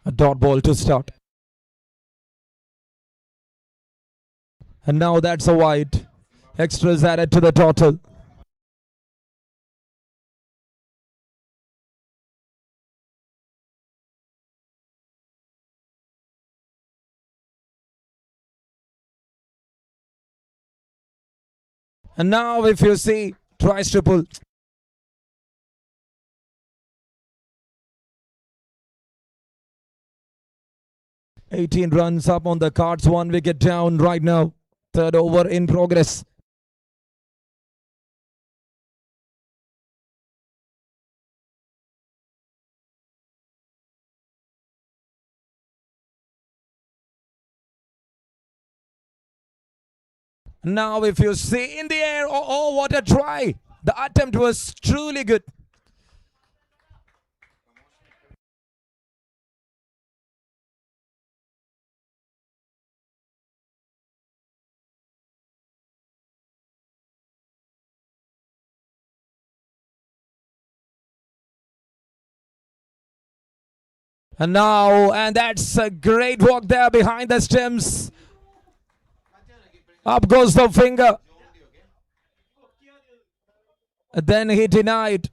A dot ball to start. And now that's a wide. Extras added to the total. And now if you see, tries to pull. "18 runs up on the cards, 1 wicket down right now. Third over in progress. Now if you see in the air, oh, what a try. The attempt was truly good. And now, and that's a great walk there behind the stems. Up goes the finger. Then he denied.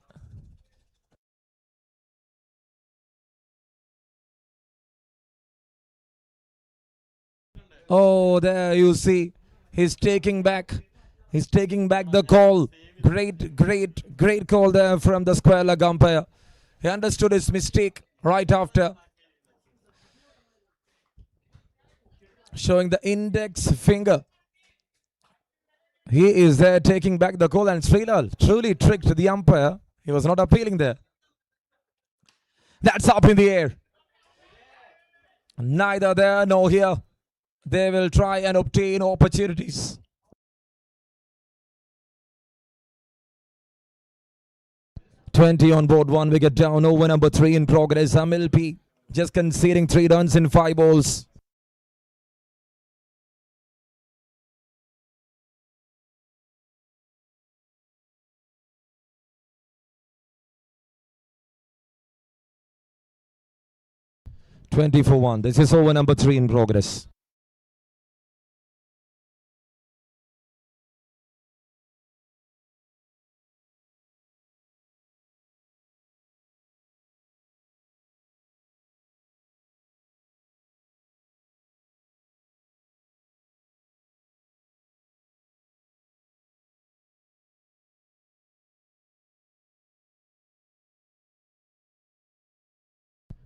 Oh, there you see. He's taking back the call. Great call there from the square leg umpire. He understood his mistake right after. Showing the index finger. He is there taking back the call, and Srilal truly tricked the umpire. He was not appealing there. That's up in the air. Neither there nor here. They will try and obtain opportunities. "20 on board, 1 wicket down. Over number 3 in progress. Mccl just conceding 3 runs in 5 balls. "20 for 1. This is over number 3 in progress.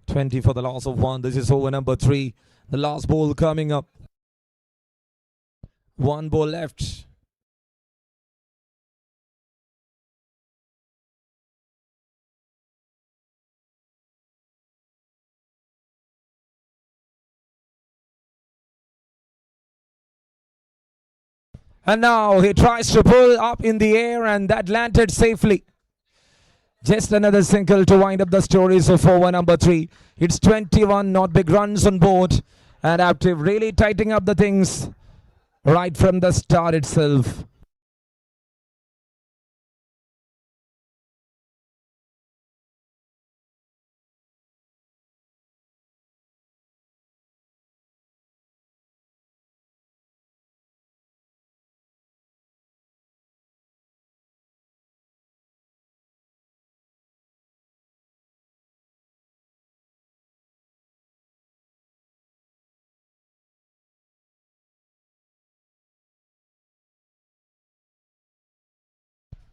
"20 for the loss of 1. This is over number 3. The last ball coming up. 1 ball left. And now he tries to pull up in the air, and that landed safely. Just another single to wind up the stories of over number 3. It's 21, not big runs on board. And Active really tightening up the things right from the start itself.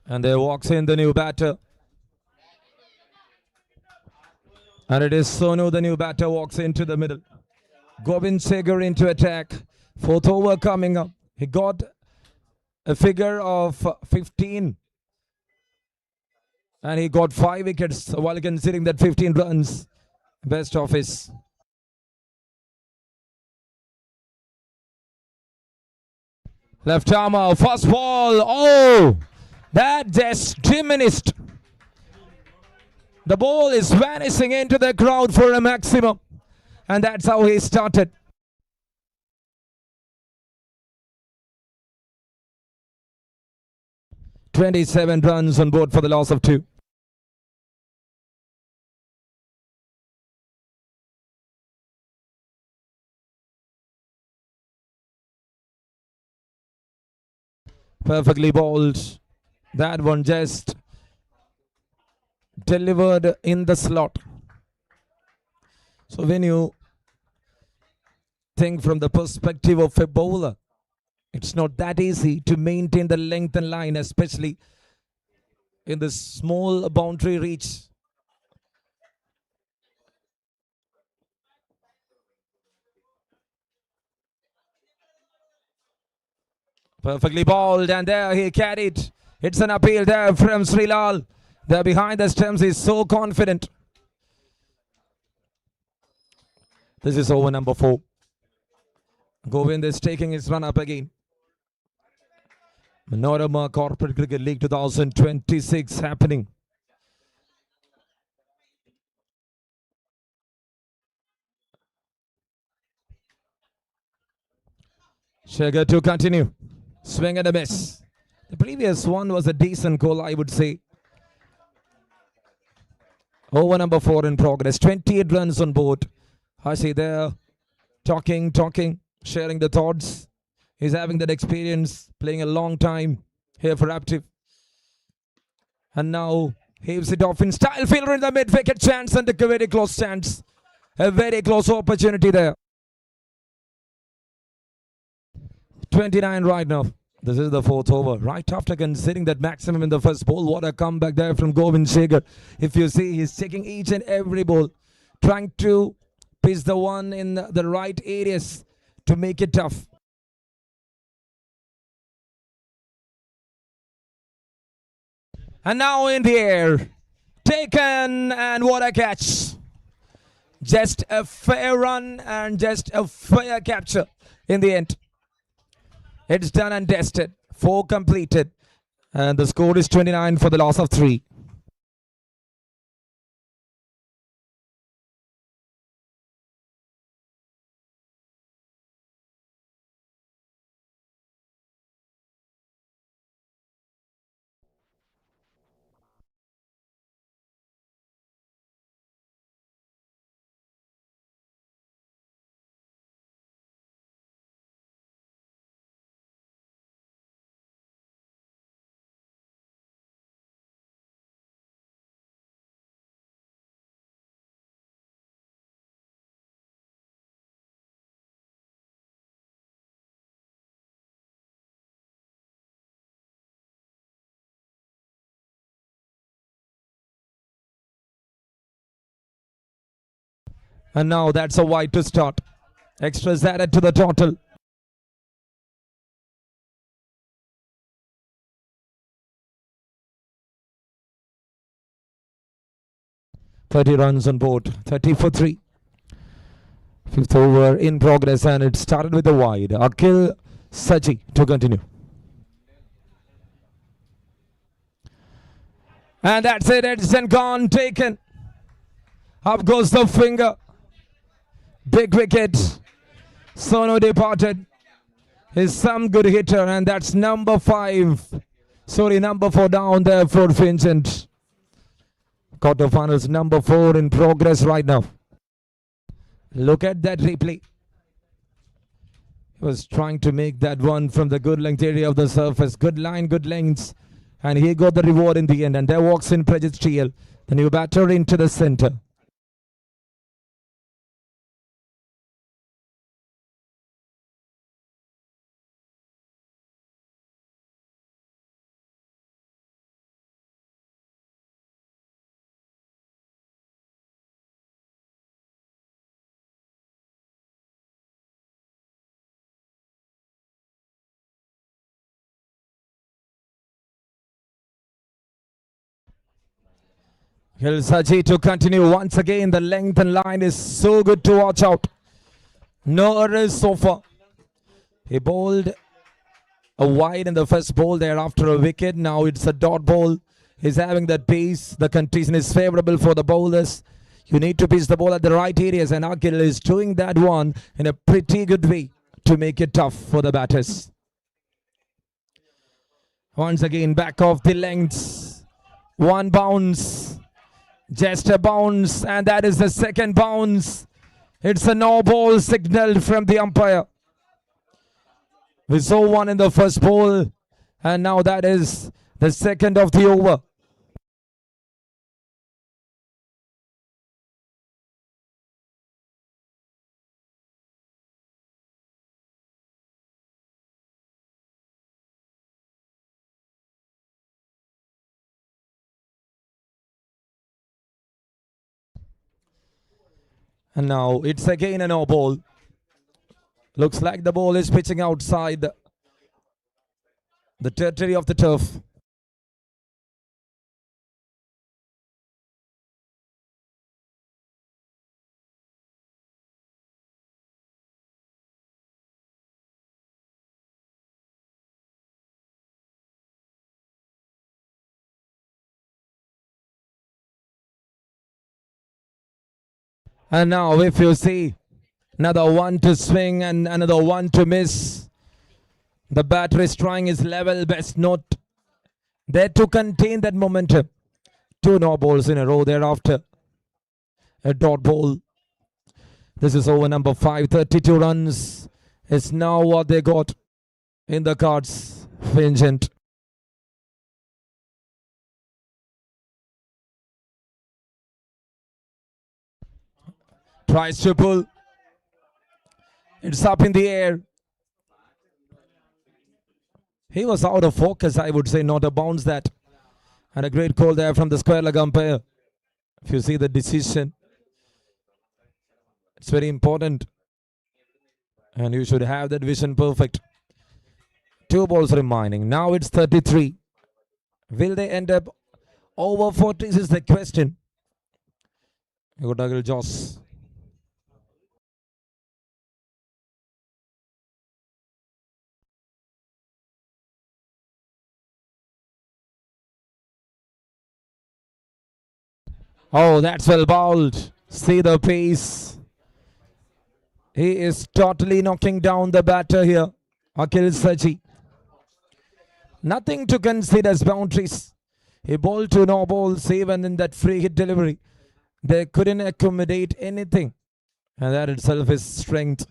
And there walks in the new batter. And it is Sonu, the new batter, walks into the middle. Govind Segar into attack. 4th over coming up. He got a figure of 15. And he got 5 wickets while considering that 15 runs. Best of his. Left armer, first ball. Oh, that just diminished. The ball is vanishing into the crowd for a maximum. And that's how he started. "27 runs on board for the loss of 2. Perfectly bowled. That one just delivered in the slot. So when you think from the perspective of a bowler, it's not that easy to maintain the length and line, especially in the small boundary reach. Perfectly bowled, and there he carried. It's an appeal there from Srilal. There behind the stumps is so confident. This is over number 4. Govind is taking his run up again. Manorama Corporate Cricket League 2026 happening. Shagar to continue. Swing and a miss. The previous one was a decent goal, I would say. Over number 4 in progress. 28 runs on board. Hashi there. Talking, sharing the thoughts. He's having that experience, playing a long time here for Active. And now heaves it off in style. Fielder in the mid-wicket chance and a very close chance. A very close opportunity there. 29 right now. This is the 4th over. Right after conceding that maximum in the first ball. What a comeback there from Govind Shagar. If you see, he's checking each and every ball. Trying to pitch the one in the right areas to make it tough. And now in the air. Taken, and what a catch. Just a fair run and just a fair capture in the end. It's done and dusted. 4 completed. And the score is 29 for the loss of 3. And now that's a wide to start. Extras added to the total. "30 runs on board, 30 for 3. 5th over in progress, and it started with a wide. Mccl Saji to continue. And that's it. It's gone, taken. Up goes the finger. Big wicket. Sono departed. Is some good hitter, and that's number 5. Sorry, number 4 down there for Vincent. Quarterfinals number 4 in progress right now. Look at that replay. He was trying to make that one from the good length area of the surface. Good line, good lengths. And he got the reward in the end. And there walks in Prajit Trial, the new batter, into the center. Saji to continue once again. The length and line is so good to watch out. No errors so far. He bowled a wide in the first ball there after a wicket. Now it's a dot ball. He's having that pace. The condition is favorable for the bowlers. You need to pitch the ball at the right areas, and Mccl is doing that one in a pretty good way to make it tough for the batters. Once again, back off the lengths. One bounce. Just a bounce, and that is the second bounce. It's a no ball signaled from the umpire. We saw one in the first ball, And now that is the second of the over. And now it's again a no ball. Looks like the ball is pitching outside the territory of the turf. And now if you see another one to swing and another one to miss, the batter is trying his level best not there to contain that momentum. Two no balls in a row thereafter. A dot ball. This is over number 5. 32 runs is now what they got in the cards. Vincent tries to pull. It's up in the air. He was out of focus, I would say, not a bounce that. And a great call there from the square leg umpire. If you see the decision, it's very important. And you should have that vision perfect. Two balls remaining. Now it's 33. Will they end up over 40 is the question. You got Joss. Oh, that's well bowled. See the pace. He is totally knocking down the batter here. Mccl Saji. Nothing to consider as boundaries. He bowled two no balls even in that free hit delivery. They couldn't accommodate anything. And that itself is strength.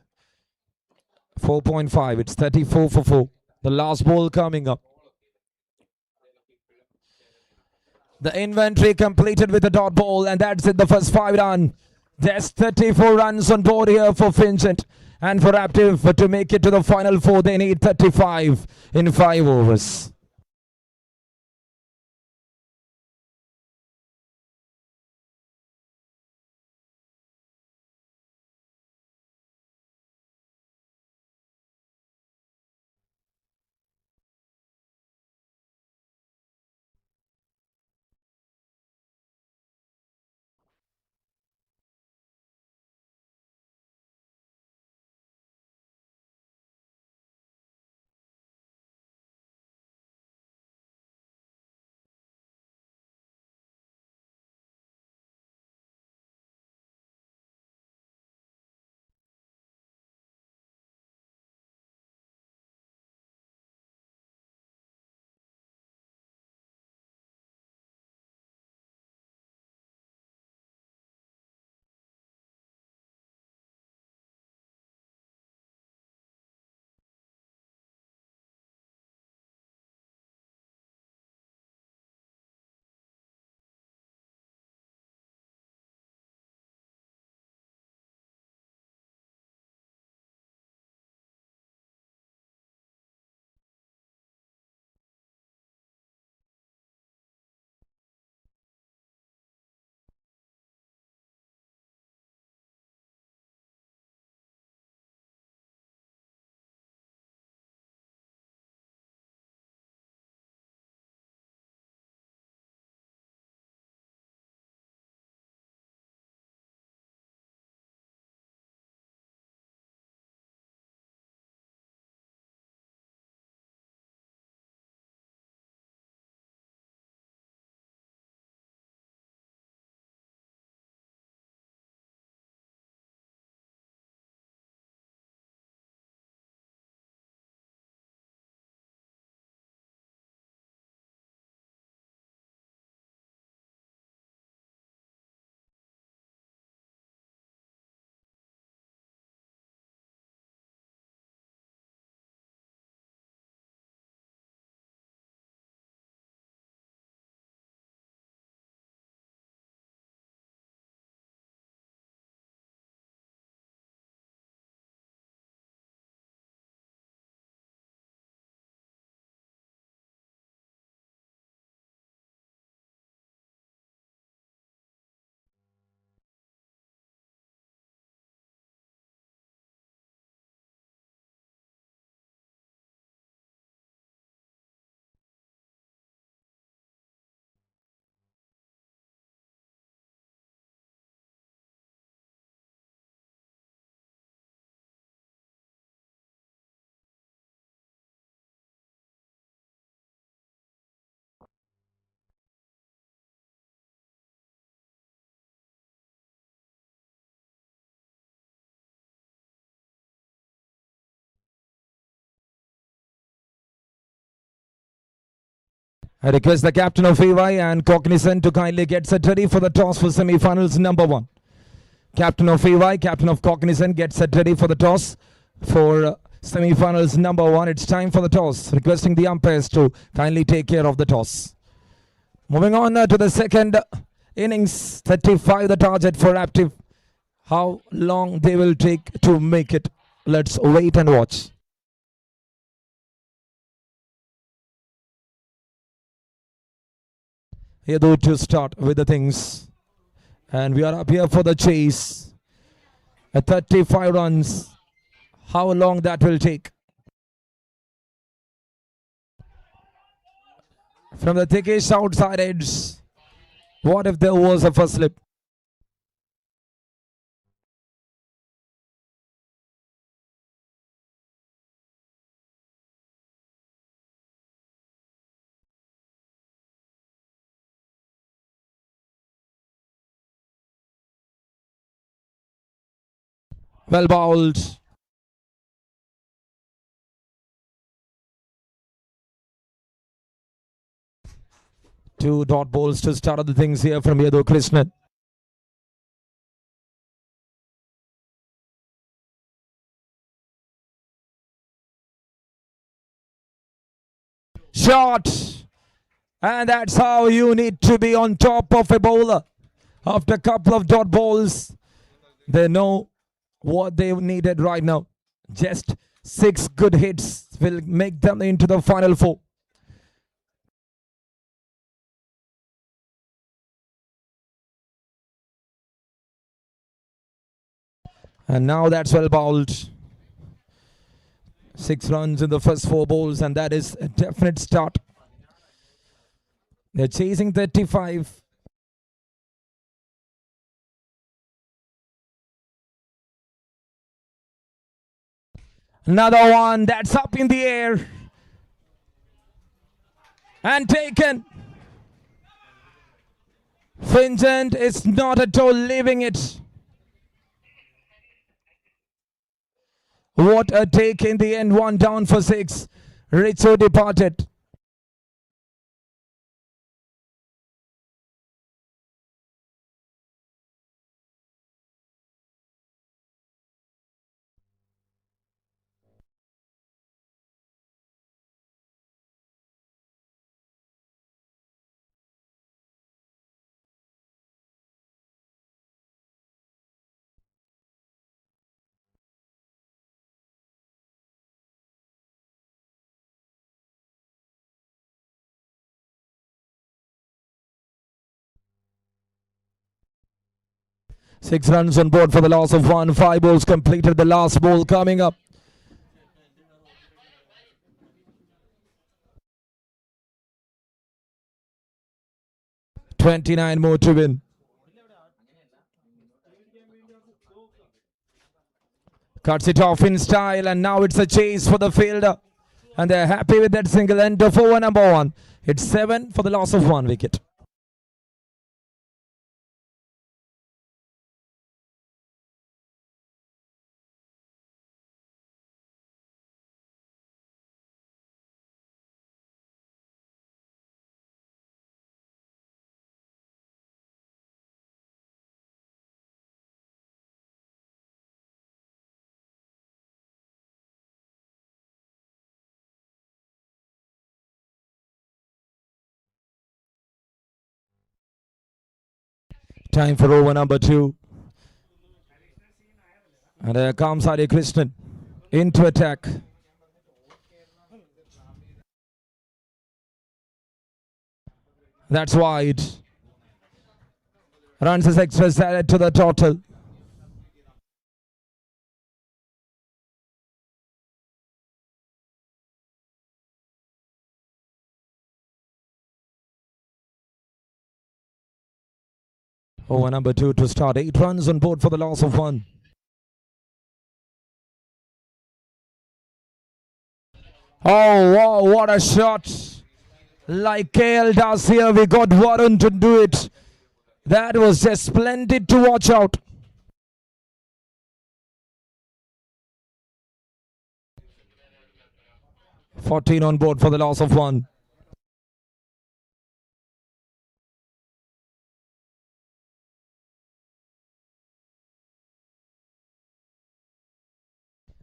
4.5. It's 34 for 4. The last ball coming up. The inventory completed with a dot ball, and that's it. The first 5 run. There's 34 runs on board here for Vincent. And for Active to make it to the final 4, they need 35 in 5 overs. I request the captain of AY and Cognizant to kindly get set ready for the toss for semi-finals number 1. Captain of AY, captain of Cognizant, get set ready for the toss for semi-finals number 1. It's time for the toss. Requesting the umpires to kindly take care of the toss. Moving on to the second innings, 35 the target for Active. How long they will take to make it? Let's wait and watch. Here though to start with the things. And we are up here for the chase. At 35 runs. How long that will take? From the thickish outside edge. What if there was a first slip? Well bowled. Two dot balls to start the things here from Yadu Krishnan. Shot. And that's how you need to be on top of a bowler. After a couple of dot balls, they know what they needed right now. Just 6 good hits will make them into the final 4. And now that's well bowled. 6 runs in the first 4 balls, and that is a definite start. They're chasing 35. Another one that's up in the air. And taken. Vincent is not at all leaving it. What a take in the end. 1 down for 6. Rizzo departed. Six runs on board for the loss of 1. 5 balls completed. The last ball coming up. $29 more to win. Cuts it off in style, and now it's a chase for the fielder. And they're happy with that single end of over number 1. It's 7 for the loss of 1 wicket. Time for over number 2. And there comes Adi Krishnan into attack. That's wide. Runs as extras added to the total. Over number 2 to start. 8 runs on board for the loss of 1. Oh, wow, what a shot. Like KL does here. We got Warren to do it. That was just splendid to watch out. $14 on board for the loss of 1.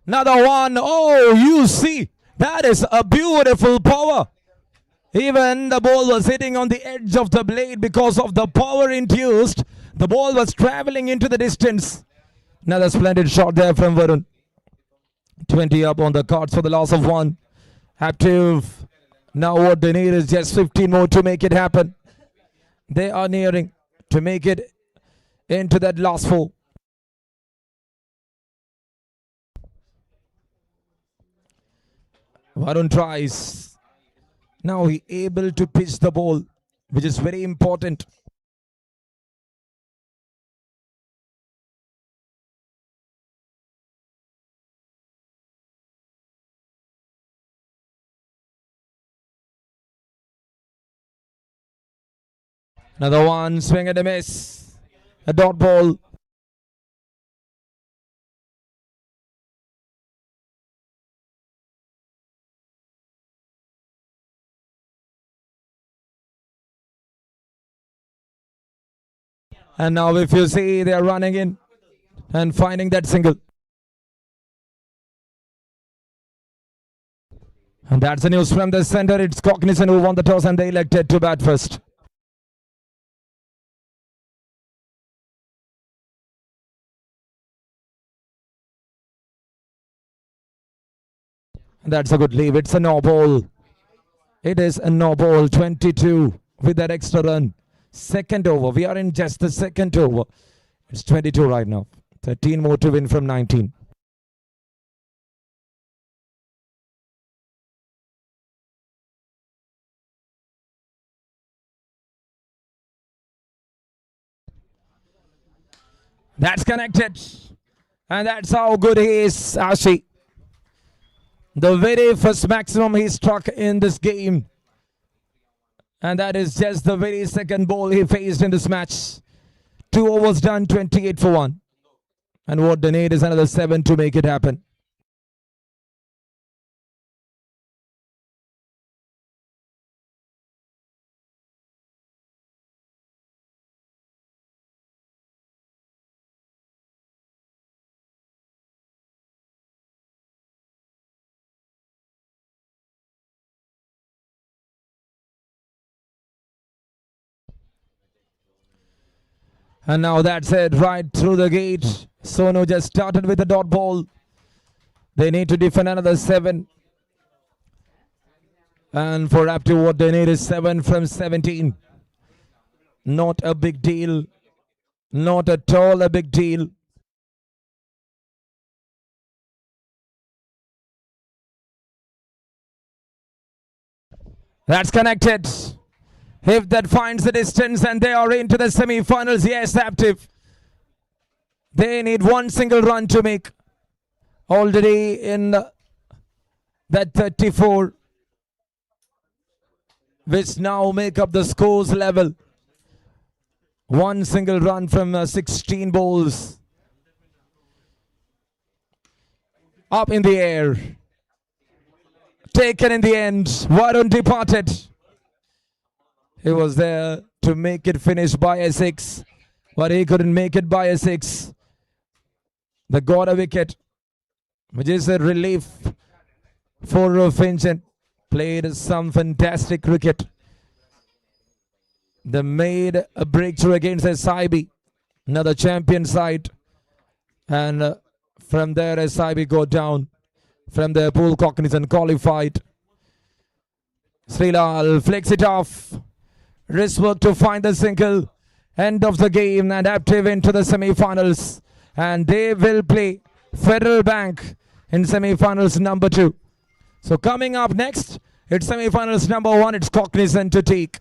Another one. Oh, you see, that is a beautiful power. Even the ball was hitting on the edge of the blade because of the power induced. The ball was traveling into the distance. Another splendid shot there from Varun. 20 up on the cards for the loss of one. Active. Now what they need is just 15 more to make it happen. They are nearing to make it into that last four. Varun tries. Now he able to pitch the ball, which is very important. Another one, swing and a miss. A dot ball. And now if you see, they are running in and finding that single. And that's the news from the center. It's Cognizant who won the toss and they elected to bat first. And that's a good leave. It's a no ball. It is a no ball. 22 with that extra run. Second over. We are in just the second over. It's 22 right now. 13 more to win from 19. That's connected. And that's how good he is, Ashi. The very first maximum he struck in this game. And that is just the very second ball he faced in this match. 2 overs done, 28 for 1. And what they need is another 7 to make it happen. And now that's it, right through the gate. Sonu just started with a dot ball. They need to defend another 7. And for Raptor, what they need is 7 from 17. Not a big deal. Not at all a big deal. That's connected. If that finds the distance and they are into the semi-finals, yes, active. They need one single run to make. Already in that 34, which now make up the scores level. One single run from 16 balls. Up in the air. Taken in the end. Varun departed. He was there to make it finish by a 6. But he couldn't make it by a 6. They got a wicket, which is a relief for Vincent. Played some fantastic cricket. They made a breakthrough against SIB, another champion side. And from there, SIB go down. From their pool, Cognizant qualified. Srilal flicks it off. Wrist work to find the single. End of the game and active into the semi-finals. And they will play Federal Bank in semi-finals number 2. So coming up next, it's semi-finals number 1. It's Cognizant to take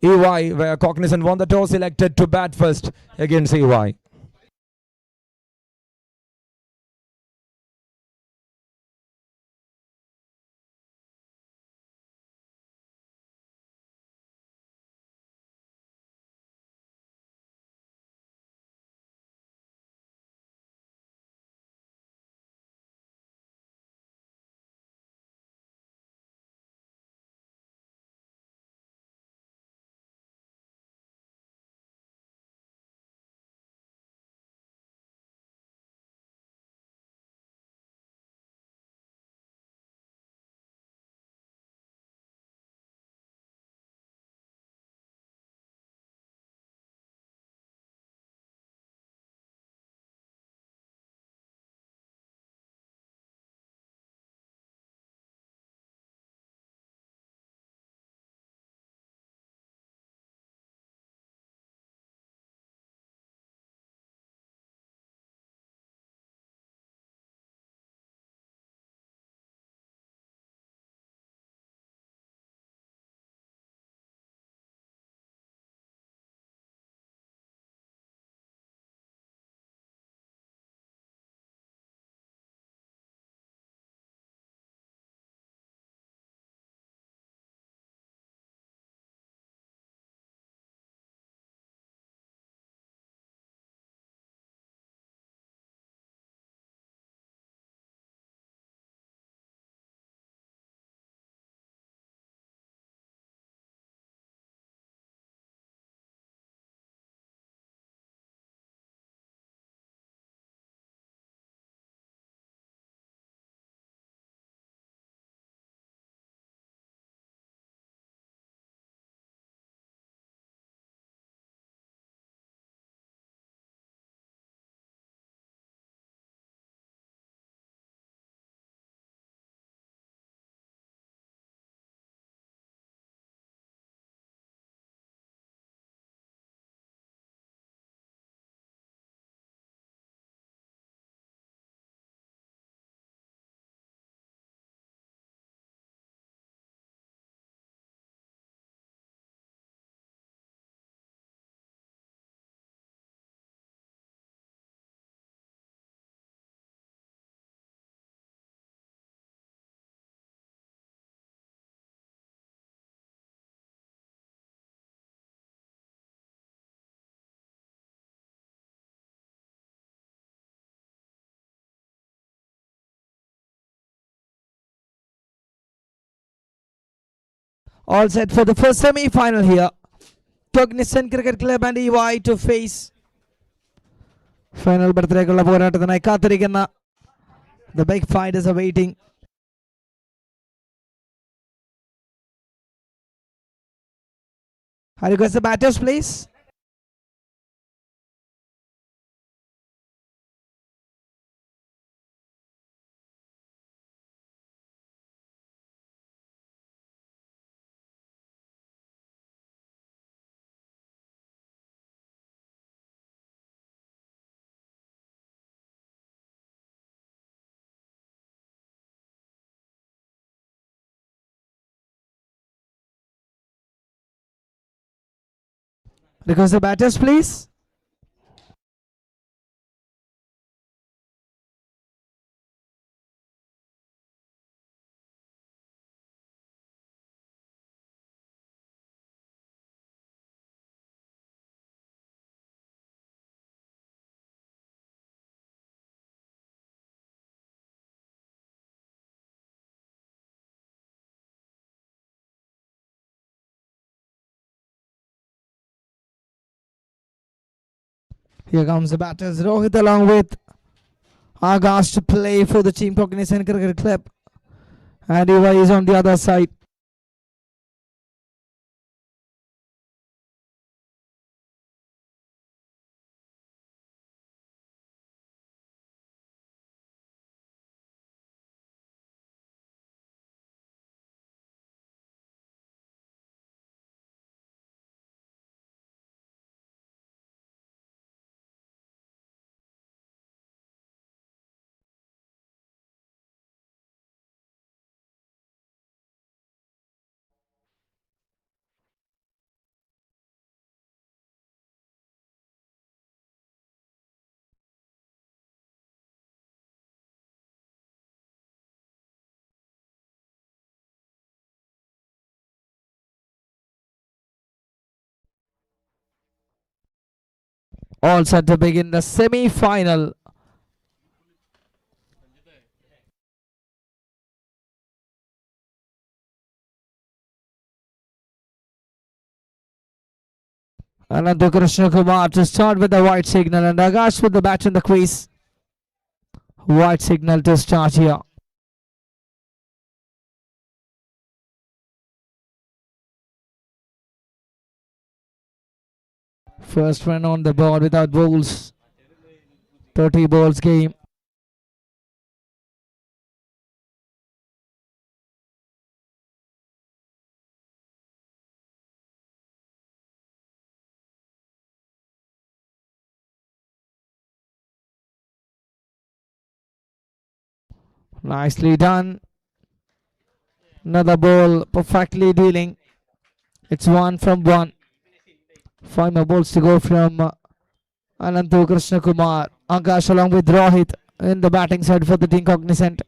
EY, where Cognizant won the toss, elected to bat first against EY. All set for the first semi-final here. Cognizant Cricket Club and EY to face final ബർത്തിലേക്കുള്ള പോരാട്ടത്തിനായി കാത്തിരിക്കുന്ന the big fight is awaiting. I request the batters please. Request the batters please. Here comes the batters. Rohit along with Akash to play for the team Cognizant Cricket Club. And EY is on the other side. All set to begin the semi-final. Anandu Krishna Kumar to start with the white signal and Akash with the bat in the crease. White signal to start here. First run on the board without balls. 30 balls game. Nicely done. Another ball perfectly dealing. It's 1 from 1. 5 more balls to go from Anantu Krishna Kumar. Akash along with Rohit in the batting side for the team Cognizant.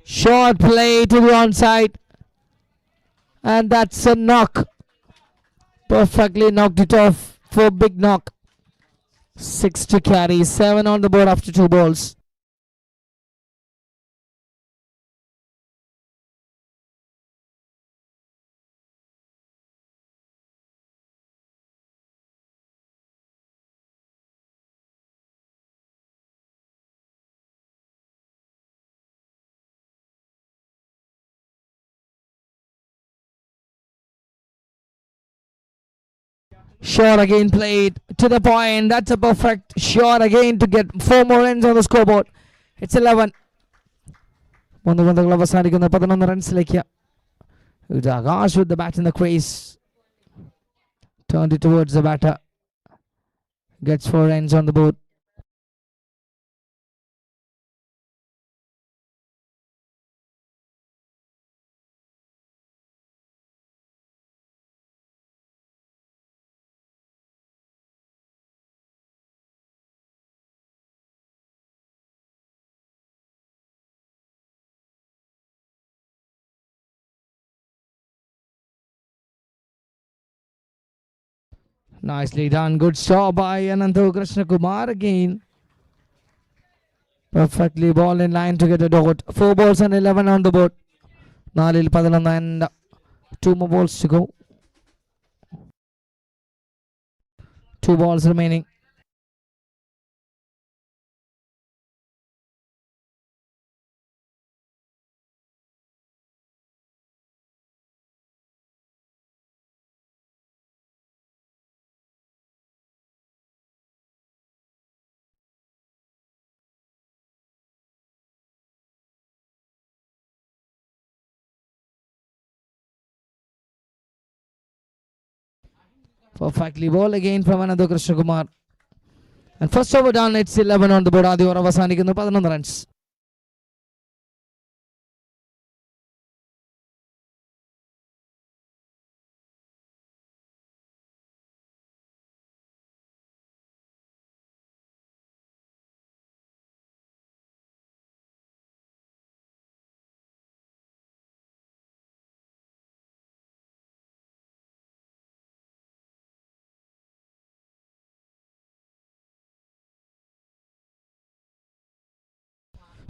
Short play to the onside. And that's a knock. Perfectly knocked it off for big knock. 6 to carry. 7 on the board after 2 balls. Shot again played to the point. That's a perfect shot again to get 4 more runs on the scoreboard. It's 11. 3 പന്തുകൾ അവസാനിക്കുന്ന 11 റൺസിലേക്ക്. Akash with the bat in the crease. Turned it towards the batter. Gets 4 runs on the board. Nicely done. Good job by Ananto Krishna Kumar again. Perfectly ball in line to get a dot. 4 balls and 11 on the board. Nalil Padalan and 2 more balls to go. 2 balls remaining. Perfectly ball again from Ananto Krishna Kumar. And first over done, it's 11 on the board. ആദ്യ over അവസാനിക്കുന്നു 11 runs.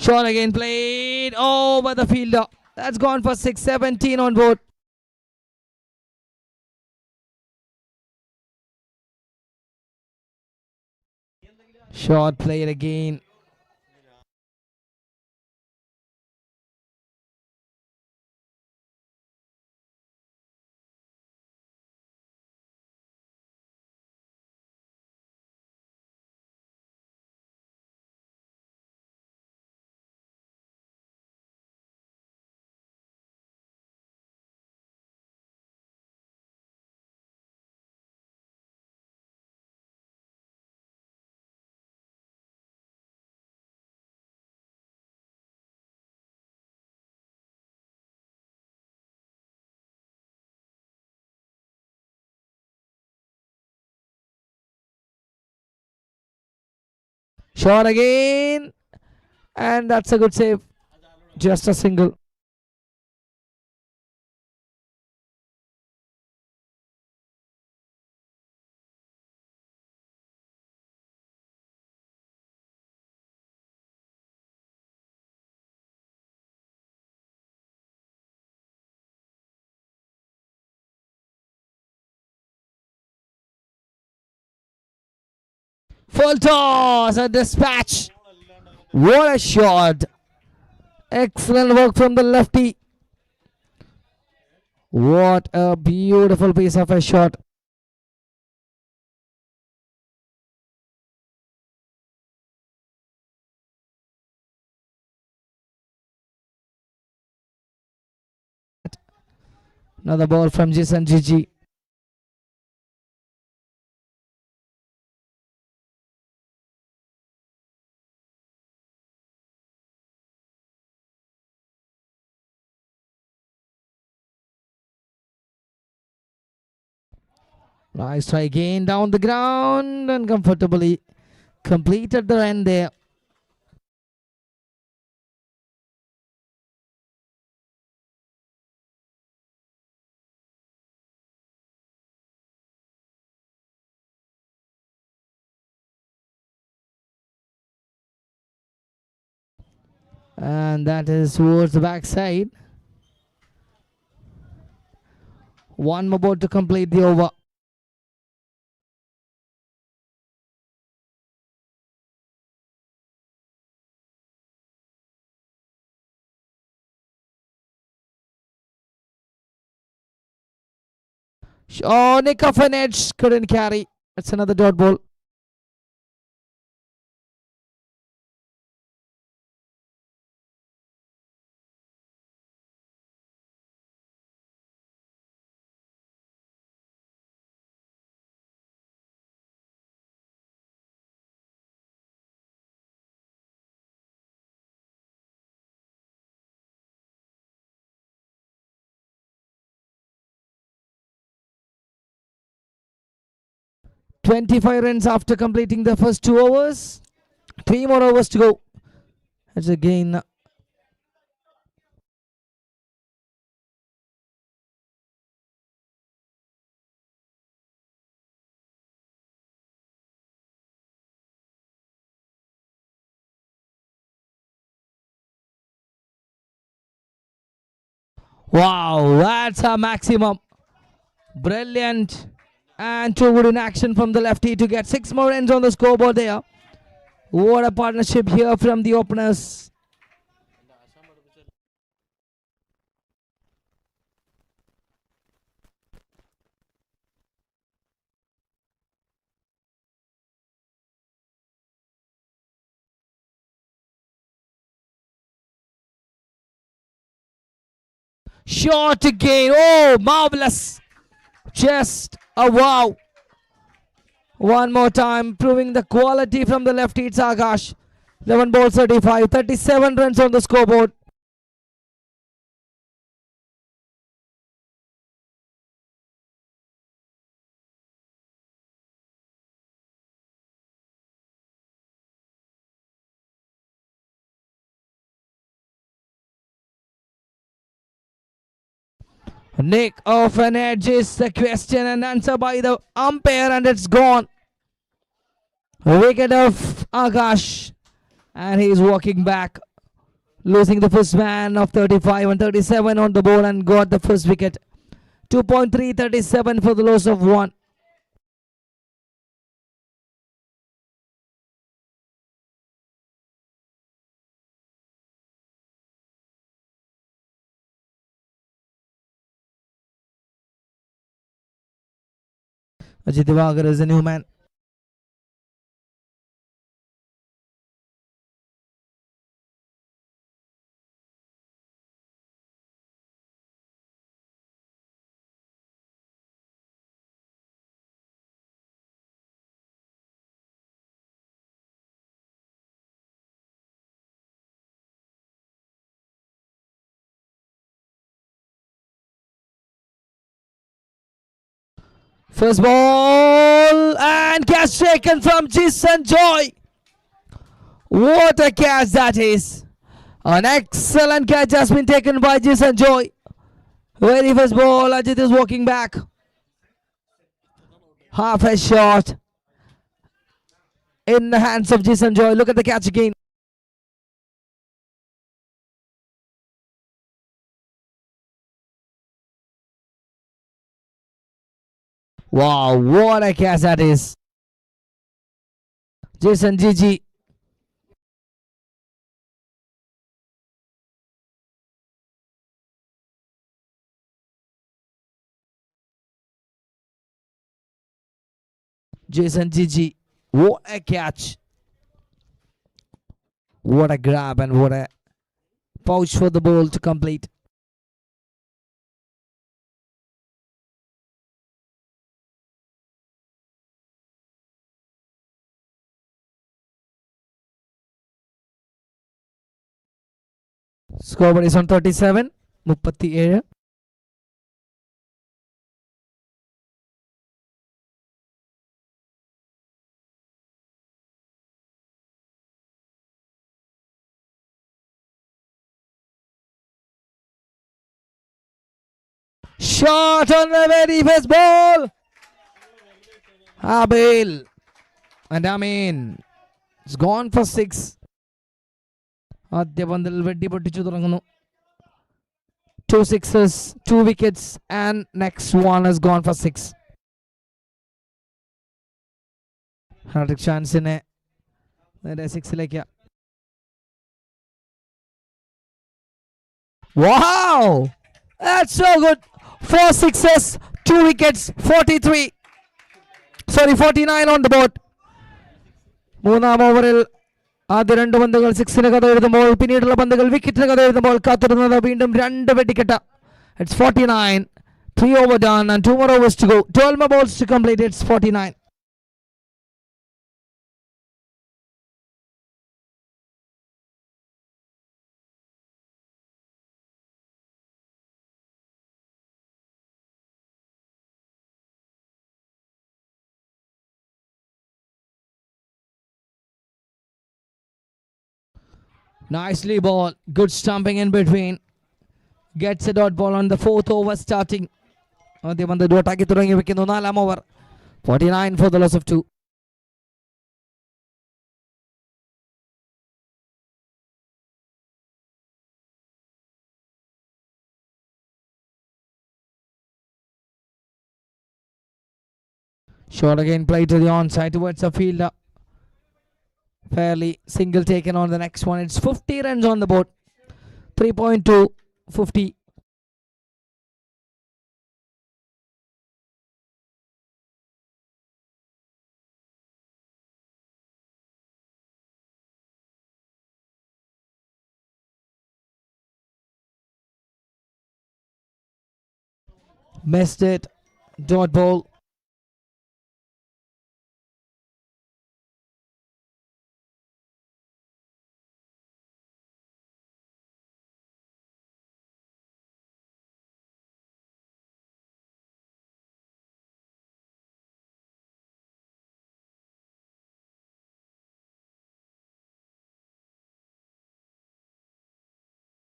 Shot again played over the fielder. That's gone for 6, 17 on board. Shot played again. Shot again. And that's a good save. Just a single. Full toss and dispatch. What a shot. Excellent work from the lefty. What a beautiful piece of a shot. Another ball from Jason Gigi. Nice try again down the ground and comfortably completed the run there. And that is towards the backside. One more ball to complete the over. Oh, nick off an edge. Couldn't carry. That's another dot ball. $25 runs after completing the first 2 overs. 3 more overs to go. It's again Wow, that's a maximum. Brilliant. And too good in action from the lefty to get 6 more runs on the scoreboard there. What a partnership here from the openers. Shot again. Oh, marvelous. Just a wow. One more time, proving the quality from the lefty. It's Akash. 11 balls, 35, 37 runs on the scoreboard. Nick off an edge is the question and answer by the umpire, and it's gone. Wicket of Akash, and he's walking back, losing the first man of 35 and 37 on the ball, and got the first wicket. 2.337 for the loss of 1. Ajit Diwakar is a new man. First ball and catch taken from Jason Joy. What a catch that is. An excellent catch has been taken by Jason Joy. Very first ball, Ajit is walking back. Half a shot in the hands of Jason Joy. Look at the catch again. Wow, what a catch that is. Jason GG. Jason GG. What a catch. What a grab and what a pouch for the ball to complete. Scoreboard is on 37. 37. Shot on the very first ball. Abil. And I mean, it's gone for 6. ആദ്യ പന്തിൽ വെട്ടിപ്പൊട്ടിച്ചു തുടങ്ങുന്നു. 2 sixes, 2 wickets, and next one has gone for 6. Hardik ചാൻസിനെ നേരെ 6ലേക്ക്. Wow! That's so good. 4 sixes, 2 wickets, 43. Sorry, 49 on the board. മൂന്നാം ഓവറിൽ ആദ്യ 2 പന്തുകൾ 6ന് കഥ എഴുതുമ്പോൾ പിന്നീടുള്ള പന്തുകൾ വിക്കറ്റിന് കഥ എഴുതുമ്പോൾ കാത്തിരുന്നത് വീണ്ടും 2 വെടിക്കെട്ട. It's 49. 3 over done and 2 more overs to go. 12 more balls to complete. It's 49. Nicely ball. Good stumping in between. Gets a dot ball on the 4th over starting. ആദ്യം പന്ത് ഡോട്ടാക്കി തുടങ്ങി വെക്കുന്നു 4ാം over. 49 for the loss of 2. Shot again played to the onside towards the fielder. Fairly single taken on the next one. It's 50 runs on the board. 3.2, 50. Missed it. Dot ball.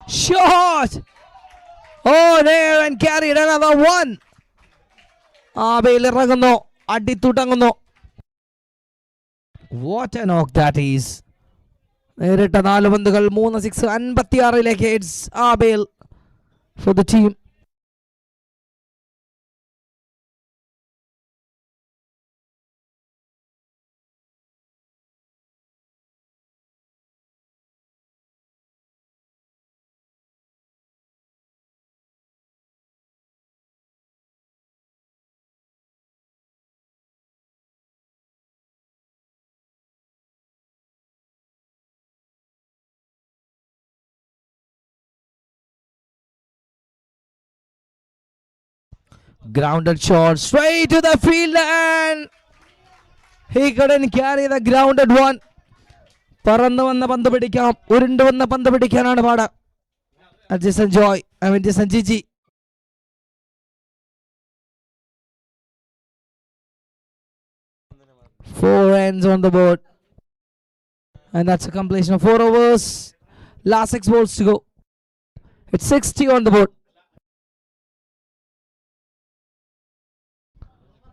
Shot! Oh, there and carried another one. Abel ഇറങ്ങുന്നു അടിത്തുടങ്ങുന്നു. What a knock that is. നേരിട്ട 4 പന്തുകൾ 3 6 56ലേക്ക്. It's Abel for the team. Grounded shot straight to the field and he couldn't carry the grounded one. പറന്നു വന്ന പന്ത് പിടിക്കാം, ഉരുണ്ടു വന്ന പന്ത് പിടിക്കാനാണ് പാട്. Just enjoy. Just Gigi. Four ends on the board. And that's a completion of 4 overs. Last 6 balls to go. It's 60 on the board.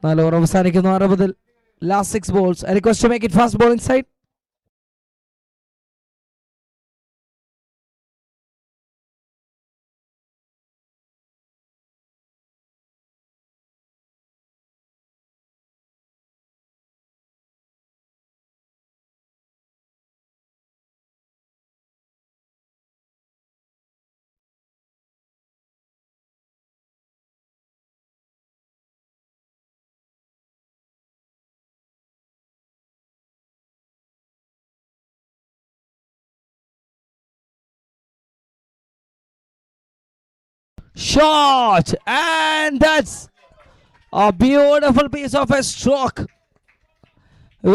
4 over അവസാനിക്കുന്നു 60. Last 6 balls. I request to make it fast bowling side. Shot! And that's a beautiful piece of a stroke.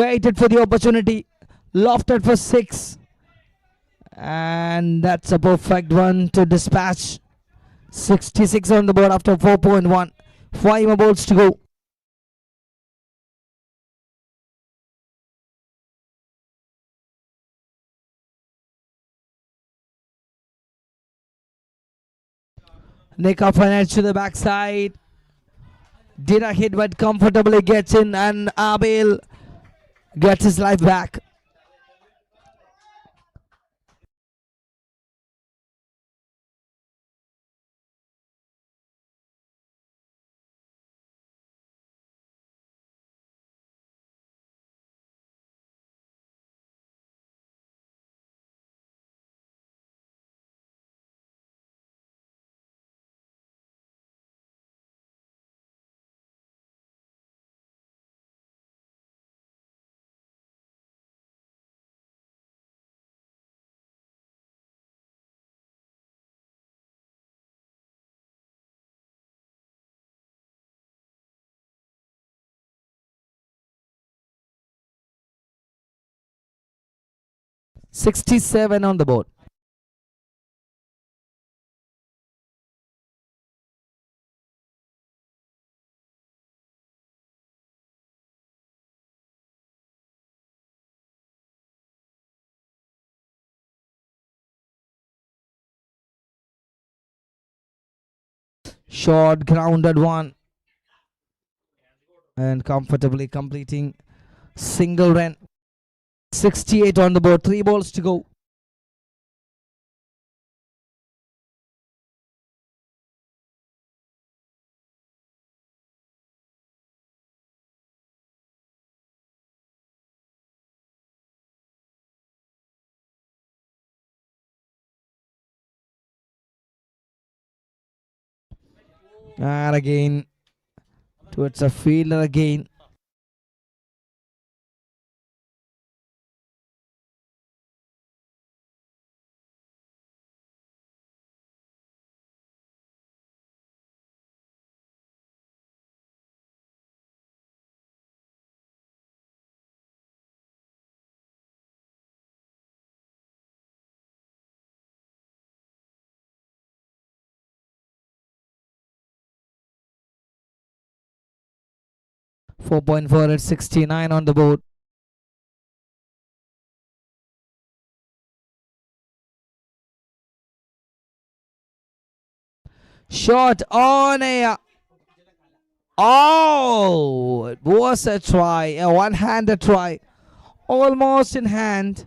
Waited for the opportunity. Lofted for 6. And that's a perfect one to dispatch. 66 on the board after 4.1. 5 more balls to go. Nick up and edge to the backside. Did a hit but comfortably gets in and Abel gets his life back. .67 on the board. Short grounded one. And comfortably completing single run. 68 on the board. 3 balls to go. And again, towards a fielder again. .4 at 69 on the board. Shot on air. Oh, it was a try, a one-handed try, almost in hand.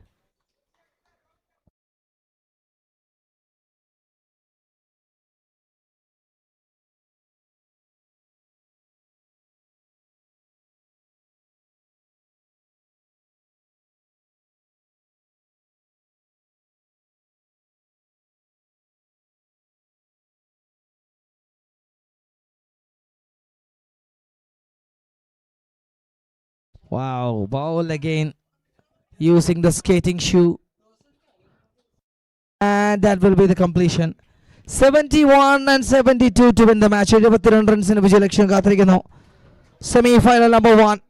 Wow, ball again using the skating shoe. And that will be the completion. 71 and 72 to win the match. 72 റൺസിന് വിജയലക്ഷ്യം കാത്തിരിക്കുന്നു. Semi final number 1.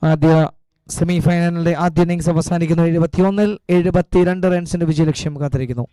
ആദ്യ semi ഫൈനലിന്റെ ആദ്യ innings അവസാനിക്കുന്നു 71-ൽ 72 റൺസിന്റെ വിജയലക്ഷ്യം കാത്തിരിക്കുന്നു.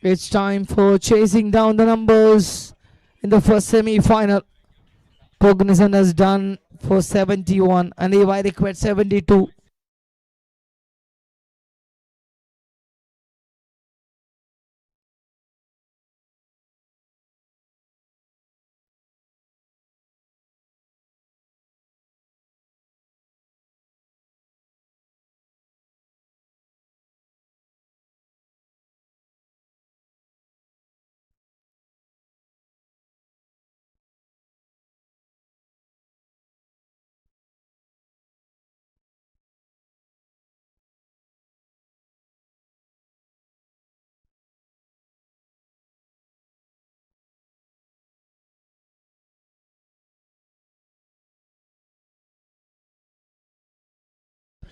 It's time for chasing down the numbers in the first semi-final. Cognizant has done for 71 and Levi required 72.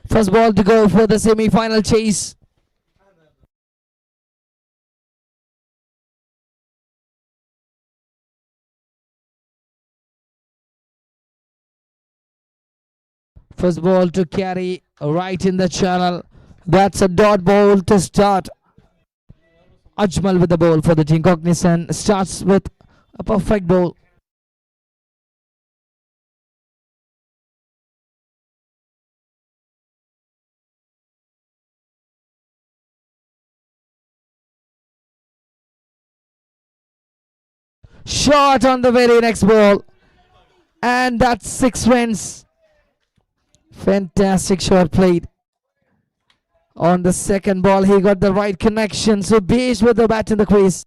First ball to go for the semi-final chase. First ball to carry right in the channel. That's a dot ball to start. Ajmal with the ball for the team. Cognizant starts with a perfect ball. Shot on the very next ball. And that's 6 runs. Fantastic shot played. On the second ball, he got the right connection. So Beige with the bat in the crease.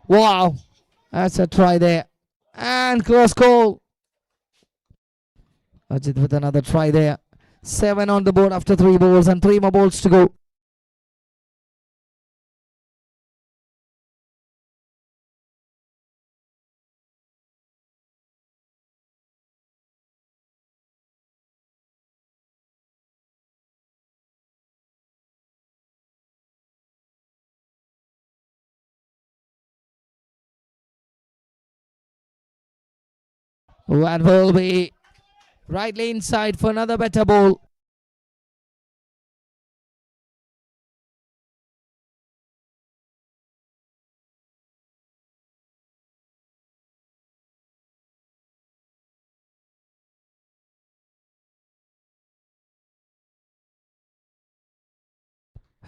Wow. That's a try there. And close call. Ajit with another try there. 7 on the board after 3 balls and 3 more balls to go. That will be right lane side for another better ball.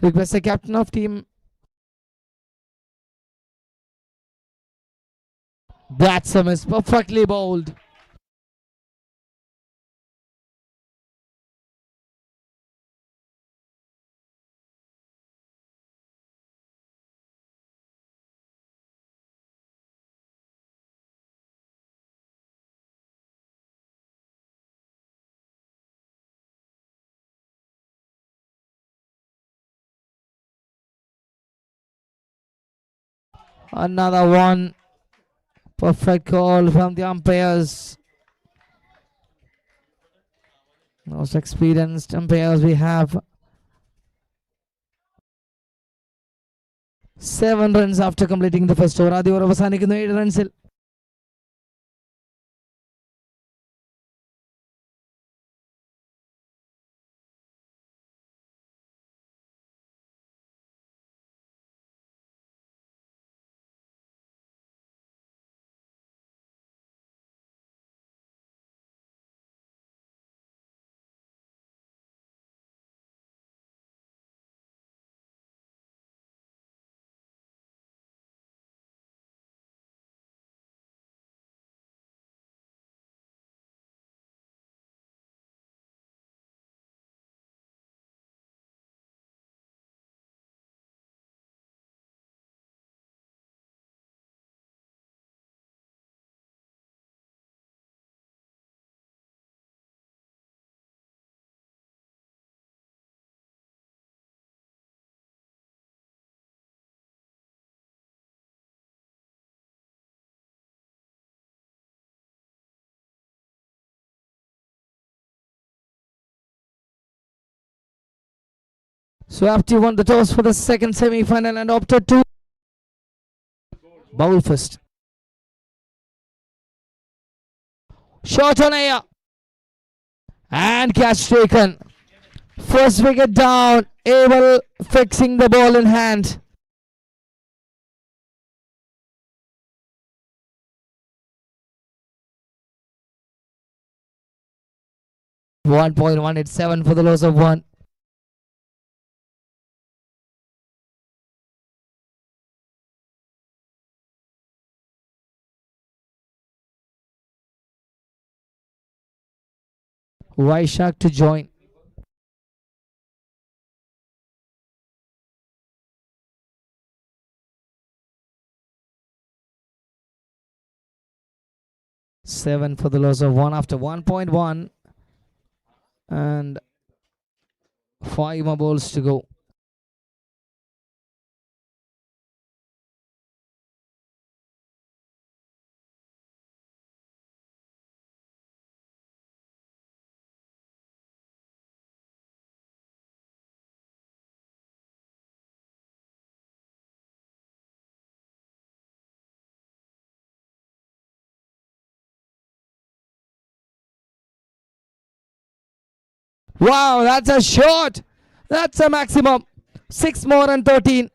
Request the captain of team. That's a miss. Perfectly bowled. Another one. Perfect call from the umpires. Most experienced umpires we have. 7 runs after completing the first over. ആദ്യ over അവസാനിക്കുന്നു 7 റൺസിൽ. So after won the toss for the second semi-final and opted to Bowl first. Shot on air. And catch taken. First wicket down. Abel fixing the ball in hand. .1, it's 7 for the loss of 1. Vaishak to join. Seven for the loss of 1 after 1.1. And 5 more balls to go. Wow, that's a shot. That's a maximum. 6 more and 13.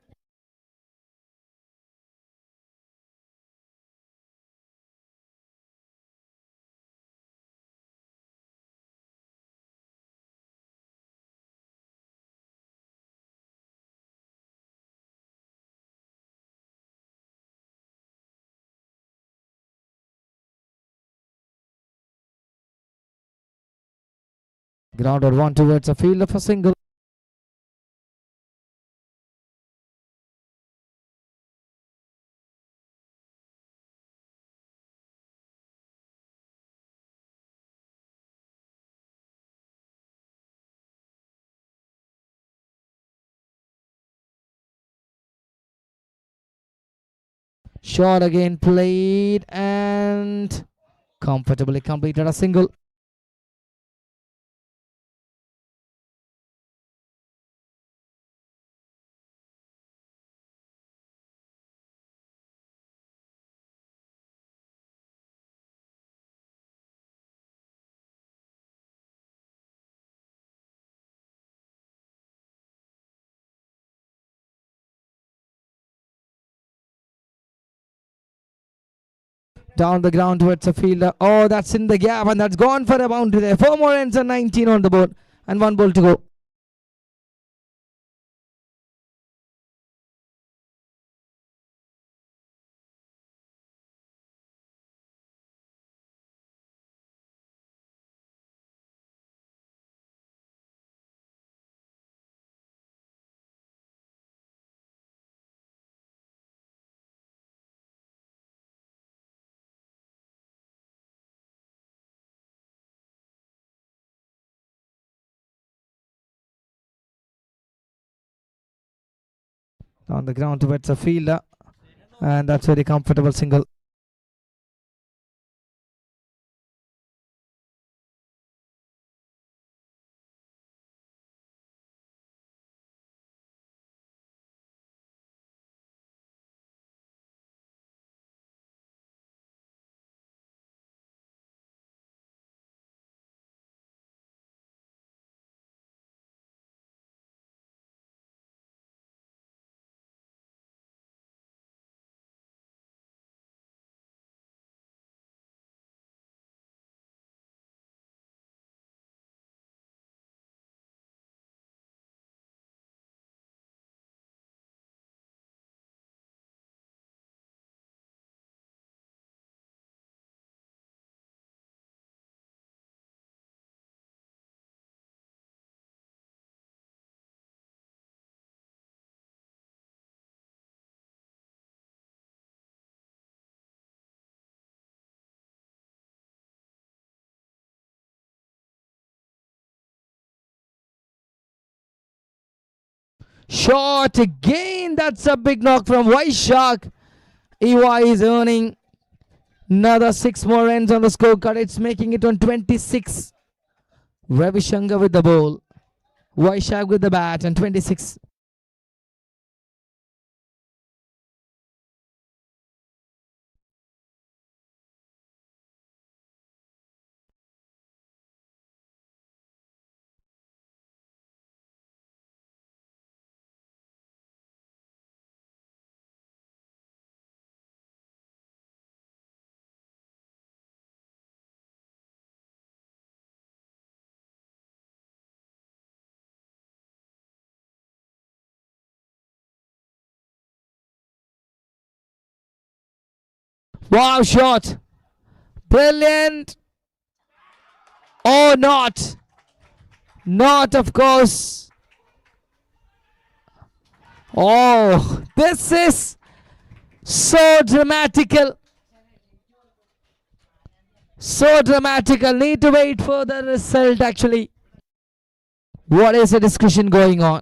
Grounded one towards a field of a single. Shot again played and comfortably completed a single. Down the ground towards a fielder. Oh, that's in the gap and that's gone for a boundary there. 4 more ends and 19 on the board and 1 ball to go. On the ground towards a fielder and that's very comfortable single. Shot again. That's a big knock from Vaishak. EY is earning another 6 more ends on the scorecard. It's making it on 26. Ravi Shankar with the ball. Vaishak with the bat and 26. Wow, shot. Brilliant. Oh, not. Not, of course. Oh, this is so dramatical. So dramatical. Need to wait for the result actually. What is the discussion going on?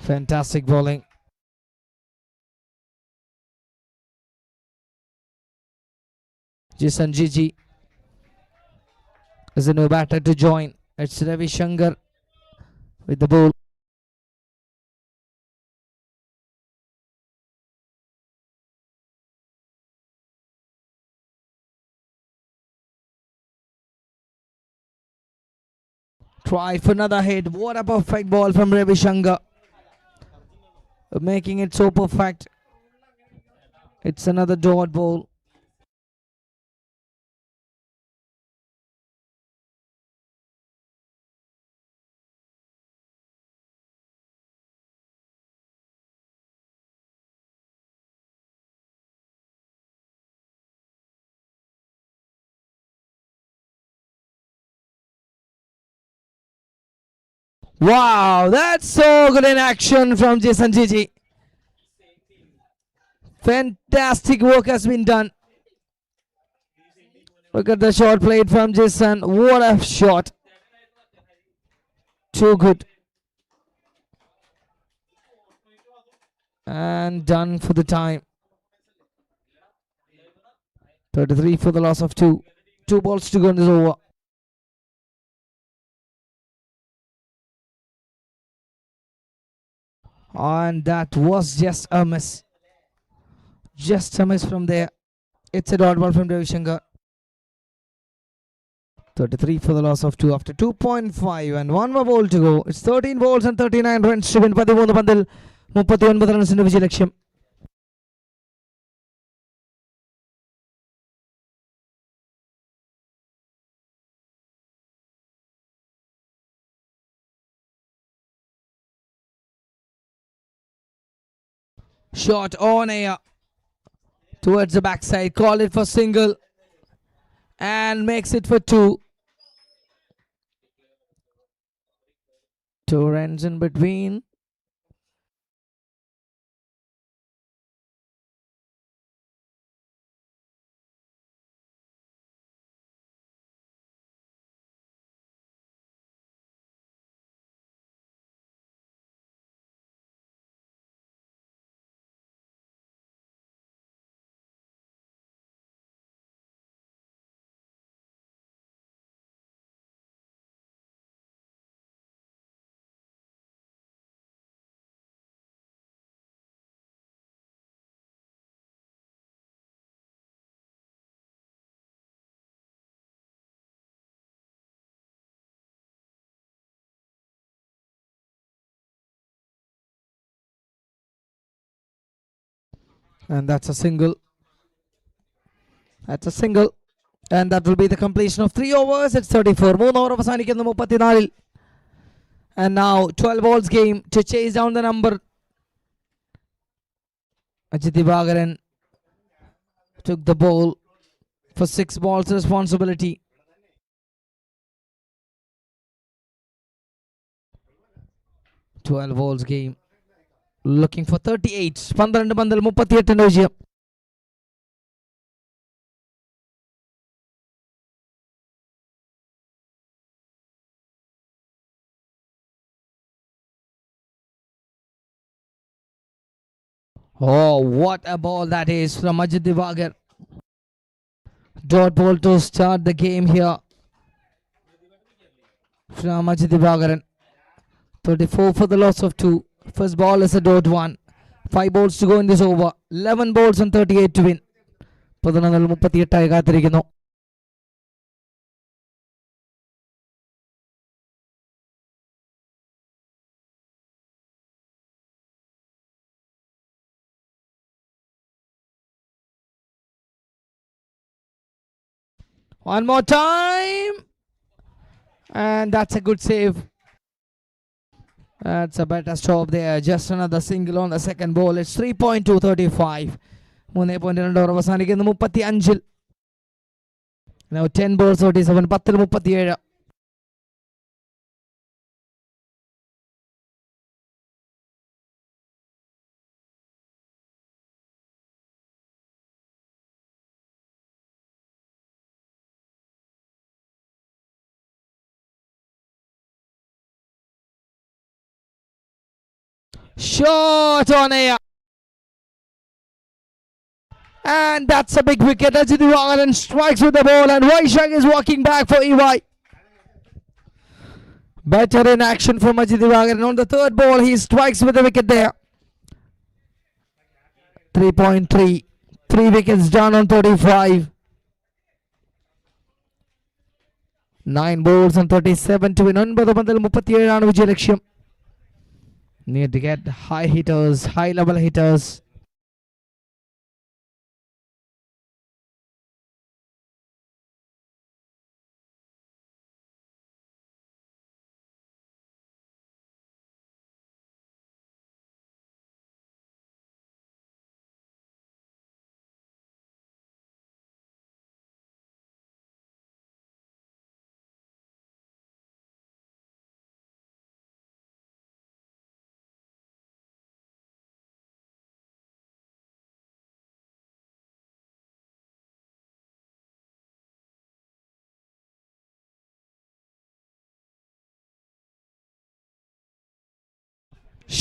Fantastic bowling. Jason Gigi is a new batter to join. It's Ravi Shankar with the ball. Try for another hit. What a perfect ball from Ravi Shankar. Making it so perfect. It's another dot ball. Wow, that's so good in action from Jason Gigi. Fantastic work has been done. Look at the shot played from Jason. What a shot. Too good. And done for the time. 33 for the loss of 2. 2 balls to go in this over. And that was just a miss. Just a miss from there. It's a dot ball from Ravi Shankar. 33 for the loss of 2 after 2.5 and 1 more ball to go. It's 13 balls and 39 runs to win. 13 പന്തിൽ 39 റൺസിന്റെ വിജയലക്ഷ്യം. Shot on air towards the backside. Call it for single and makes it for 2. 2 runs in between. And that's a single. That's a single. And that will be the completion of 3 overs. It's 34. 3 over അവസാനിക്കുന്നു 34. And now 12 balls game to chase down the number. Ajit Divagaran took the ball for 6 balls responsibility. 12 balls game. Looking for 38. 12 പന്തിൽ 38 വിജയം. Oh, what a ball that is from Ajit Divagar. Dot ball to start the game here from Ajit Divagaran. 34 for the loss of 2. First ball is a dot 1. 5 balls to go in this over. 11 balls and 38 to win. 11-38 കാത്തിരിക്കുന്നു. One more time. And that's a good save. That's a better stop there. Just another single on the second ball. It's 3.235. 3.2 over അവസാനിക്കുന്നു 35. Now 10 balls 37. 10 37. Shot on air. And that's a big wicket. Ajit Diwagaran strikes with the ball, and Vaishak is walking back for EY. Better in action from Ajit Diwagaran. On the third ball, he strikes with the wicket there. 3.3. 3 wickets down on 35. 9 balls on 37 to win. 9 പന്തിൽ 37 വിജയലക്ഷ്യം. Need to get high hitters, high level hitters.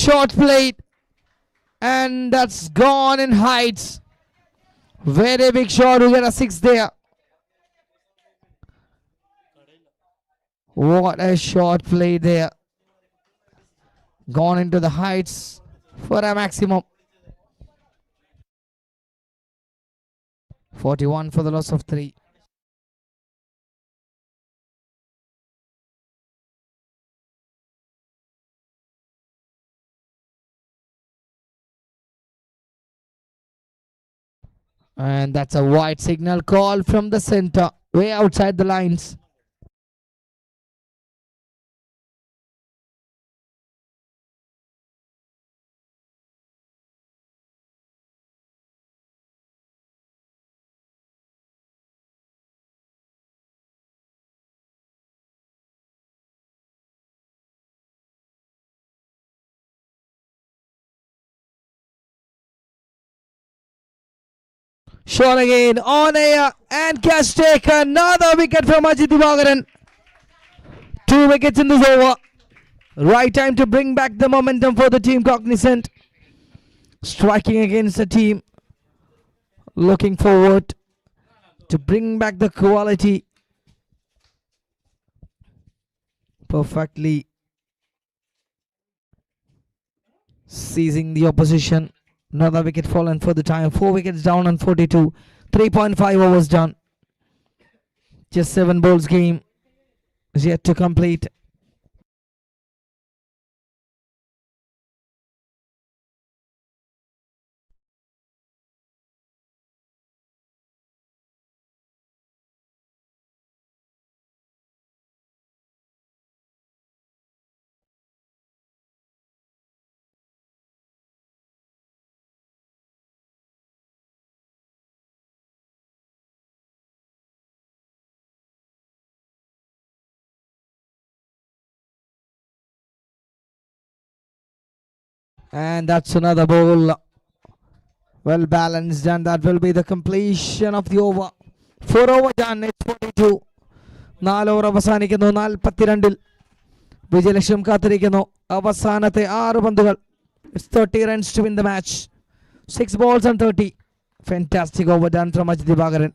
Short played, and that's gone in heights. Very big shot. We get a 6 there. What a shot play there. Gone into the heights for a maximum. 41 for the loss of 3. And that's a wide signal call from the center, way outside the lines. Shot again on air, and catch taken. Another wicket from Ajit Diwagaran. 2 wickets in this over. Right time to bring back the momentum for the team cognizant. Striking against the team. Looking forward to bring back the quality. Perfectly seizing the opposition. Another wicket fallen for the time. 4 wickets down on 42. 3.5 overs done. Just 7 balls game is yet to complete. And that's another ball. Well balanced, and that will be the completion of the over. 4 over done. It's 42. 4 over അവസാനിക്കുന്നു. 42-ൽ വിജയലക്ഷ്യം കാത്തിരിക്കുന്നു. അവസാനത്തെ 6 പന്തുകൾ. It's 30 runs to win the match. 6 balls and 30. Fantastic over done from Ajit Diwagaran.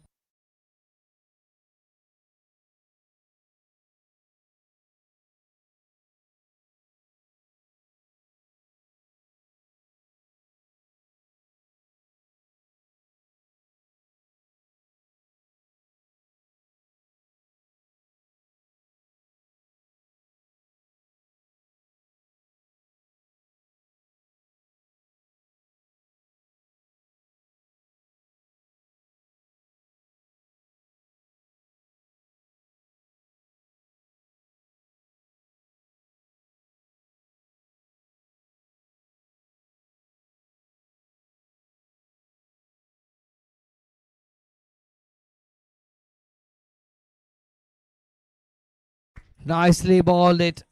Nicely balled it.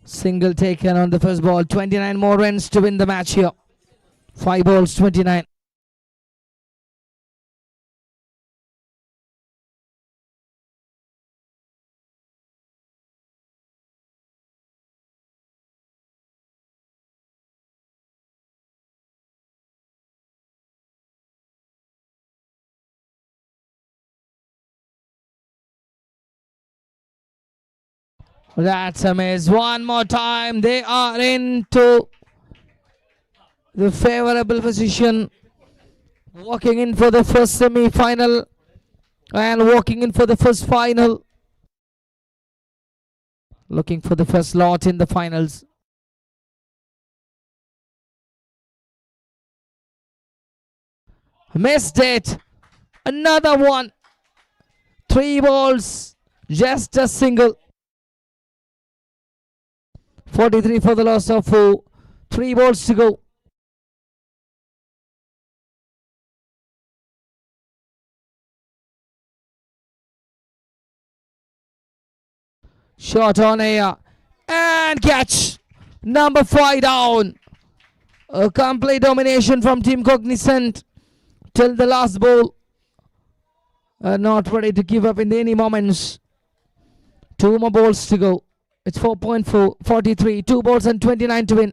Single taken on the first ball. 29 more runs to win the match here. 5 balls, 29. That's a miss. One more time. They are into the favorable position. Walking in for the first semi-final and walking in for the first final. Looking for the first lot in the finals. Missed it. Another one. 3 balls. Just a single. 43 for the loss of 4. 3 balls to go. Shot on air. And catch. Number 5 down. A complete domination from Team Cognizant till the last ball. Not ready to give up in any moments. 2 more balls to go. It's 4.4, 43. 2 balls and 29 to win.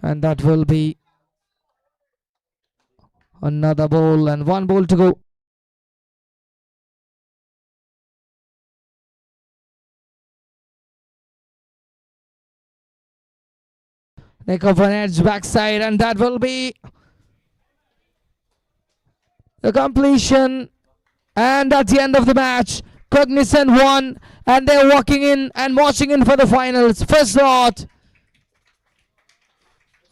And that will be another ball and 1 ball to go. Neck of an edge backside, and that will be the completion. And at the end of the match, Cognizant won, and they're walking in and marching in for the finals. First lot.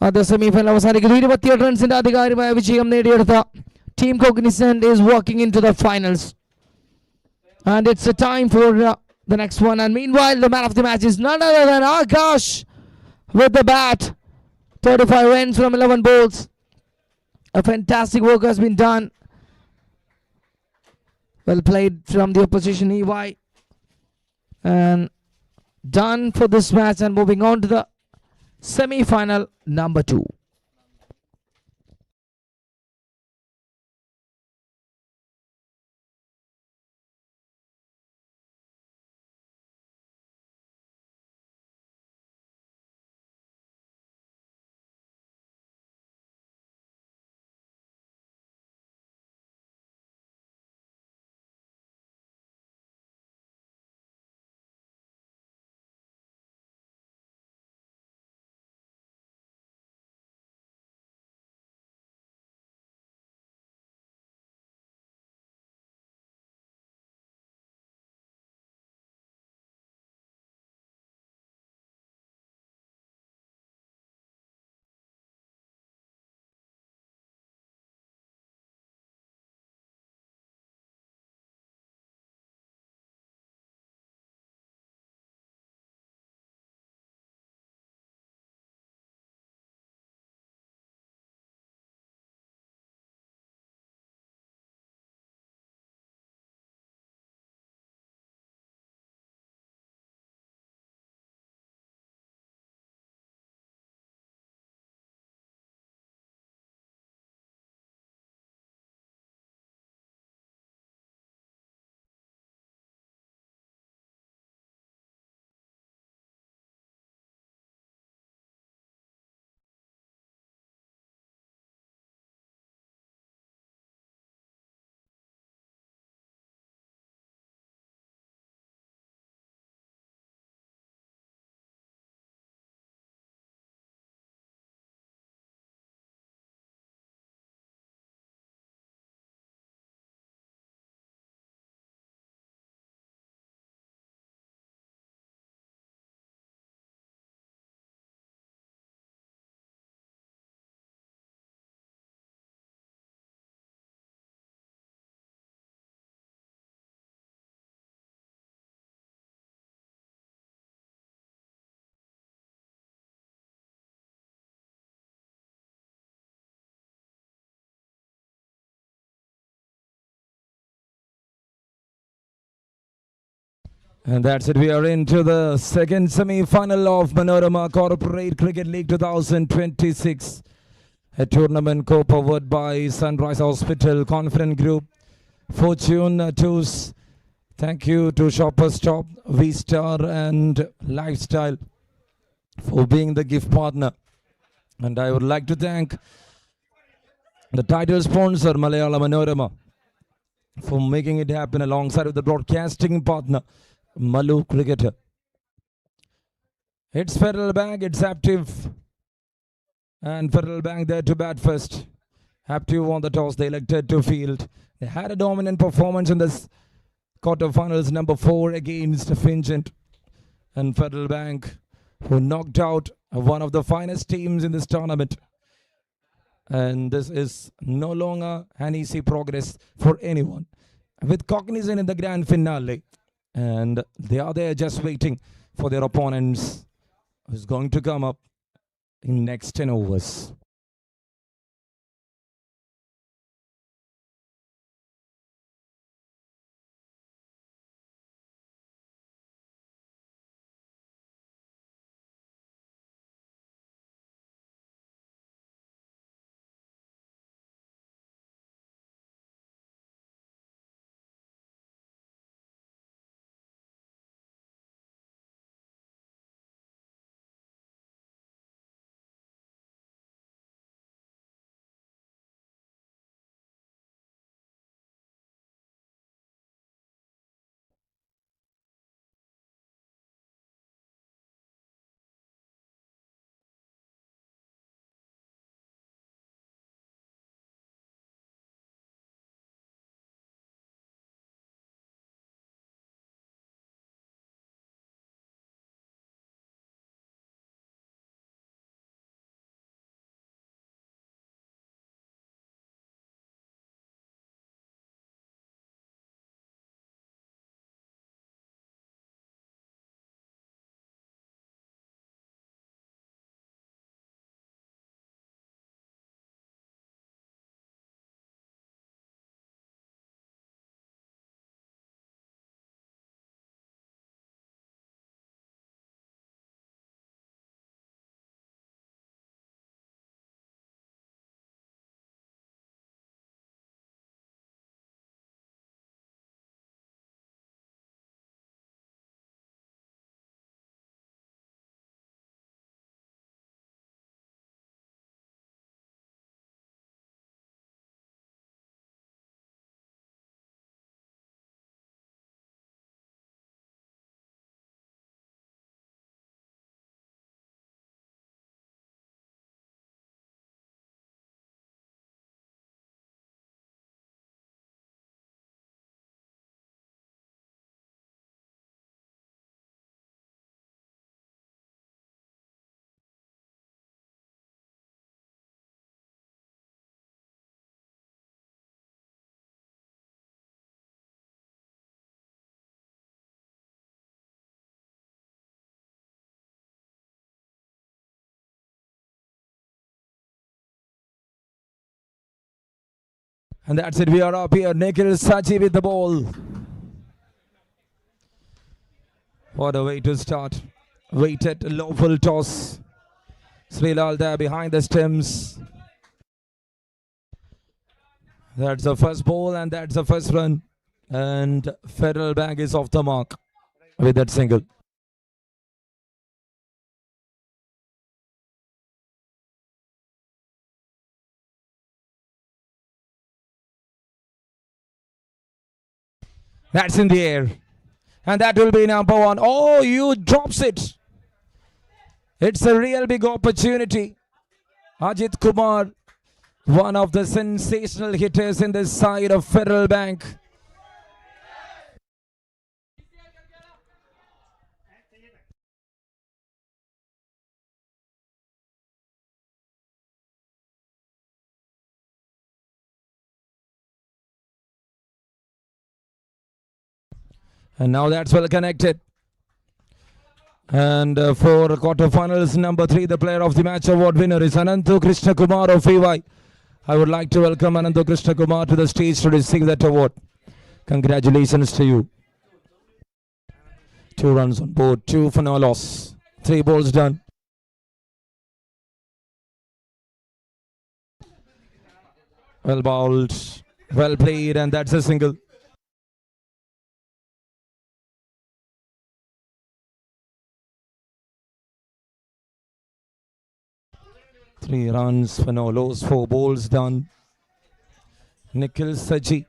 The semi-final അവസാനിക്കുന്നു 28 റൺസിന്റെ ആധികാരികമായ വിജയം നേടിയെടുത്ത team Cognizant is walking into the finals. And it's a time for the next one. And meanwhile, the man of the match is none other than Akash with the bat. 35 runs from 11 balls. A fantastic work has been done. Well played from the opposition EY. And done for this match and moving on to the semi-final number 2. And that's it. We are into the second semi-final of Manorama Corporate Cricket League 2026. A tournament co-powered by Sunrise Hospital, Confident Group, Fortune Tours. Thank you to Shoppers Stop, V-Star and Lifestyle for being the gift partner. And I would like to thank the title sponsor, Malayalam Manorama, for making it happen alongside with the broadcasting partner, Malu Cricketer. It's Federal Bank, it's active. And Federal Bank there to bat first. Active won the toss, they elected to field. They had a dominant performance in this quarterfinals, number 4 against Fingent. And Federal Bank, who knocked out one of the finest teams in this tournament. And this is no longer an easy progress for anyone. With Cognizant in the grand finale. And they are there just waiting for their opponents who's going to come up in next 10 overs. And that's it. We are up here. Nikhil Sachi with the ball. What a way to start. Weighted lawful toss. Srilal there behind the stems. That's the first ball and that's the first run. And Federal Bank is off the mark with that single. That's in the air. And that will be number 1. Oh, you drops it. It's a real big opportunity. Ajit Kumar, one of the sensational hitters in this side of Federal Bank. And now that's well connected. And for quarterfinals number 3, the player of the match award winner is Anantu Krishna Kumar of EY. I would like to welcome Anantu Krishna Kumar to the stage to receive that award. Congratulations to you. 2 runs on board, 2 for no loss. 3 balls done. Well bowled, well played, and that's a single. Three runs for no loss, 4 balls done. Nikhil Saji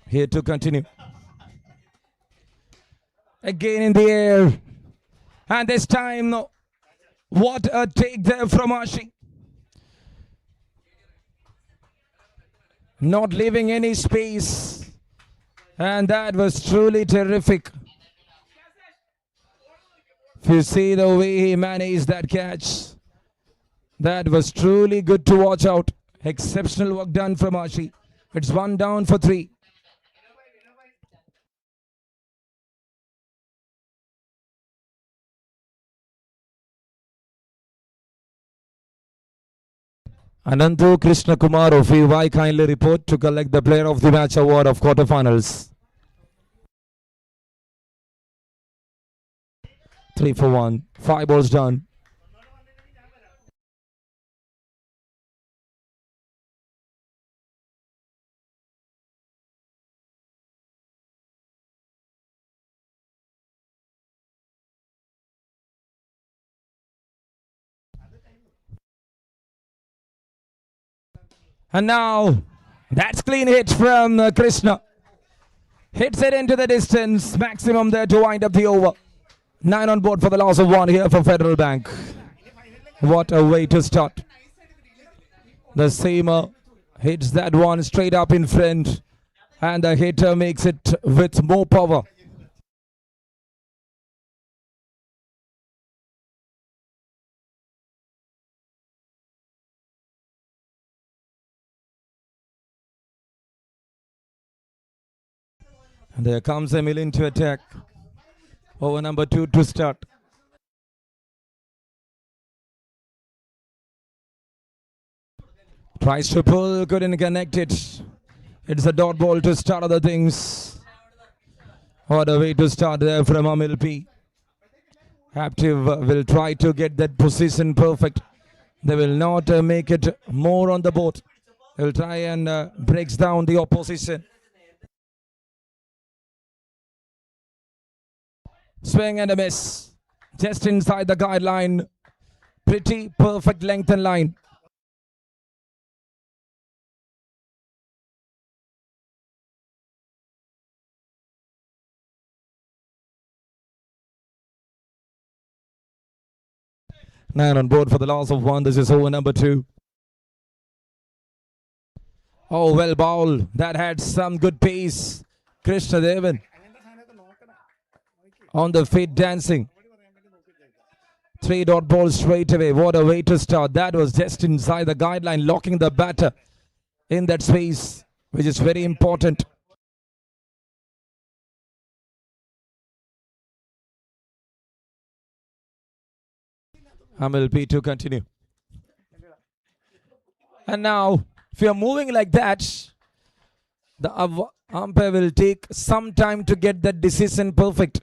here to continue. Again in the air. And this time, what a take there from Ashi. Not leaving any space. And that was truly terrific. If you see the way he managed that catch, that was truly good to watch out. Exceptional work done from Ashi. It's 1 down for 3. Anandu Krishna Kumar of EY kindly report to collect the Player of the Match award of quarterfinals. 3 for 1. 5 balls done. And now, that's clean hit from Krishna. Hits it into the distance. Maximum there to wind up the over. 9 on board for the loss of 1 here for Federal Bank. What a way to start. The seamer hits that one straight up in front. And the hitter makes it with more power. And there comes Emil into attack. Over number 2 to start. Tries to pull, couldn't connect it. It's a dot ball to start other things. What a way to start there from Amil P. Active will try to get that position perfect. They will not make it more on the board. They'll try and breaks down the opposition. Swing and a miss. Just inside the guideline. Pretty perfect length and line. Nine on board for the loss of 1. This is over number 2. Oh, well bowled. That had some good pace. Krishna Devan on the feet dancing. 3 dot balls straight away. What a way to start. That was just inside the guideline, locking the batter in that space, which is very important. Amil P to continue. And now, if you are moving like that, the umpire will take some time to get that decision perfect.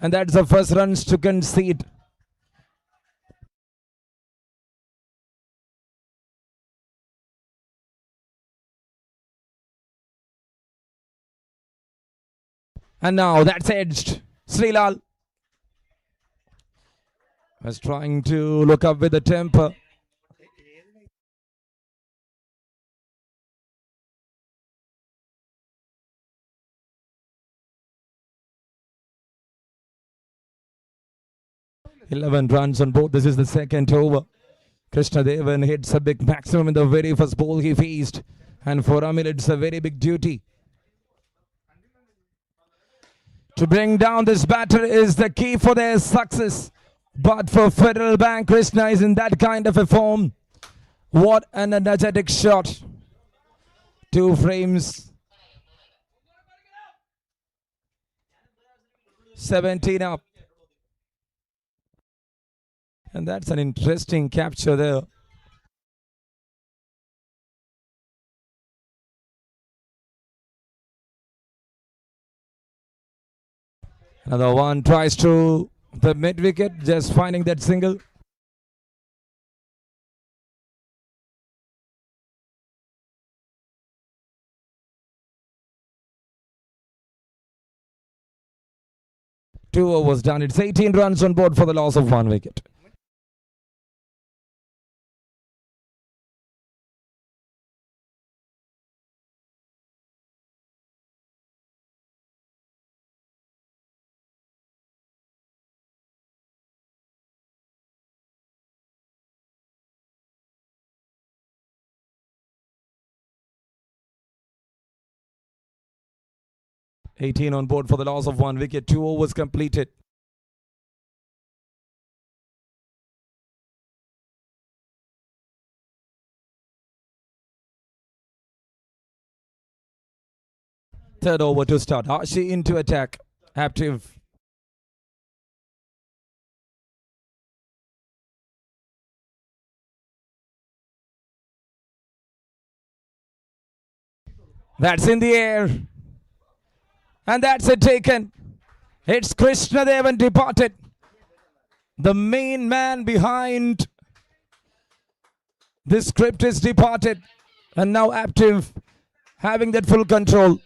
And that's the first runs to concede. And now that's edged. Srilal was trying to look up with the temper. "11 runs on board. This is the second over. Krishna Devan hits a big maximum in the very first ball he faced. And for Amil, it's a very big duty. To bring down this batter is the key for their success. But for Federal Bank, Krishna is in that kind of a form. What an energetic shot. 2 frames. 17 up. And that's an interesting capture there. Another one tries to the mid wicket, just finding that single. Two overs done. It's 18 runs on board for the loss of 1 wicket. $18 on board for the loss of 1 wicket. 2 overs completed. Third over to start. Hashi into attack. Active. That's in the air. And that's it taken. It's Krishna Devan departed. The main man behind this script is departed. And now active, having that full control.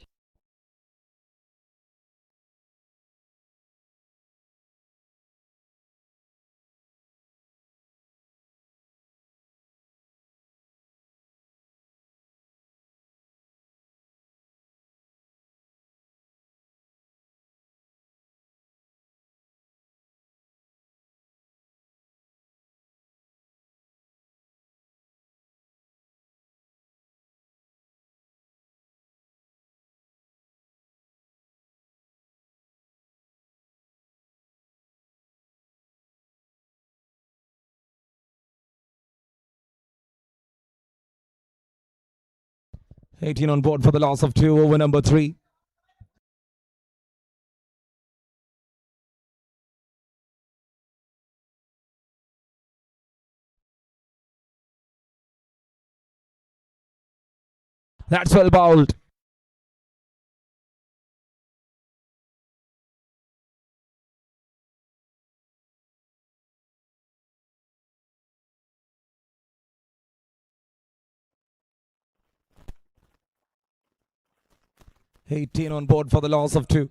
$18 on board for the loss of 2 over number 3. That's well bowled. $18 on board for the loss of 2.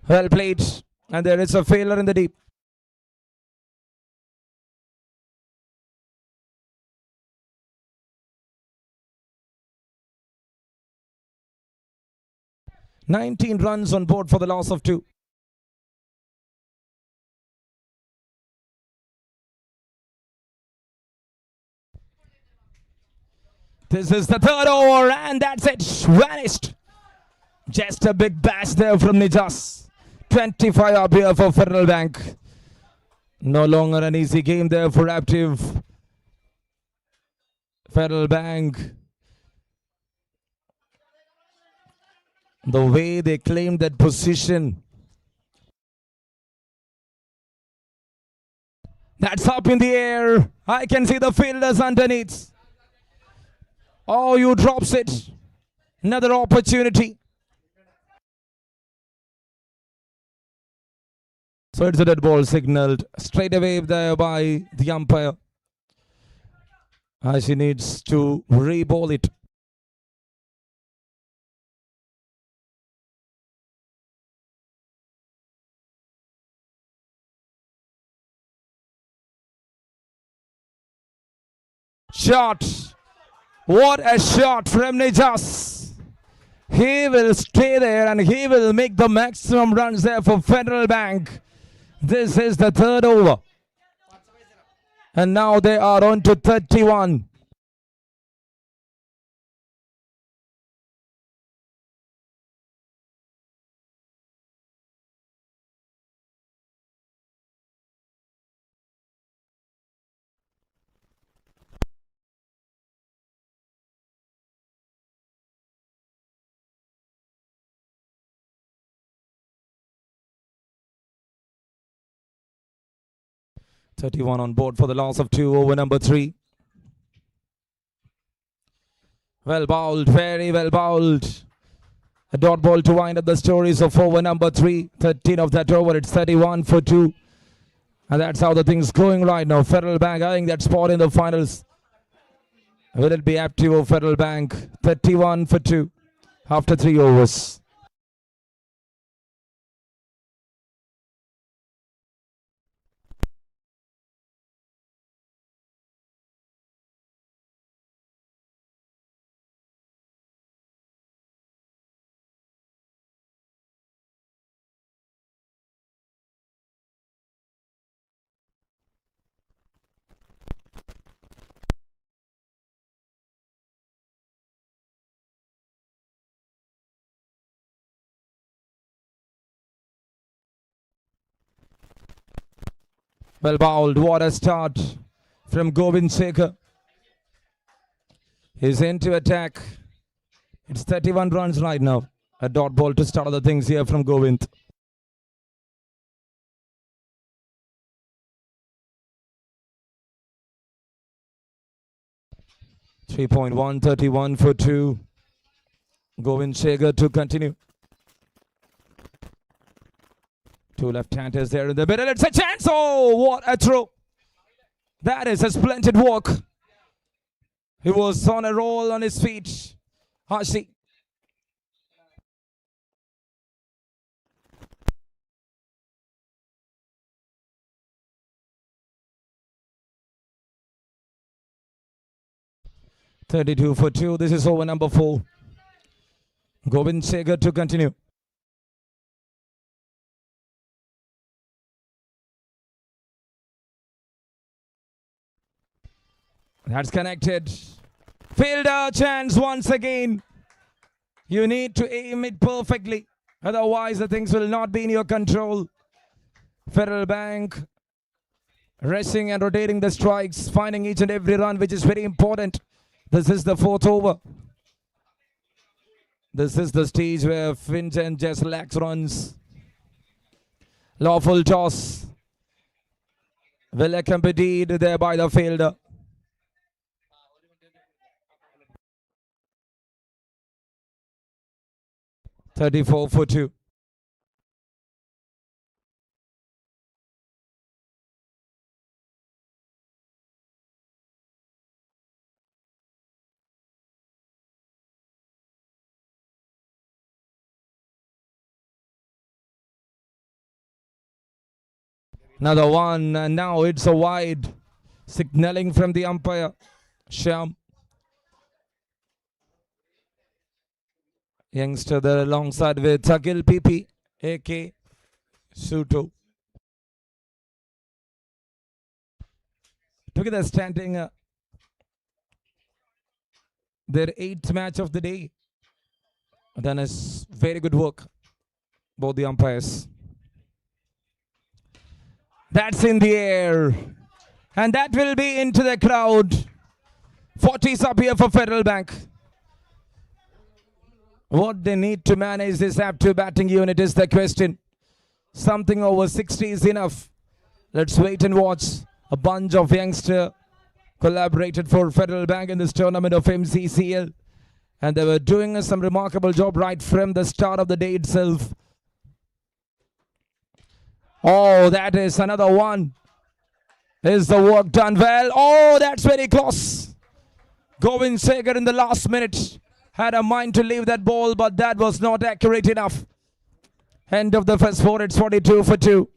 Well played. And there is a failure in the deep. $19 runs on board for the loss of 2. This is the third over, and that's it. Vanished. Just a big bash there from Nijas. 25 RBI for Federal Bank. No longer an easy game there for active Federal Bank. The way they claimed that position. That's up in the air. I can see the fielders underneath. Oh, you drops it. Another opportunity. So it's a dead ball signaled straight away there by the umpire. As he needs to re-ball it. Shot. What a shot from Nijas. He will stay there and he will make the maximum runs there for Federal Bank. This is the third over. And now they are on to 31. 31 on board for the loss of 2 over number 3. Well bowled, very well bowled. A dot ball to wind up the stories of over number 3. 13 of that over, it's 31 for 2. And that's how the thing's going right now. Federal Bank eyeing that spot in the finals. Will it be apt to Federal Bank? 31 for 2 after 3 overs. Well bowled, what a start from Govind Sekhar. He's into attack. It's 31 runs right now. A dot ball to start the things here from Govind. .1 31 for 2. Govind Sekhar to continue. 2 left-handers there in the middle. It's a chance. Oh, what a throw. That is a splendid walk. He was on a roll on his feet. Hashi. .32 for 2. This is over number 4. Govind Sekhar to continue. That's connected. Fielder chance once again. You need to aim it perfectly. Otherwise, the things will not be in your control. Federal Bank racing and rotating the strikes, finding each and every run, which is very important. This is the 4th over. This is the stage where Finjan just lacks runs. Lawful toss. Well accompanied there by the fielder. .34 for 2. Another one, and now it's a wide. Signaling from the umpire, Shyam. Youngster there alongside with Takil PP, AK Suto. Look at that standing. Their 8th match of the day. Done is very good work, both the umpires. That's in the air. And that will be into the crowd. 40s up here for Federal Bank. What they need to manage this up-to batting unit is the question. Something over 60 is enough. Let's wait and watch. A bunch of youngsters collaborated for Federal Bank in this tournament of MCCL. And they were doing some remarkable job right from the start of the day itself. Oh, that is another one. Is the work done well? Oh, that's very close. Govind Sekhar in the last minute had a mind to leave that ball, but that was not accurate enough. End of the first 4, it's 42 for 2.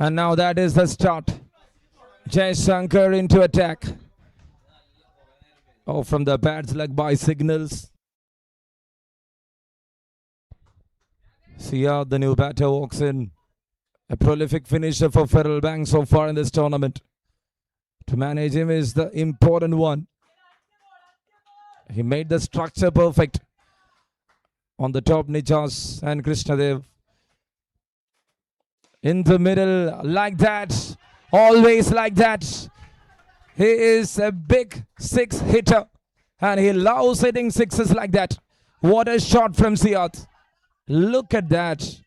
And now that is the start. Jay Shankar into attack. Oh, from the bad's leg by signals. Sia, the new batter, walks in. A prolific finisher for Federal Bank so far in this tournament. To manage him is the important one. He made the structure perfect on the top, Nijas and Krishnadev. In the middle, like that. Always like that. He is a big six hitter and he loves hitting sixes like that. What a shot from Siat. Look at that.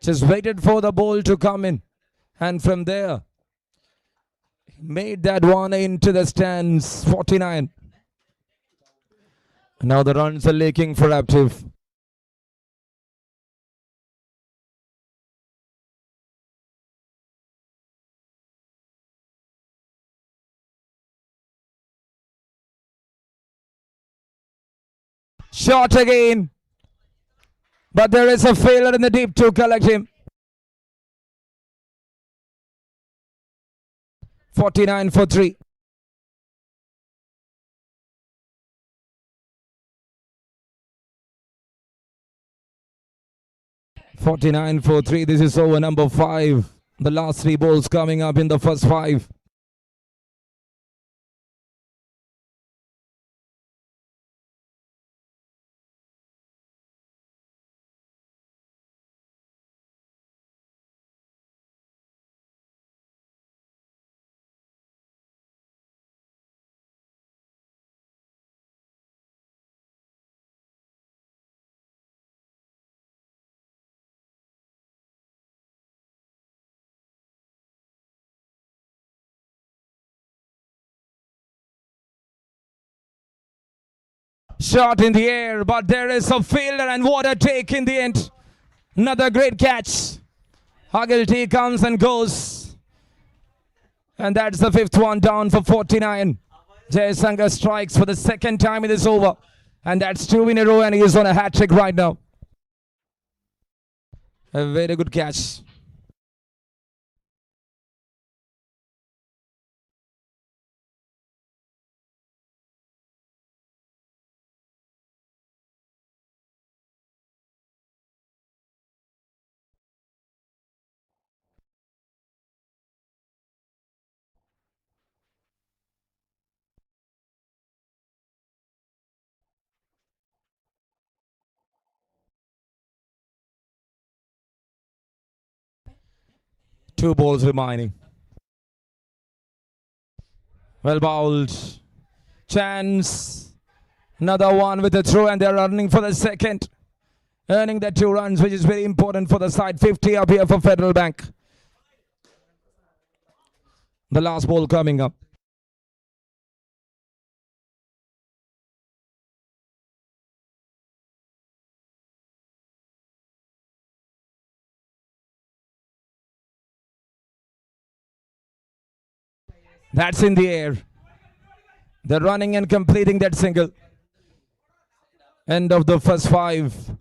Just waited for the ball to come in. And from there, he made that one into the stands. 49. Now the runs are leaking for Active. Shot again. But there is a failure in the deep to collect him. 49 for 3. This is over number 5. The last 3 balls coming up in the first 5. Shot in the air, but there is a failure and what a take in the end. Another great catch. Haggerty comes and goes. And that's the 5th one down for 49. Jayasankar strikes for the 2nd time in this over. And that's 2 in a row and he is on a hat trick right now. A very good catch. Two balls remaining. Well bowled. Chance. Another one with a throw and they're running for the 2nd. Earning the 2 runs, which is very important for the side. 50 up here for Federal Bank. The last ball coming up. That's in the air. They're running and completing that single. End of the first 5.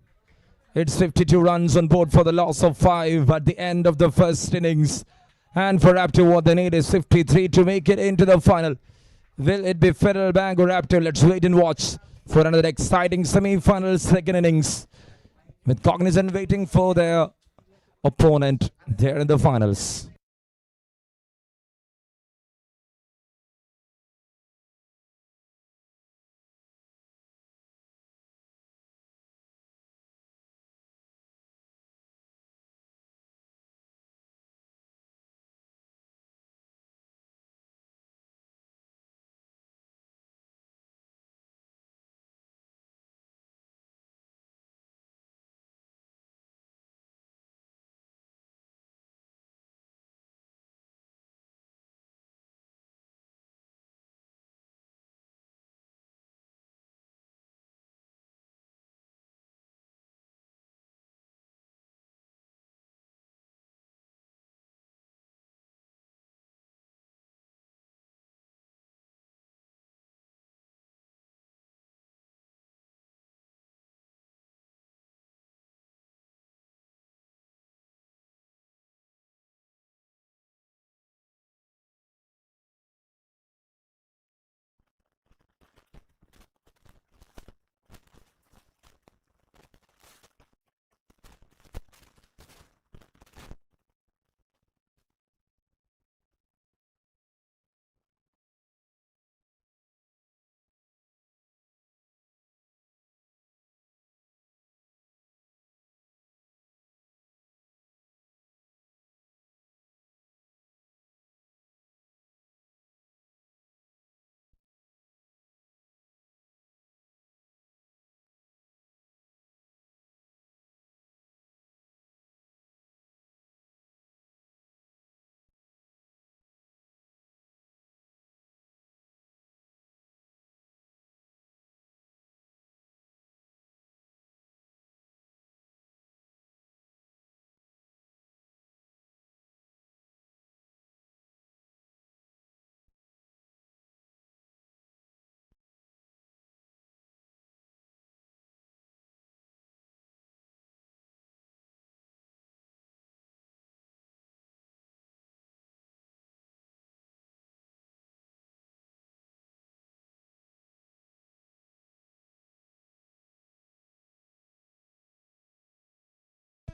It's 52 runs on board for the loss of 5 at the end of the first innings. And for Raptor, what they need is 53 to make it into the final. Will it be Federal Bank or Raptor? Let's wait and watch for another exciting semi-final 2nd innings. With Cognizant waiting for their opponent there in the finals.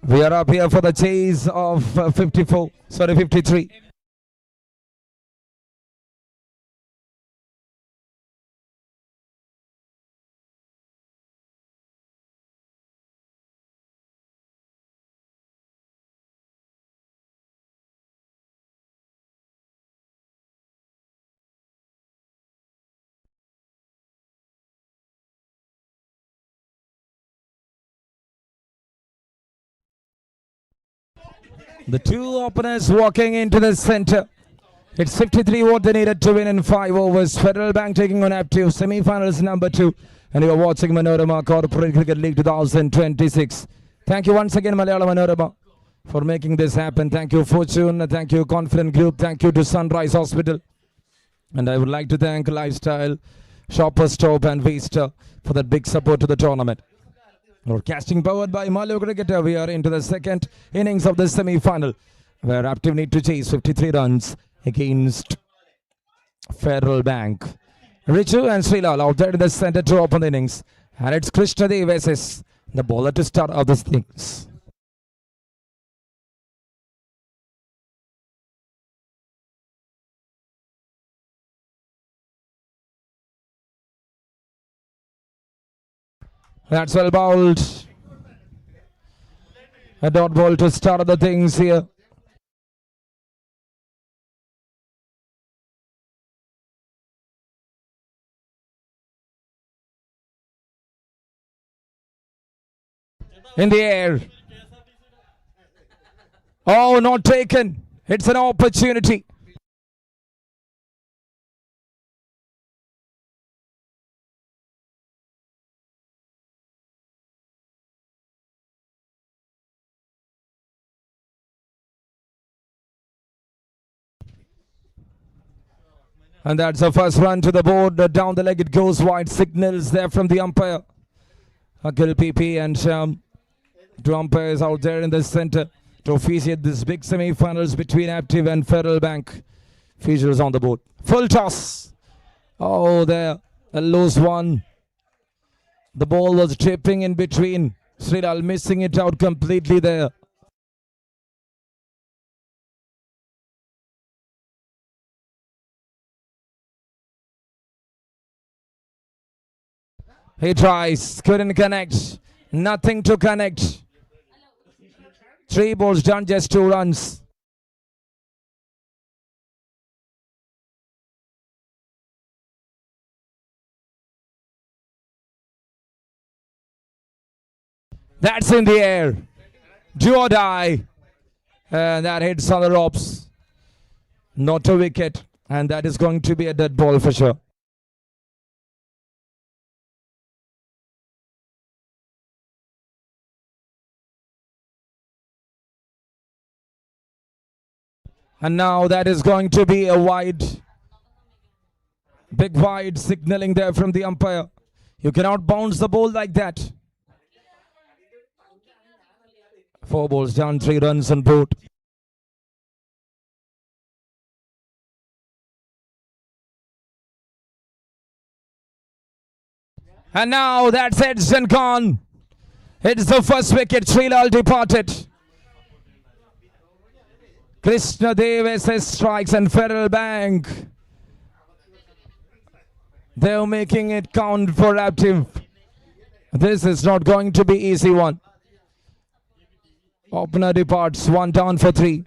We are up here for the chase of 53. The two openers walking into the center. It's 53 what they needed to win in 5 overs. Federal Bank taking on Aptive. Semi-finals number 2. And you are watching Manorama Corporate Cricket League 2026. Thank you once again, Malayalam Manorama, for making this happen. Thank you, Fortune. Thank you, Confident Group. Thank you to Sunrise Hospital. And I would like to thank Lifestyle, Shoppers Stop and Vista for that big support to the tournament. Broadcasting powered by Malo Cricketer. We are into the second innings of the semi-final, where Aptive need to chase 53 runs against Federal Bank. Richu and Srilal out there in the center to open the innings. And it's Krishna Dev versus the bowler to start of the innings. That's well bowled. A dot ball to start the things here. In the air. Oh, not taken. It's an opportunity. And that's the first run to the board. Down the leg it goes wide. Signals there from the umpire. Mccl PP and two umpires out there in the center to officiate this big semi-finals between Aptive and Federal Bank. Features on the board. Full toss. Oh, there. A loose one. The ball was tripping in between. Srilal missing it out completely there. He tries, couldn't connect. Nothing to connect. 3 balls done, just 2 runs. That's in the air. Do or die. And that hits on the ropes. Not a wicket. And that is going to be a dead ball for sure. And now that is going to be a wide. Big wide signaling there from the umpire. You cannot bounce the ball like that. 4 balls down, 3 runs on board. And now that's edged and gone. It's the first wicket. Srilal departed. Krishna Dev SS strikes and Federal Bank. They're making it count for Aptive. This is not going to be easy one. Opener departs, 1 down for 3.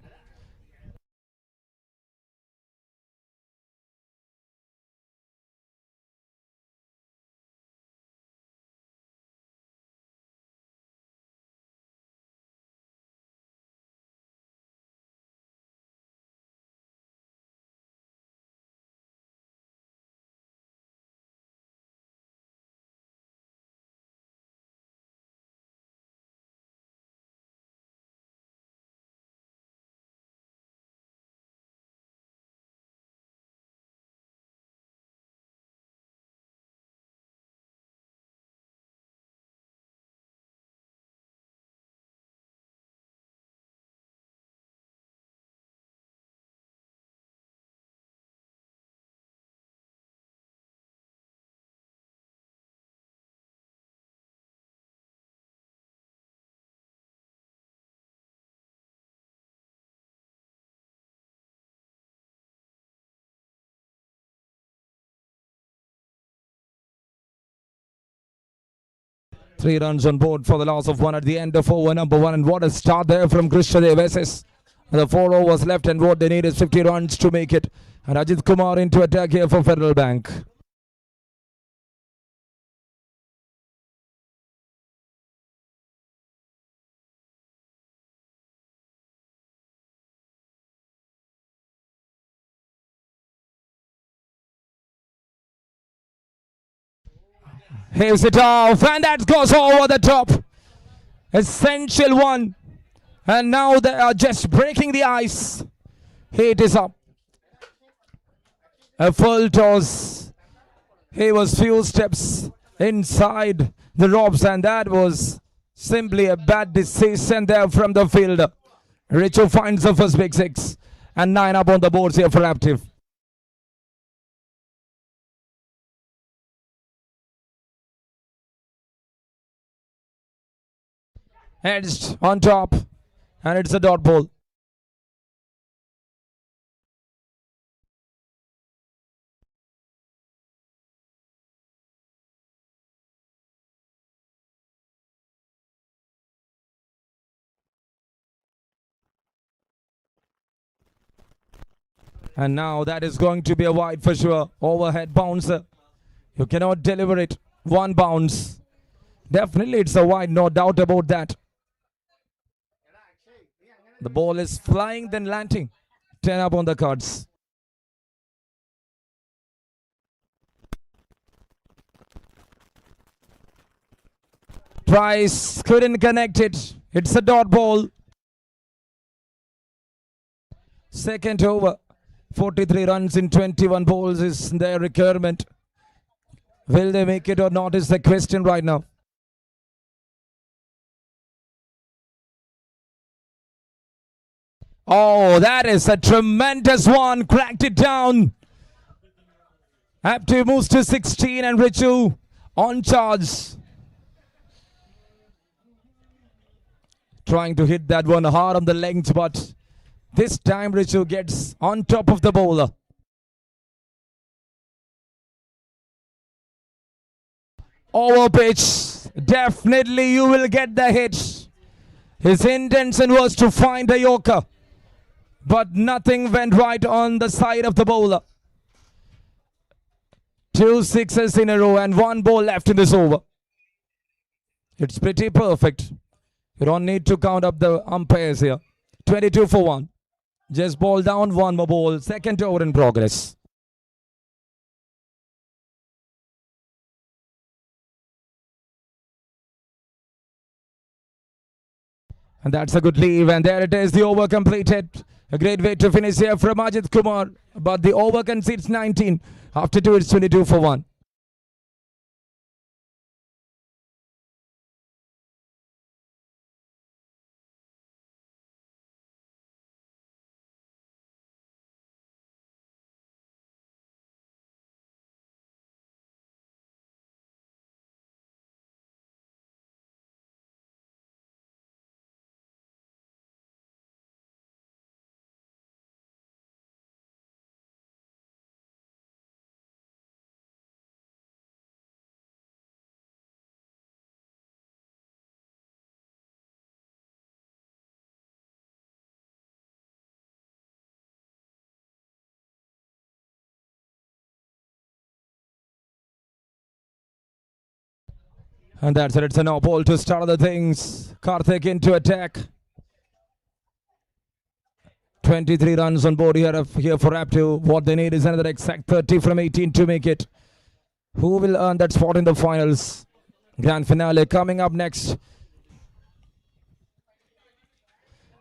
3 runs on board for the loss of 1 at the end of over number 1. And what a start there from Krishnadev SS. The 4 overs left and what they need is 50 runs to make it. And Ajit Kumar into attack here for Federal Bank. Here's it off and that goes over the top. Essential one. And now they are just breaking the ice. It is up. A full toss. He was few steps inside the ropes and that was simply a bad decision there from the fielder. Richu finds the first big 6 and 9 up on the boards here for Active. Edged on top and it's a dot ball. And now that is going to be a wide for sure. Overhead bouncer. You cannot deliver it. 1 bounce. Definitely it's a wide, no doubt about that. The ball is flying then landing. 10 up on the cards. Price couldn't connect it. It's a dot ball. Second over. 43 runs in 21 balls is their requirement. Will they make it or not is the question right now. Oh, that is a tremendous one. Cracked it down. Apti moves to 16 and Richu on charge. Trying to hit that one hard on the legs, but this time Richu gets on top of the bowler. Over pitch. Definitely you will get the hit. His intention was to find a yorker, but nothing went right on the side of the bowler. 2 sixes in a row and 1 ball left in this over. It's pretty perfect. You don't need to count up the umpires here. 22 for 1. Just ball down, 1 more ball. Second over in progress. And that's a good leave. And there it is, the over completed. A great way to finish here from Ajit Kumar. But the over concedes 19. After 2, it's 22 for 1. And that's it. It's a no ball to start the things. Karthik into attack. 23 runs on board here for Aptu. What they need is another exact 30 from 18 to make it. Who will earn that spot in the finals? Grand finale coming up next.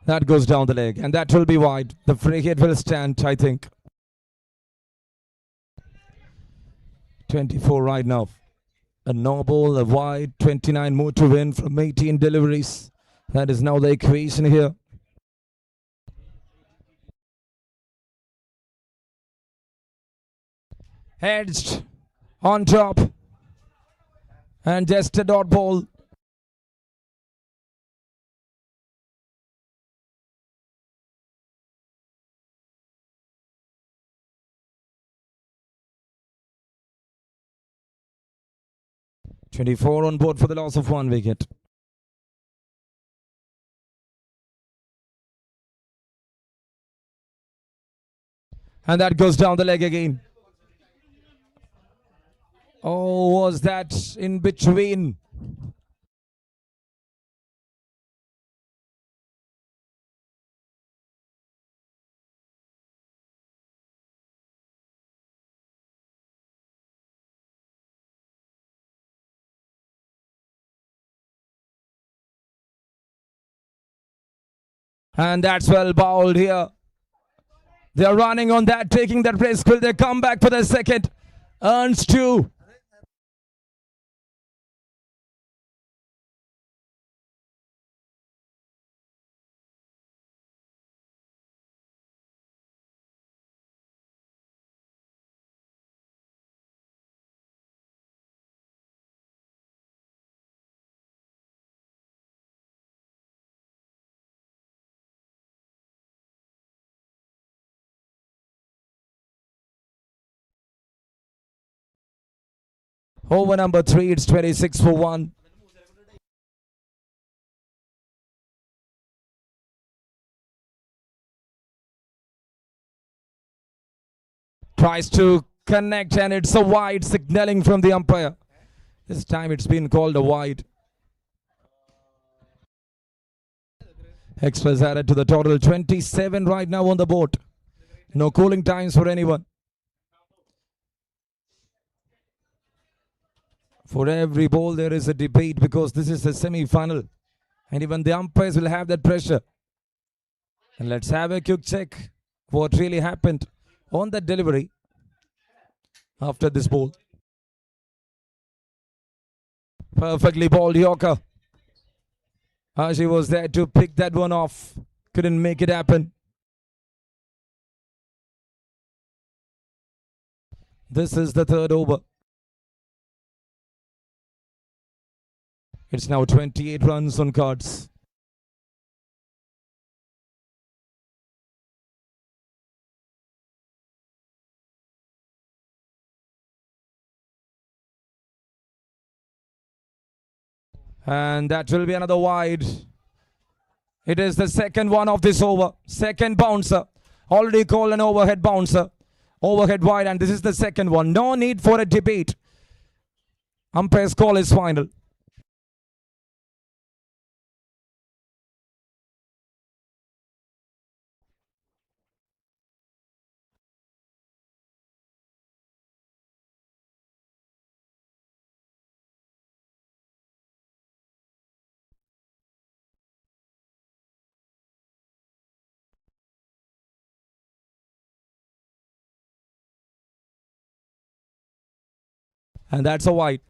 That goes down the leg and that will be wide. The free hit will stand, I think. 24 right now. A no ball, a wide, 29 more to win from 18 deliveries. That is now the equation here. Edged on top. And just a dot ball. 24 on board for the loss of 1 wicket. And that goes down the leg again. Oh, was that in between? And that's well bowled here. They're running on that, taking that risk. Will they come back for the second? Earns 2. Over number 3, it's 26 for 1. Tries to connect, and it's a wide, signaling from the umpire. This time it's been called a wide. Extras added to the total. 27 right now on the board. No cooling times for anyone. For every ball there is a debate because this is a semi-final. And even the umpires will have that pressure. And let's have a quick check what really happened on that delivery after this ball. Perfectly balled Yorker. She was there to pick that one off. Couldn't make it happen. This is the third over. It's now 28 runs on cards. And that will be another wide. It is the second one of this over. Second bouncer. Already called an overhead bouncer. Overhead wide, and this is the second one. No need for a debate. Umpire's call is final. And that's a wide.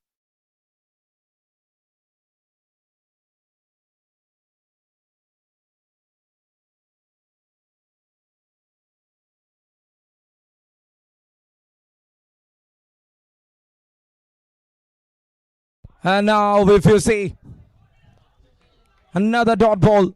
And now if you see another dot ball.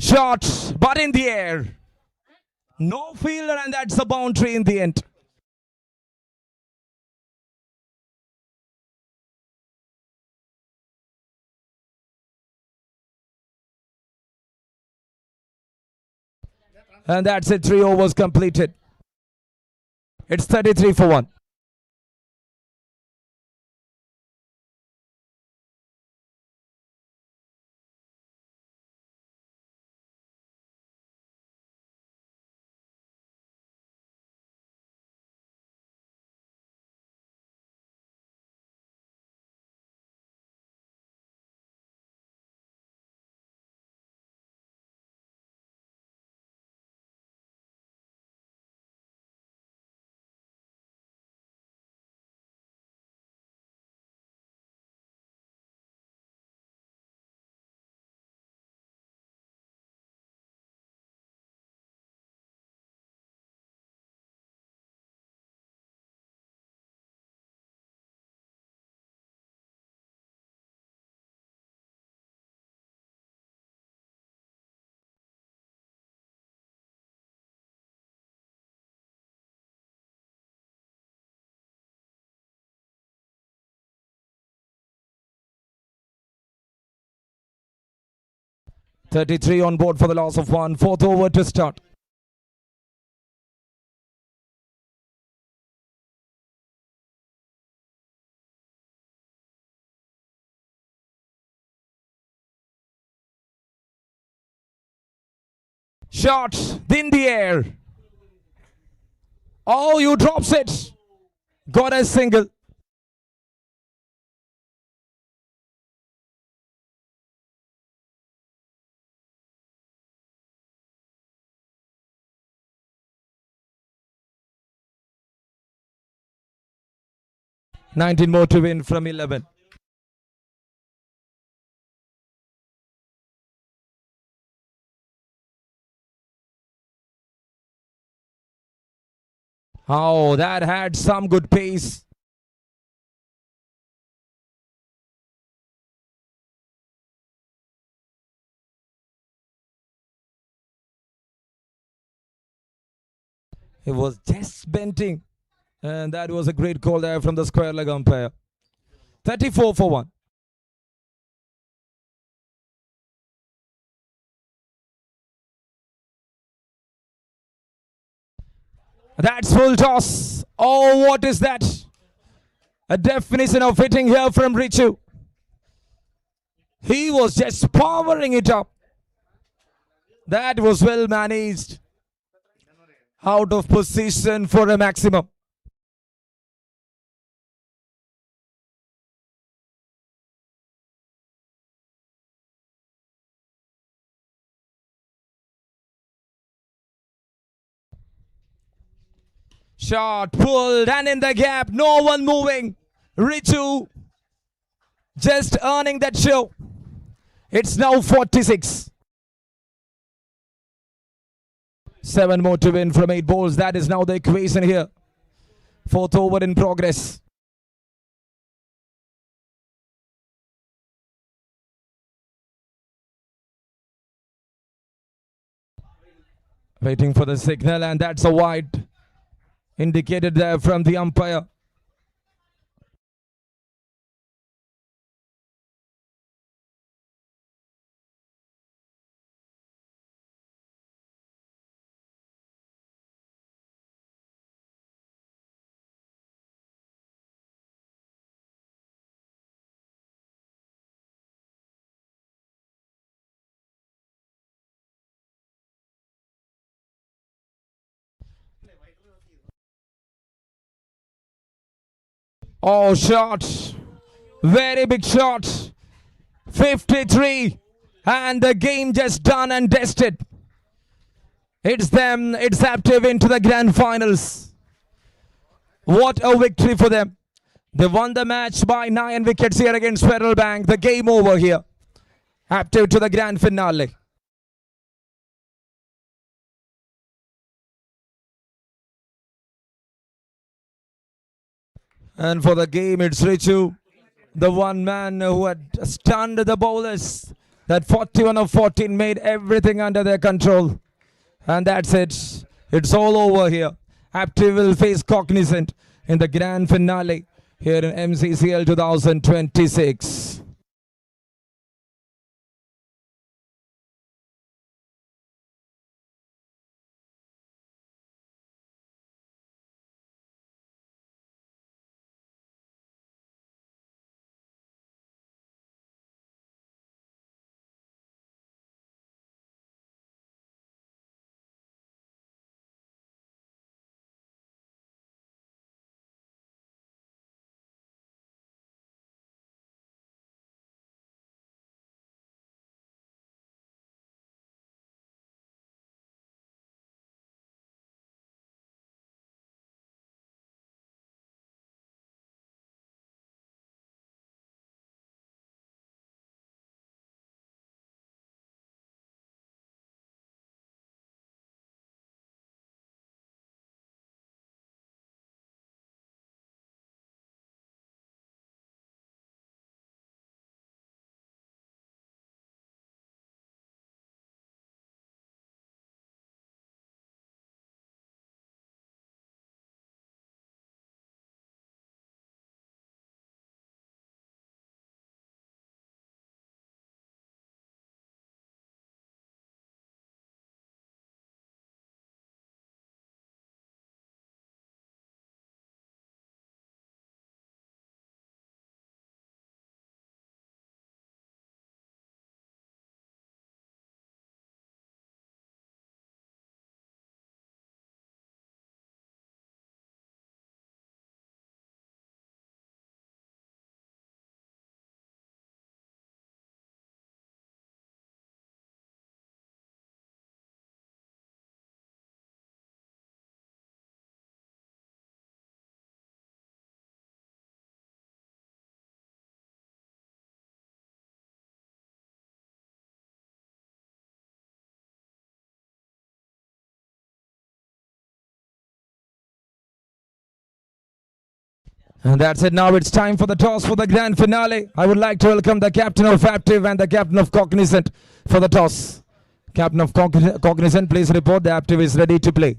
Shot, but in the air. No fielder, and that's a boundary in the end. And that's it. 3 overs completed. It's 33 for 1. 33 on board for the loss of one. Fourth over to start. Shot in the air. Oh, you drops it. Got a single. Nineteen more to win from 11. Oh, that had some good pace. It was just benting. And that was a great call there from the square leg umpire. 34 for 1. That's full toss. Oh, what is that? A definition of hitting here from Richu. He was just powering it up. That was well managed. Out of position for a maximum. Shot pulled and in the gap. No one moving. Richu just earning that show. It's now 46. 7 more to win from 8 balls. That is now the equation here. Fourth over in progress. Waiting for the signal, and that's a wide indicated there from the umpire. Oh, shot. Very big shot. 53. And the game just done and dusted. It's them. It's Aptiv into the grand finals. What a victory for them. They won the match by 9 wickets here against Federal Bank. The game over here. Aptiv to the grand finale. And for the game, it's Richu, the one man who had stunned the bowlers. That 41 of 14 made everything under their control. And that's it. It's all over here. Aptiv will face Cognizant in the grand finale here in MCCL 2026. And that's it. Now it's time for the toss for the grand finale. I would like to welcome the captain of Active and the captain of Cognizant for the toss. Captain of Cognizant, please report the Active is ready to play.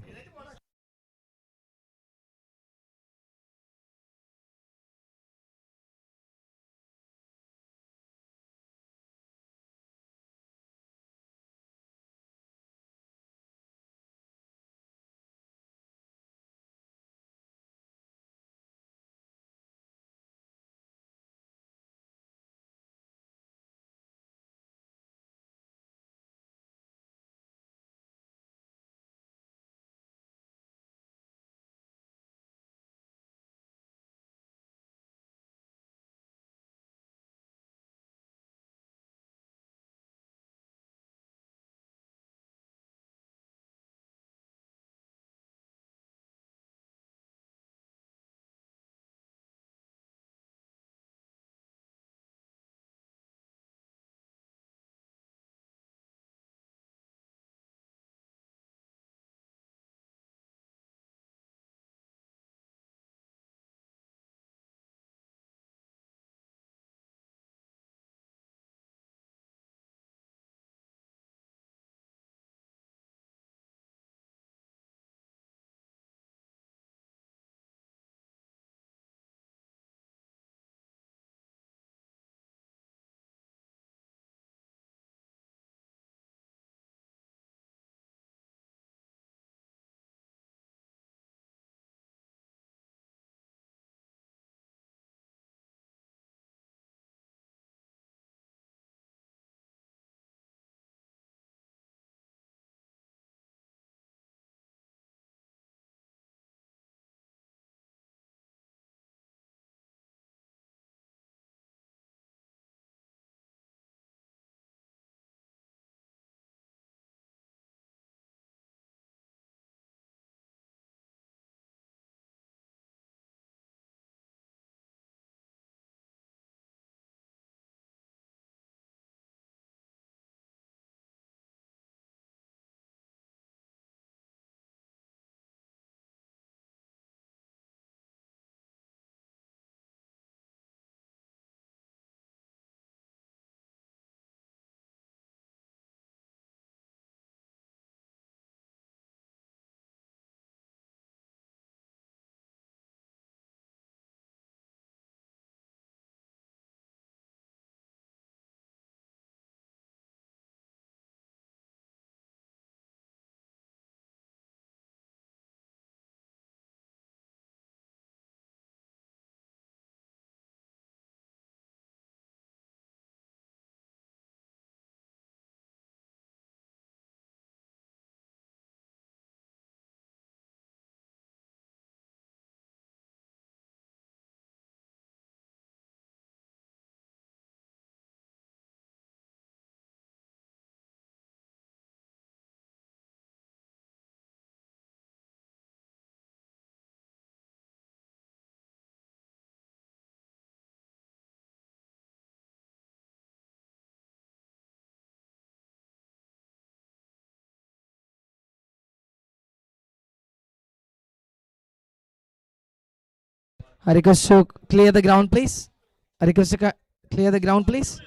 I request to clear the ground, please. I request to clear the ground, please.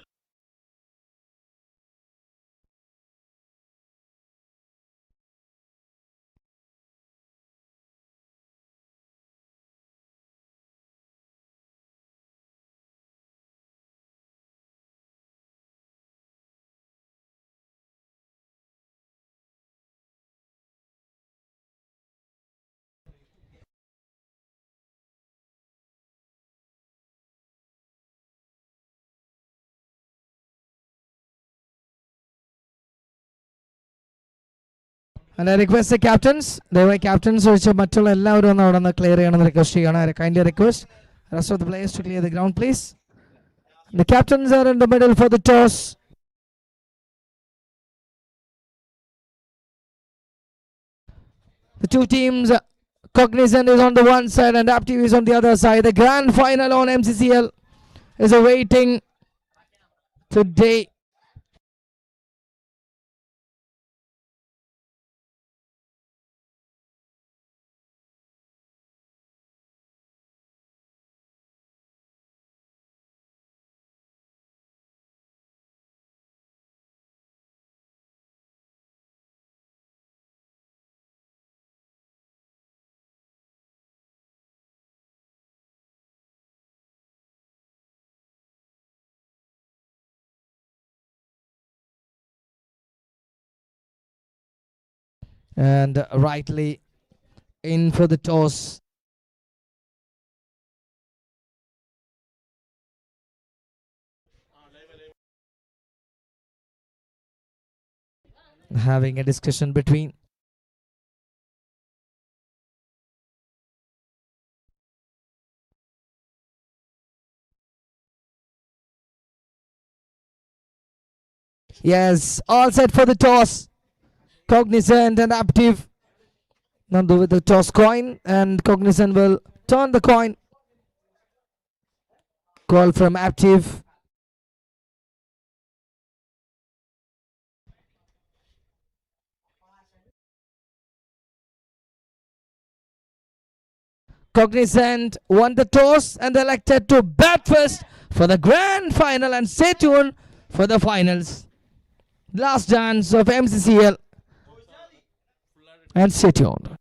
And I request the captains, they were captains, which are Mccl എല്ലാവരും ഒന്ന് അവിടെ നിന്ന് clear ചെയ്യണമെന്ന് request ചെയ്യണം. I kindly request rest of the players to clear the ground, please. The captains are in the middle for the toss. The two teams, Cognizant is on the one side and Aptiv is on the other side. The grand final on MCCL is awaiting today. and rightly in for the toss. Having a discussion between. Yes, all set for the toss. Cognizant and active. Nandu with the toss coin, and Cognizant will turn the coin. Call from active. Cognizant won the toss and elected to bat first for the grand final, and stay tuned for the finals. Last dance of MCCL, and stay tuned.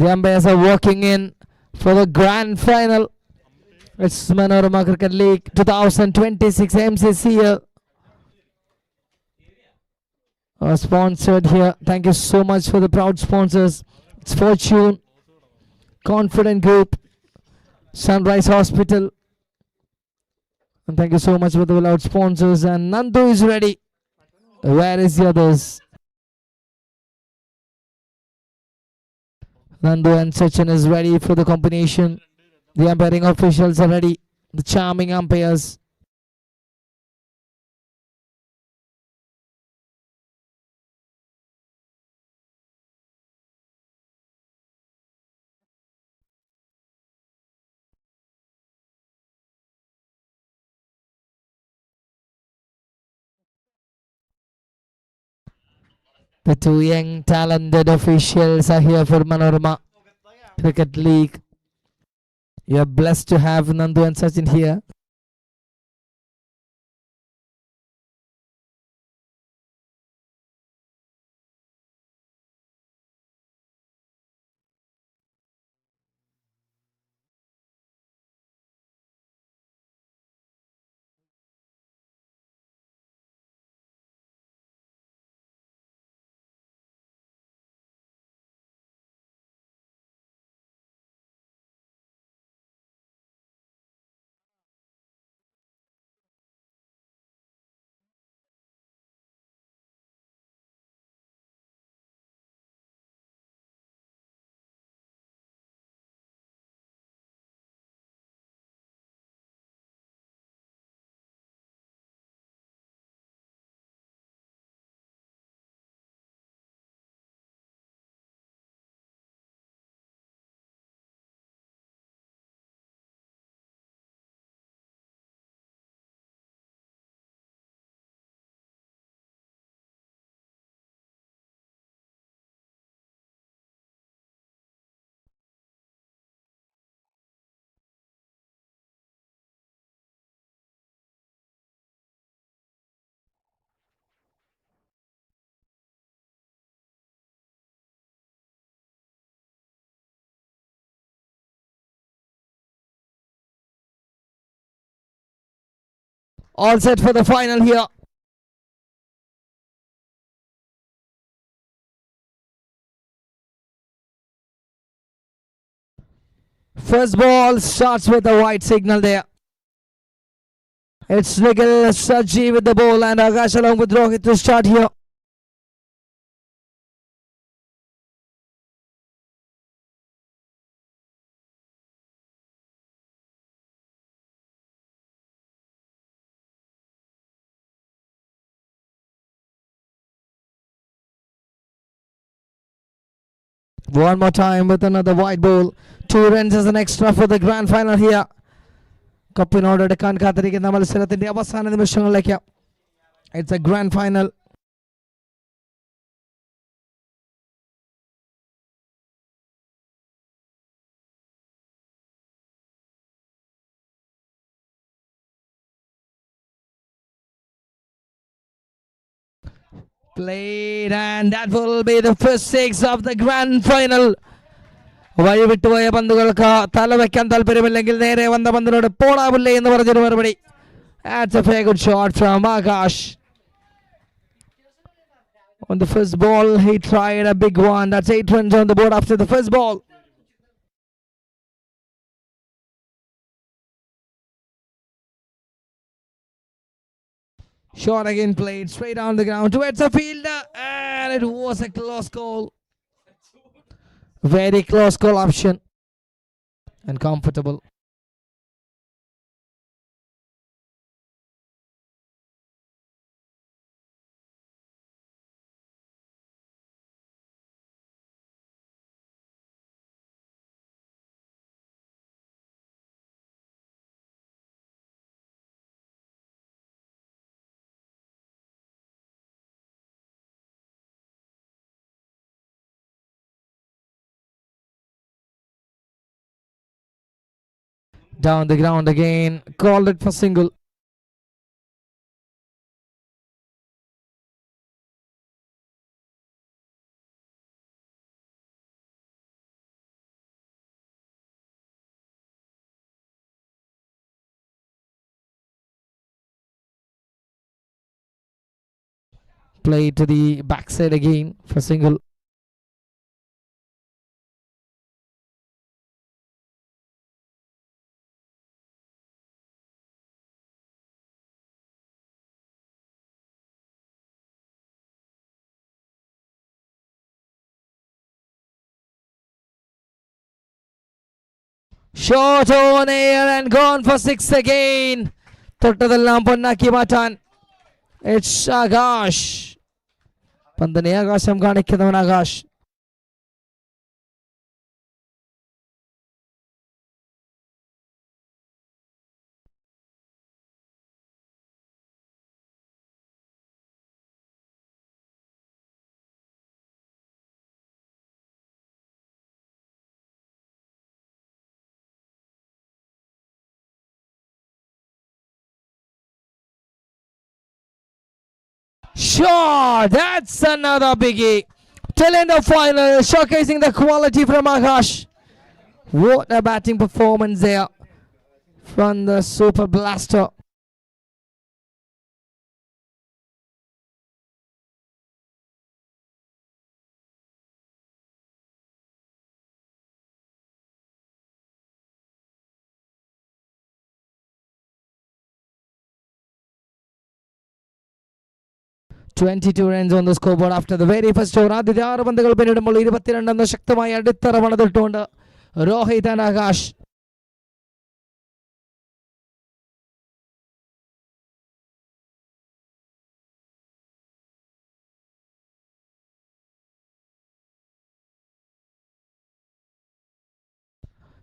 The umpires are walking in for the grand final. It's Manorama Cricket League 2026 MCCL. Sponsored here. Thank you so much for the proud sponsors. It's Fortune, Confident Group, Sunrise Hospital. And thank you so much for the beloved sponsors. And Nandu is ready. Where is the others? Nandu and Sachin is ready for the combination. The umpiring officials are ready. The charming umpires. The two young talented officials are here for Manorama Cricket League. You are blessed to have Nandu and Sachin here. All set for the final here. First ball starts with the white signal there. It's Mccl Saji with the ball and Akash along with Rohit to start here. One more time with another white ball. 2 runs as an extra for the grand final here. കപ്പിനോട് എടുക്കാൻ കാത്തിരിക്കുന്ന മത്സരത്തിന്റെ അവസാന നിമിഷങ്ങളിലേക്ക്. It's a grand final. Played and that will be the first 6 of the grand final. വഴിവിട്ടുപോയ പന്തുകൾക്ക് തല വയ്ക്കാൻ താല്പര്യമില്ലെങ്കിൽ നേരെ വന്ന പന്തിനോട് പോടാവില്ലേ എന്ന് പറഞ്ഞൊരു മറുപടി. That's a very good shot from Akash. On the first ball, he tried a big one. That's 8 runs on the board after the first ball. Shot again played straight on the ground towards the fielder, and it was a close call. Very close call option. And comfortable. Down the ground again, called it for single. Play to the backside again for single. Short on air and gone for 6 again. തൊട്ടതെല്ലാം പൊന്നാക്കി മാറ്റാൻ it's Akash. പന്തിനെ ആകാശം കാണിക്കുന്നവൻ Akash. Sure, that's another biggie. Till end of final, showcasing the quality from Akash. What a batting performance there from the Super Blaster. Twenty-two runs on the scoreboard after the very first over. ആദ്യത്തെ 6 പന്തുകൾ പിന്നിടുമ്പോൾ 22 എന്ന ശക്തമായ അടിത്തറ പണിതിട്ടുകൊണ്ട് Rohit and Akash.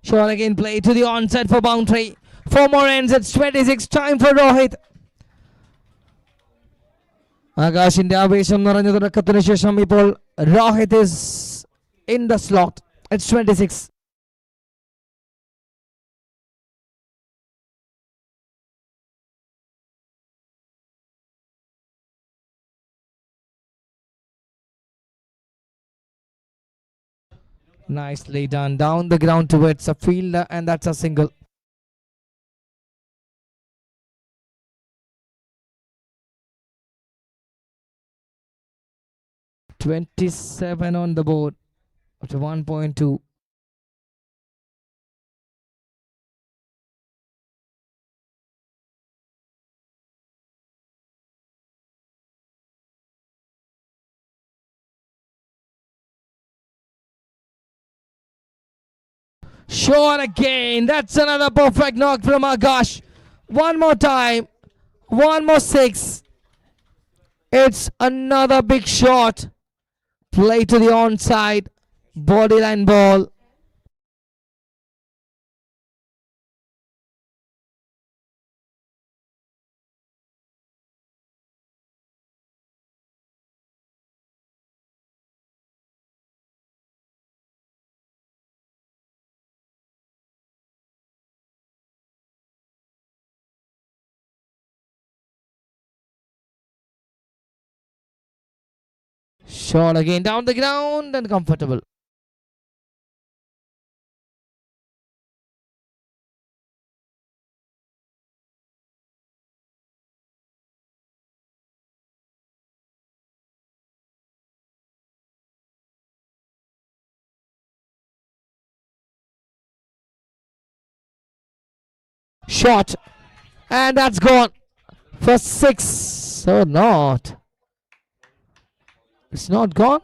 Shot again, play to the onside for boundary. 4 more runs. It's 26. Time for Rohit. ആകാശിന്റെ ആവേശം നിറഞ്ഞ തുടക്കത്തിന് ശേഷം ഇപ്പോൾ Rohit is in the slot. It's 26. Nicely done. Down the ground towards a fielder, and that's a single. $27 on the board after 1.2. Shot again. That's another perfect knock from Akash. One more time. One more 6. It's another big shot. Play to the onside. Bodyline ball. Shot again down the ground and comfortable. Shot. And that's gone for 6. So not. It's not gone.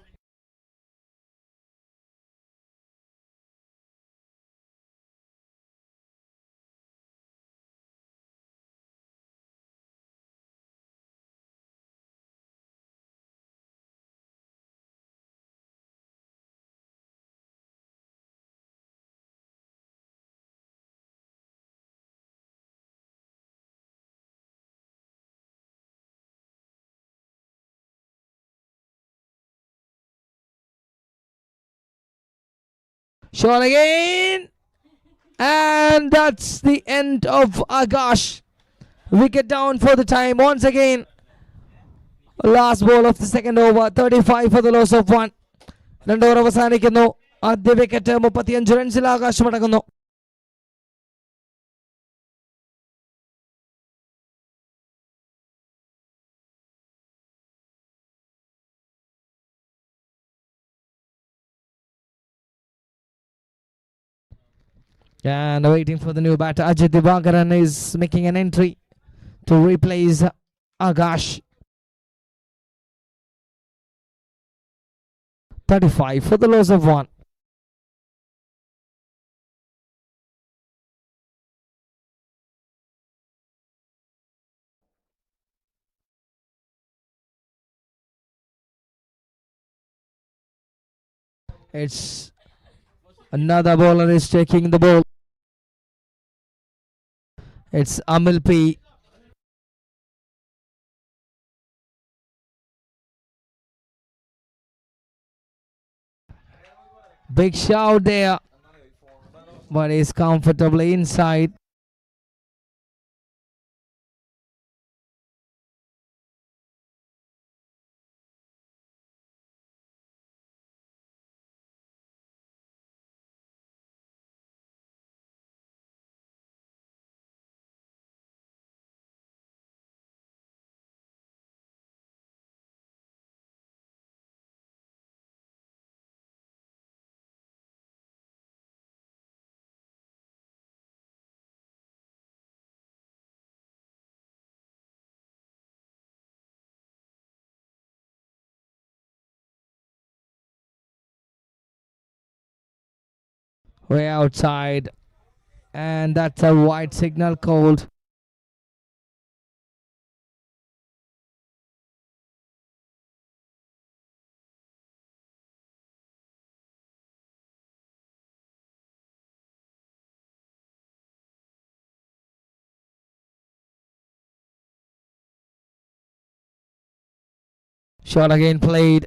Shot again. And that's the end of Akash. Wicket down for the time. Once again, last ball of the second over. 35 for the loss of 1. 2 over അവസാനിക്കുന്നു. ആദ്യ wicket 35 റൺസിൽ Akash മടങ്ങുന്നു. And waiting for the new batter. Ajit Divakaran is making an entry to replace Agash. 35 for the loss of 1. It's another bowler is taking the ball. It's Amil P. Big shout there, but he's comfortably inside. Way outside, and that's a white signal called. Shot again played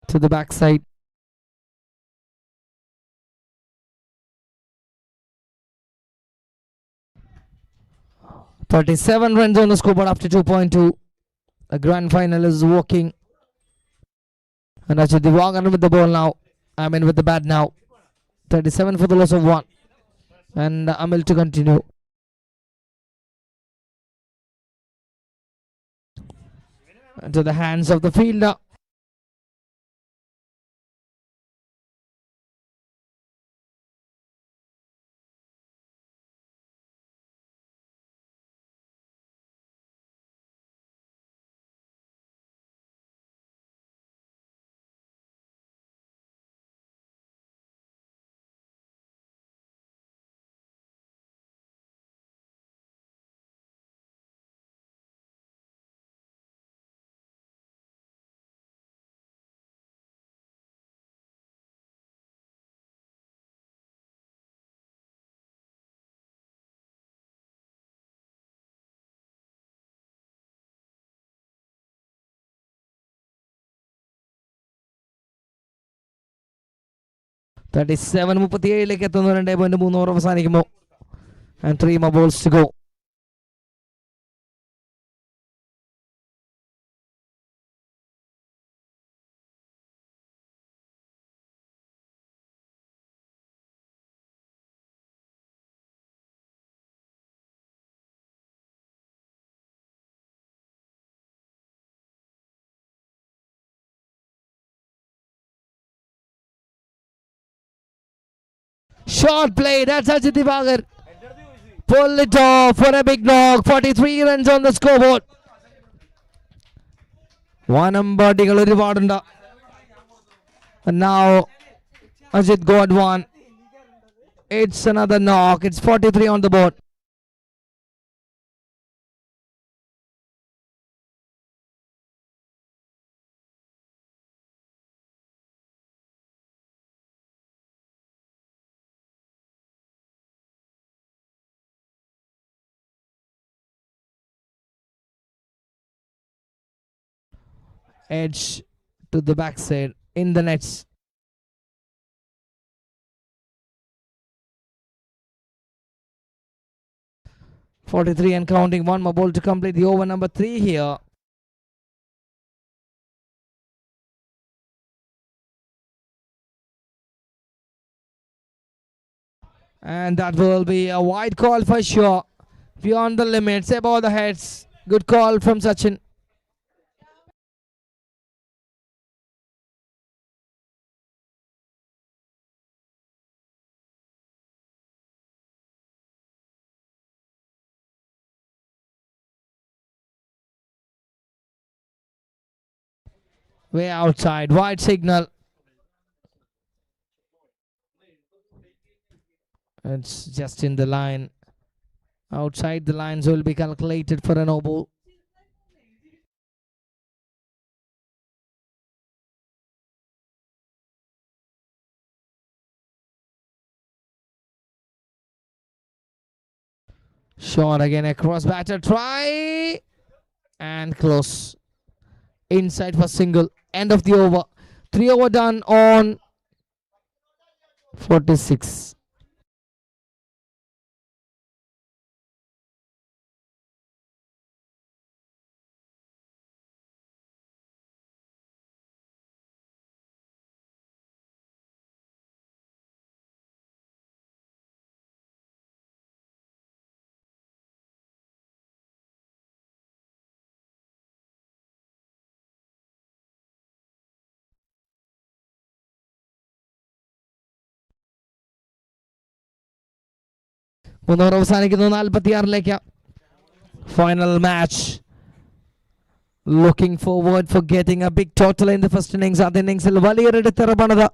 to the backside. .37 runs on the scoreboard after 2.2. The grand final is walking. And Ajit Divakaran with the ball now. With the bat now. 37 for the loss of 1. And Amil to continue. Into the hands of the fielder. .37 37 എത്തുന്നു 2.3 over അവസാനിക്കുമ്പോൾ. And 3 more balls to go. Short play, that's Ajit Divakaran. Pull it off for a big knock. 43 runs on the scoreboard. വാനമ്പാടികൾ ഒരുപാടുണ്ട്. And now Ajit got one. It's another knock. It's 43 on the board. Edge to the backside in the nets. .43 and counting. One more ball to complete the over number 3 here. And that will be a wide call for sure. Beyond the limits, above the heads. Good call from Sachin. Way outside. Wide signal. It's just in the line. Outside the lines will be calculated for a no ball. Shot again across batter. Try. And close. Inside for single. End of the over. 3 over done on 46. മൂന്നോവർ അവസാനിക്കുന്നു 46ലേക്ക്. Final match. Looking forward for getting a big total in the first innings. ആദ്യ ഇന്നിംഗ്സിൽ വലിയൊരു ഇടത്തരമാണത്.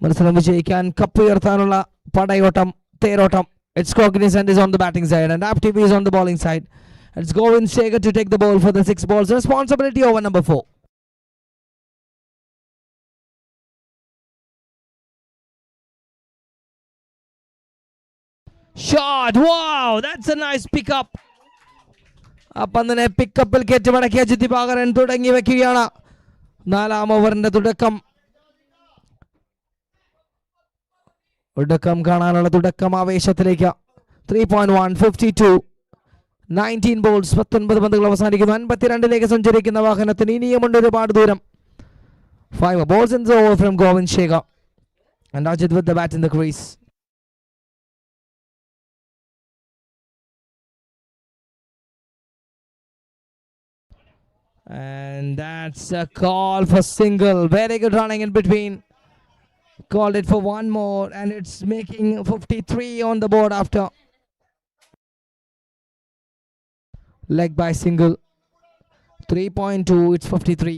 മത്സരം വിജയിക്കാൻ cup ഉയർത്താനുള്ള പടയോട്ടം, തേരോട്ടം. It's Cognizant is on the batting side and App TV is on the bowling side. It's Govind Shekhar to take the ball for the 6 balls. Responsibility over number 4. Shot. Wow, that's a nice pickup. ആ പന്തിനെ പിക്കപ്പിൽ കയറ്റിമടക്കിയ ജിതിപാകരൻ തുടങ്ങി വെക്കുകയാണ്. 4-ാം ഓവറിന്റെ തുടക്കം കാണാനുള്ള തുടക്കം ആവേശത്തിലേക്ക്. 3.1 52 19 balls 19 പന്തുകൾ അവസാനിക്കുന്നു. 52ലേക്ക് സഞ്ചരിക്കുന്ന വാഹനത്തിന് ഇനിയുമുണ്ട് ഒരുപാട് ദൂരം. 5 balls in the over from Govind Shekhar and Ajit with the bat in the crease. And that's a call for single. Very good running in between. Called it for one more and it's making 53 on the board after. Leg by single. 3.2, it's 53.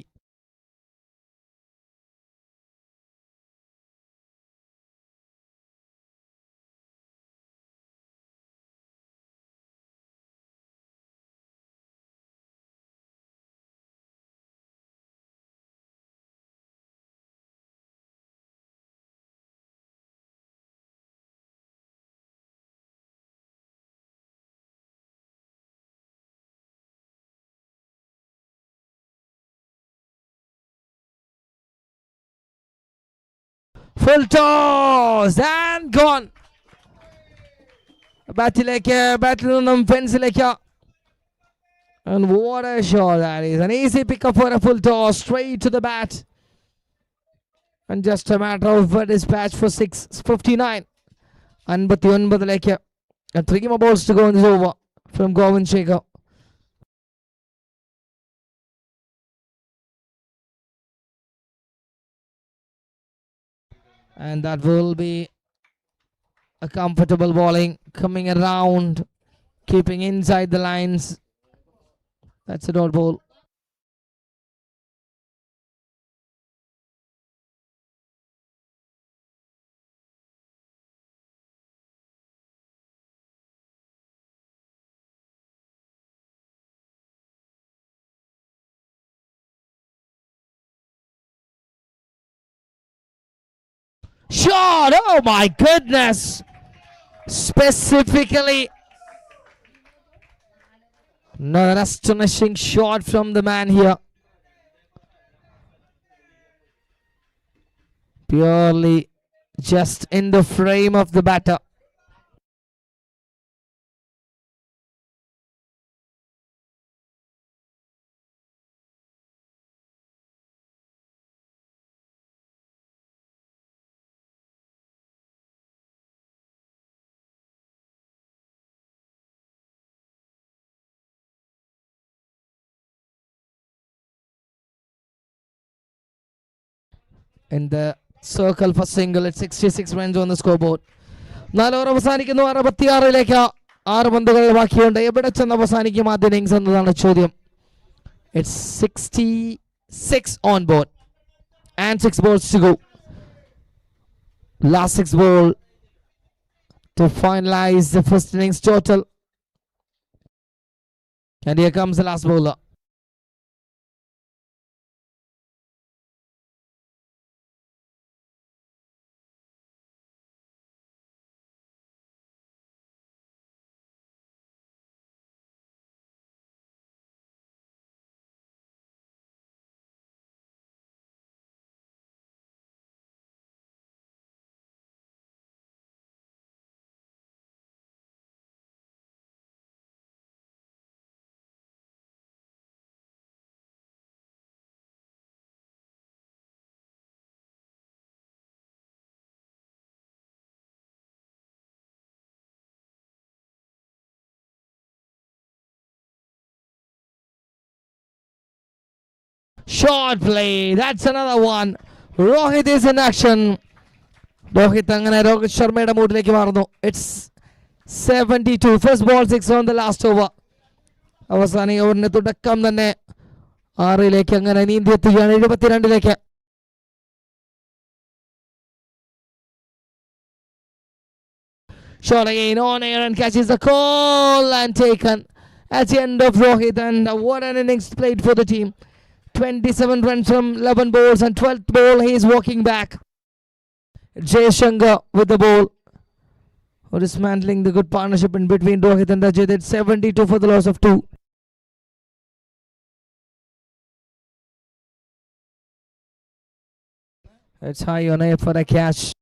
Full toss and gone. Batil നിന്നും ഫെൻസിലേക്ക്. And what a shot that is. An easy pickup for a full toss straight to the bat. And just a matter of dispatch for 6:59. 59ലേക്ക്. And 3 more balls to go in this over from Govind Shekhar. And that will be a comfortable bowling coming around, keeping inside the lines. That's a dot ball. Shot! Oh my goodness! Specifically, another astonishing shot from the man here. Purely just in the frame of the batter. In the circle for single, it's 66 runs on the scoreboard. 4 over അവസാനിക്കുന്നു. 66ലേക്ക് 6 പന്തുകൾ ബാക്കിയുണ്ട്. എവിടെ ചെന്ന് അവസാനിക്കും ആദ്യ innings എന്നതാണ് ചോദ്യം. It's 60 6 on board. And 6 balls to go. Last 6 ball to finalize the first innings total. And here comes the last bowler. Short play. That's another one. Rohit is in action. Rohit Sharmയുടെ മൂഡിലേക്ക് മാറുന്നു. It's 72. First ball 6 on the last over. അവസാന ഓവറിന് തുടക്കം തന്നെ 6ലേക്ക് അങ്ങനെ നീന്തിയെത്തുകയാണ് 72ലേക്ക്. Shot again on air and catches the call and taken at the end of Rohit. And what an innings played for the team. 27 runs from 11 balls, and 12th ball he is walking back. Jay Shankar with the ball, dismantling the good partnership in between Rohit and Rajit. It's 72 for the loss of 2. It's high on air for a catch.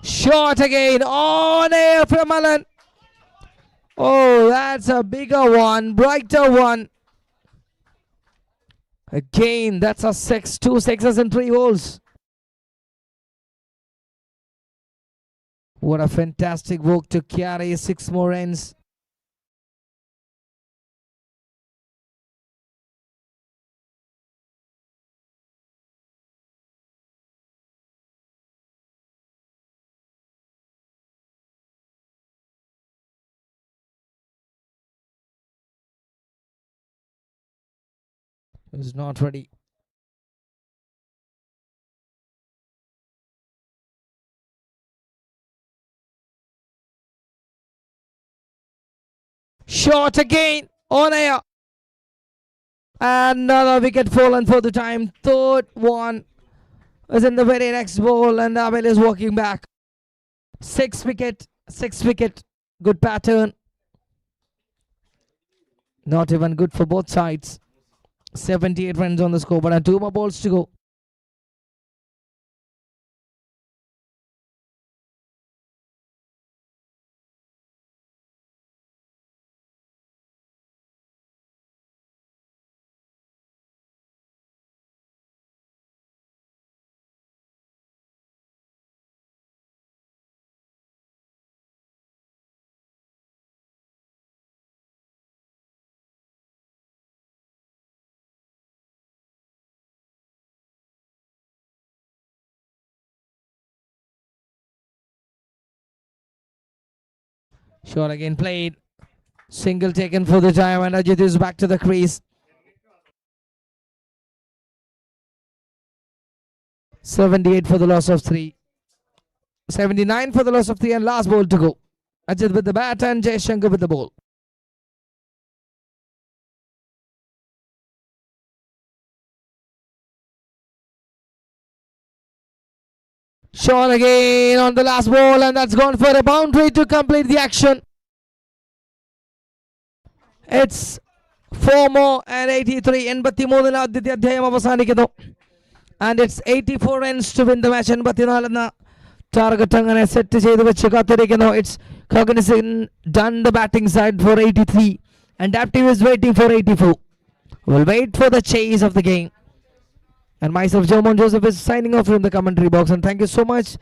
Shot again on air from Alan. Oh, that's a bigger one, brighter one. Again, that's a 6, 2 sixes and 3 holes. What a fantastic work to carry 6 more runs. Is not ready. Shot again on air. Another wicket fallen for the time. Third one is in the very next ball, and Abel is walking back. 6 wicket, 6 wicket. Good pattern. Not even good for both sides. 78 runs on the scoreboard and 2 more balls to go. Shot again played. Single taken for the time, and Ajit is back to the crease. 78 for the loss of 3. 79 for the loss of 3, and last ball to go. Ajit with the bat and Jay Shankar with the ball. Shot again on the last ball, and that's gone for a boundary to complete the action. It's 4 more and 83. 83 ആദ്യത്തെ അധ്യായം അവസാനിക്കുന്നു. And it's 84 runs to win the match. 84 എന്ന target അങ്ങനെ set ചെയ്ത് വെച്ച് കാത്തിരിക്കുന്നു. It's Cognizant done the batting side for 83, and Adaptive is waiting for 84. We'll wait for the chase of the game. And myself, Jomon Joseph, is signing off from the commentary box. And thank you so much,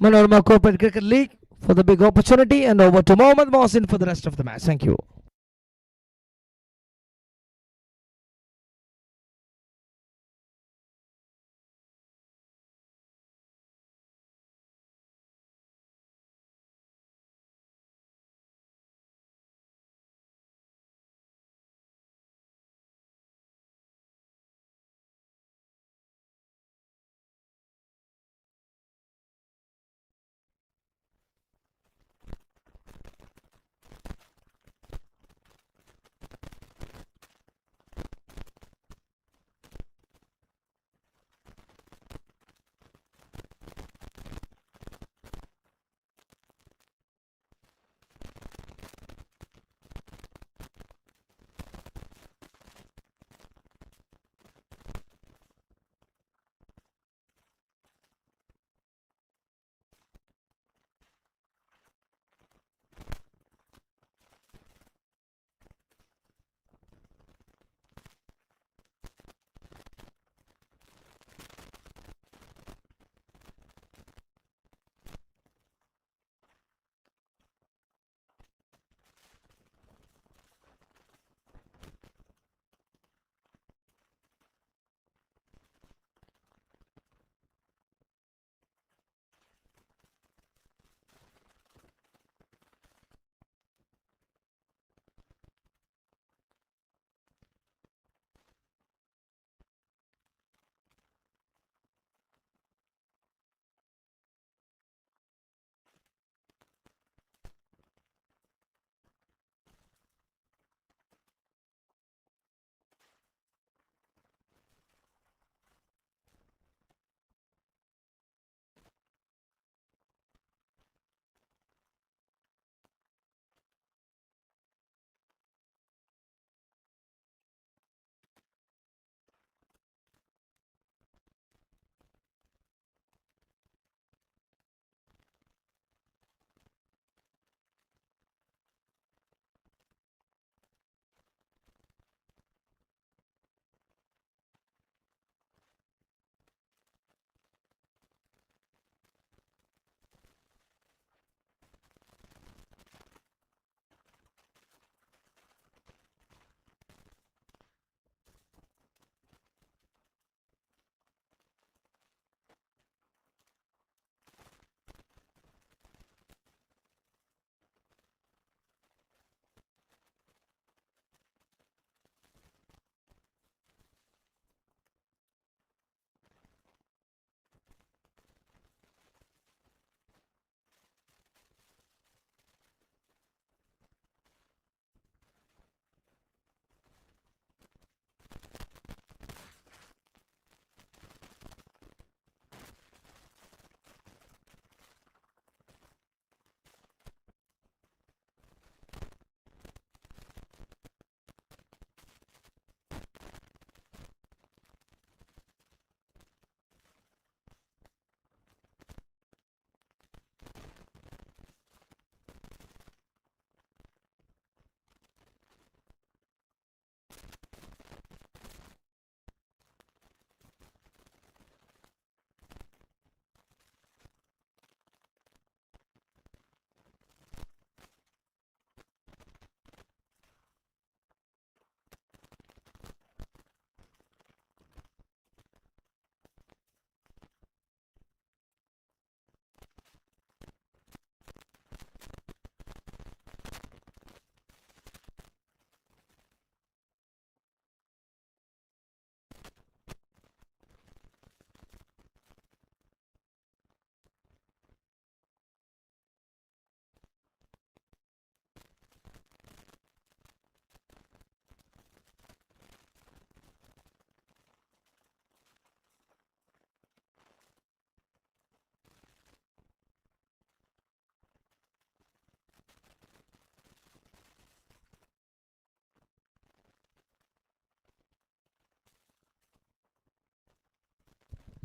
Manorama Corporate Cricket League, for the big opportunity. And over to Mohammad Mohsin for the rest of the match. Thank you.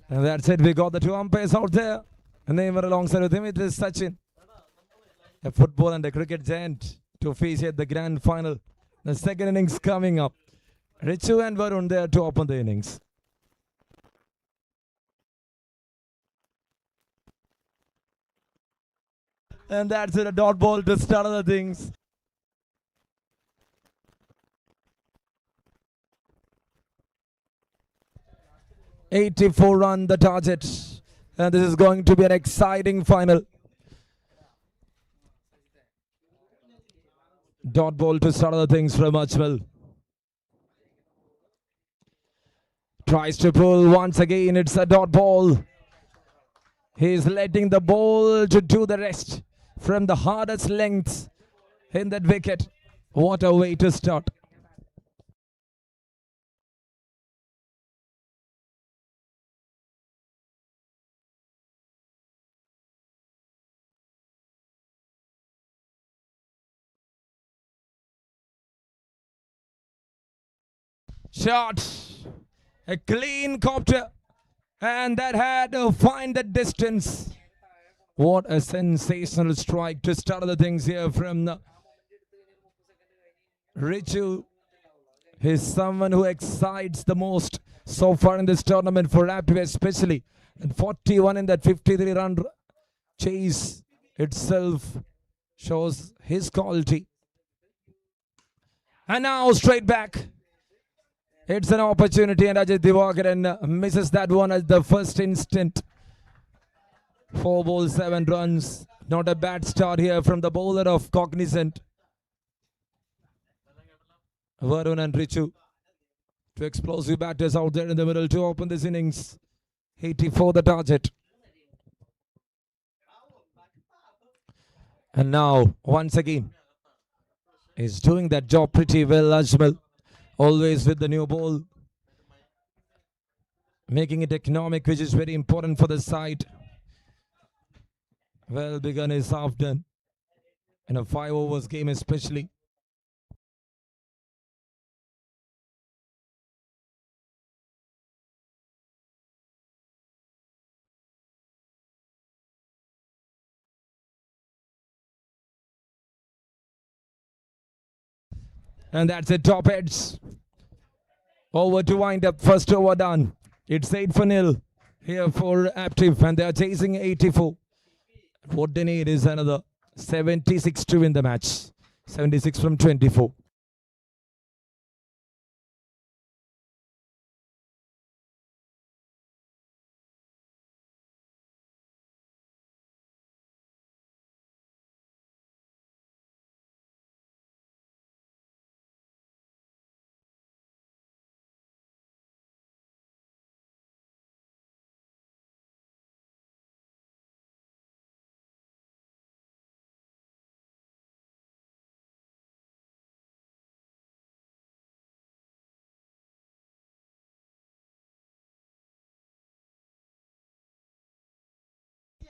And that's it. We got the two umpires out there. And they were alongside with him. It is Sachin. A football and a cricket giant to face at the grand final. The second innings coming up. Richu and Varun there to open the innings. And that's it, a dot ball to start the things. '84 run the target. And this is going to be an exciting final. Dot ball to start the things from Mccl. Tries to pull once again. It's a dot ball. He's letting the ball to do the rest from the hardest lengths in that wicket. What a way to start. Shot. A clean copter. And that had to find the distance. What a sensational strike to start the things here from the Richu. He's someone who excites the most so far in this tournament for Rapid especially. And 41 in that 53 run chase itself shows his quality. And now straight back. It's an opportunity and Ajit Divakaran misses that one at the first instant. 4 balls, 7 runs. Not a bad start here from the bowler of Cognizant. Varun and Richu. Two explosive batters out there in the middle to open this innings. 84 the target. And now, once again, he's doing that job pretty well, Ajmal. Always with the new ball. Making it economic, which is very important for the side. Well begun is half done. In a 5 overs game especially. And that's it, top heads. Over to wind up, first over done. It's 8-0 here for Active and they are chasing 84. What they need is another 76 to win the match. 76 from 24.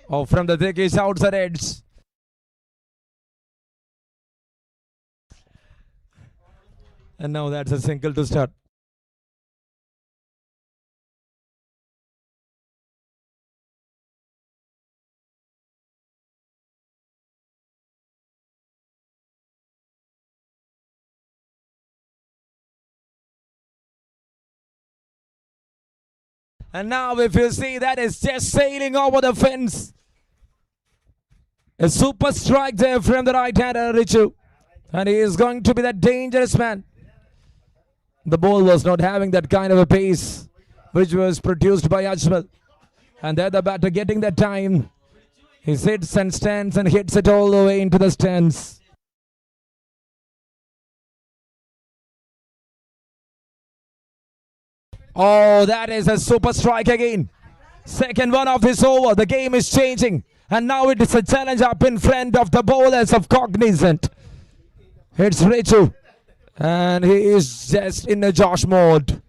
Oh, from the thickest outside edge. And now that's a single to start. And now if you see that is just sailing over the fence. A super strike there from the right-hander Richu. And he is going to be that dangerous man. The ball was not having that kind of a pace which was produced by Ajmal. And there the batter getting that time. He sits and stands and hits it all the way into the stands. Oh, that is a super strike again. Second one of this over. The game is changing. And now it is a challenge up in front of the bowlers of Cognizant. It's Richu. And he is just in a Josh mode.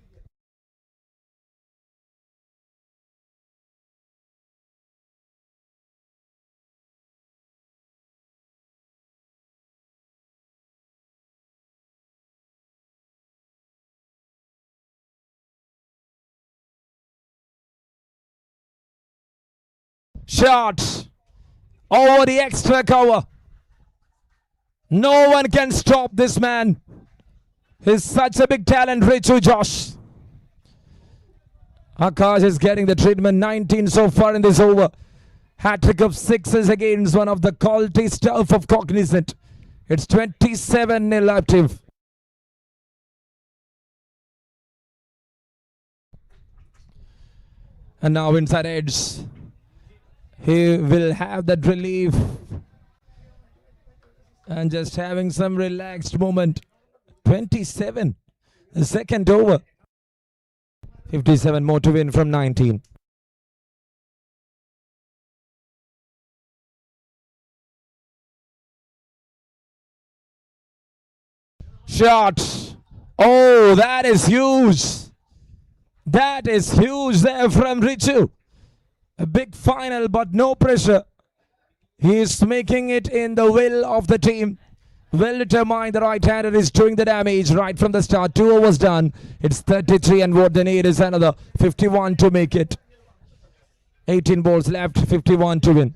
Shot over the extra cover. No one can stop this man. He's such a big talent, Richu Josh. Akash is getting the treatment. 19 so far in this over. Hat-trick of sixes against one of the quality stuff of Cognizant. It's 27-0 active. And now inside edge. He will have that relief. And just having some relaxed moment. 27. The second over. 57 more to win from 19. Shot. Oh, that is huge. That is huge there from Richu. A big final, but no pressure. He is making it in the will of the team. Well determined, the right-hander is doing the damage right from the start. 2 overs done. It's 33 and what they need is another 51 to make it. 18 balls left, 51 to win.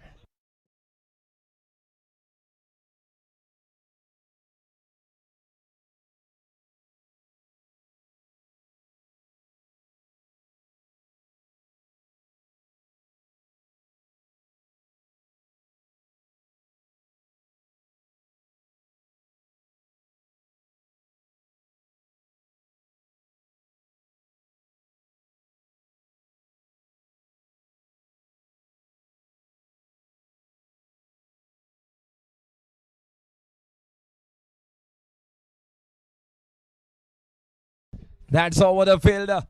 That's over the fielder.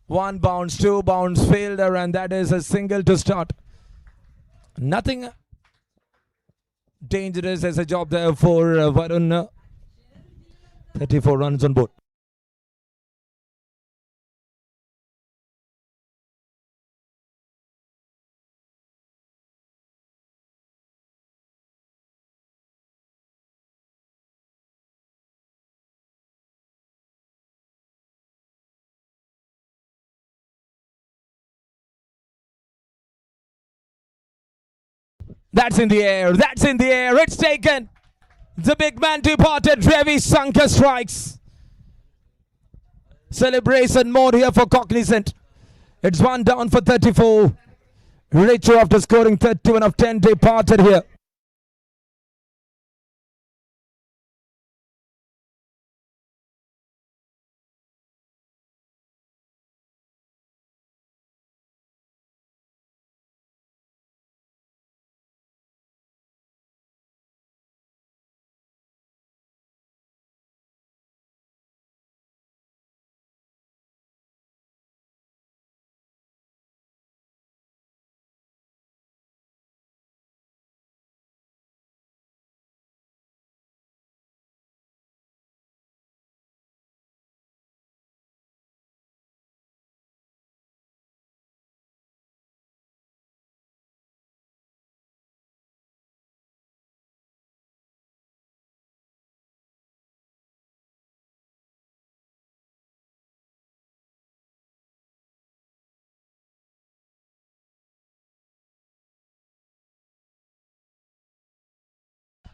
1 bounce, 2 bounce fielder, and that is a single to start. Nothing dangerous as a job there for Varun. 34 runs on board. That's in the air. That's in the air. It's taken. The big man departed. Ravi Shankar strikes. Celebration mode here for Cognizant. It's 1 down for 34. Richu after scoring 31 of 10 departed here.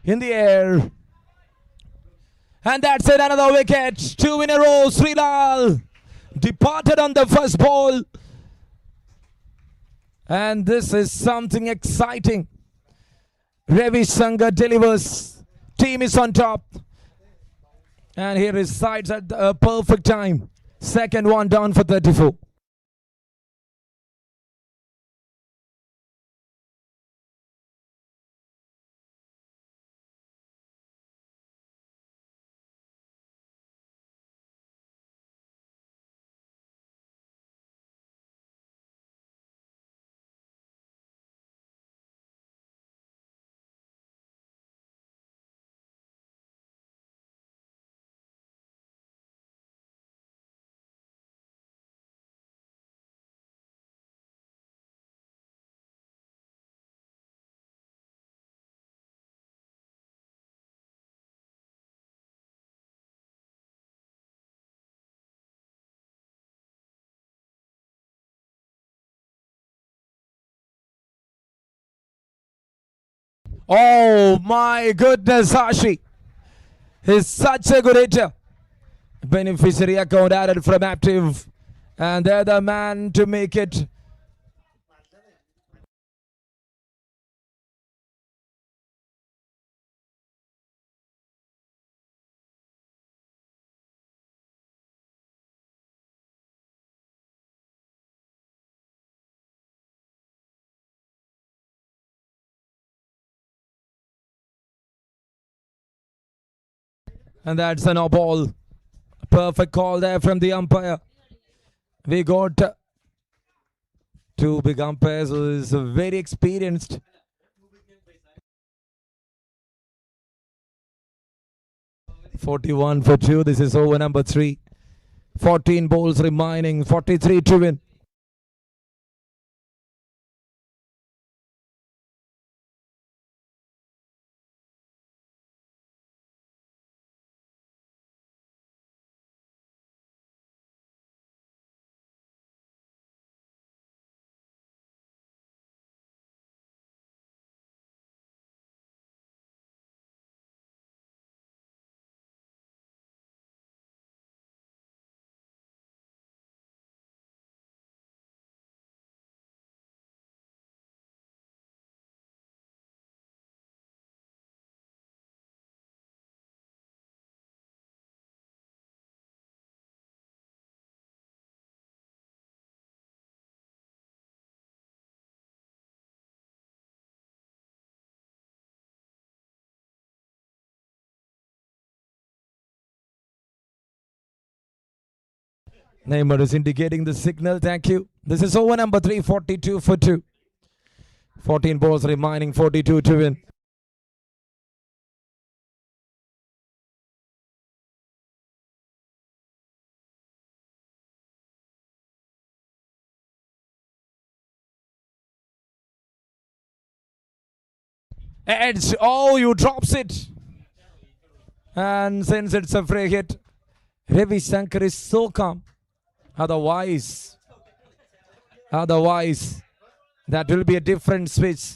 In the air. And that's it, another wicket. 2 in a row. Srilal departed on the first ball. And this is something exciting. Ravi Shankar delivers. Team is on top. And here is sides at the perfect time. Second one down for 34. Oh my goodness, Hashi. He's such a good hitter. Beneficiary account added from active. And they're the man to make it. And that's a no ball. Perfect call there from the umpire. We got two big umpires who is very experienced. (41 for 2). This is over number 3. 14 balls remaining. 43 to win. Neymar is indicating the signal. Thank you. This is over number 3. 42 for 2. 14 balls remaining. 42 to win. Edge. Oh, you drops it. And since it's a free hit, Ravi Shankar is so calm. Otherwise, that will be a different switch.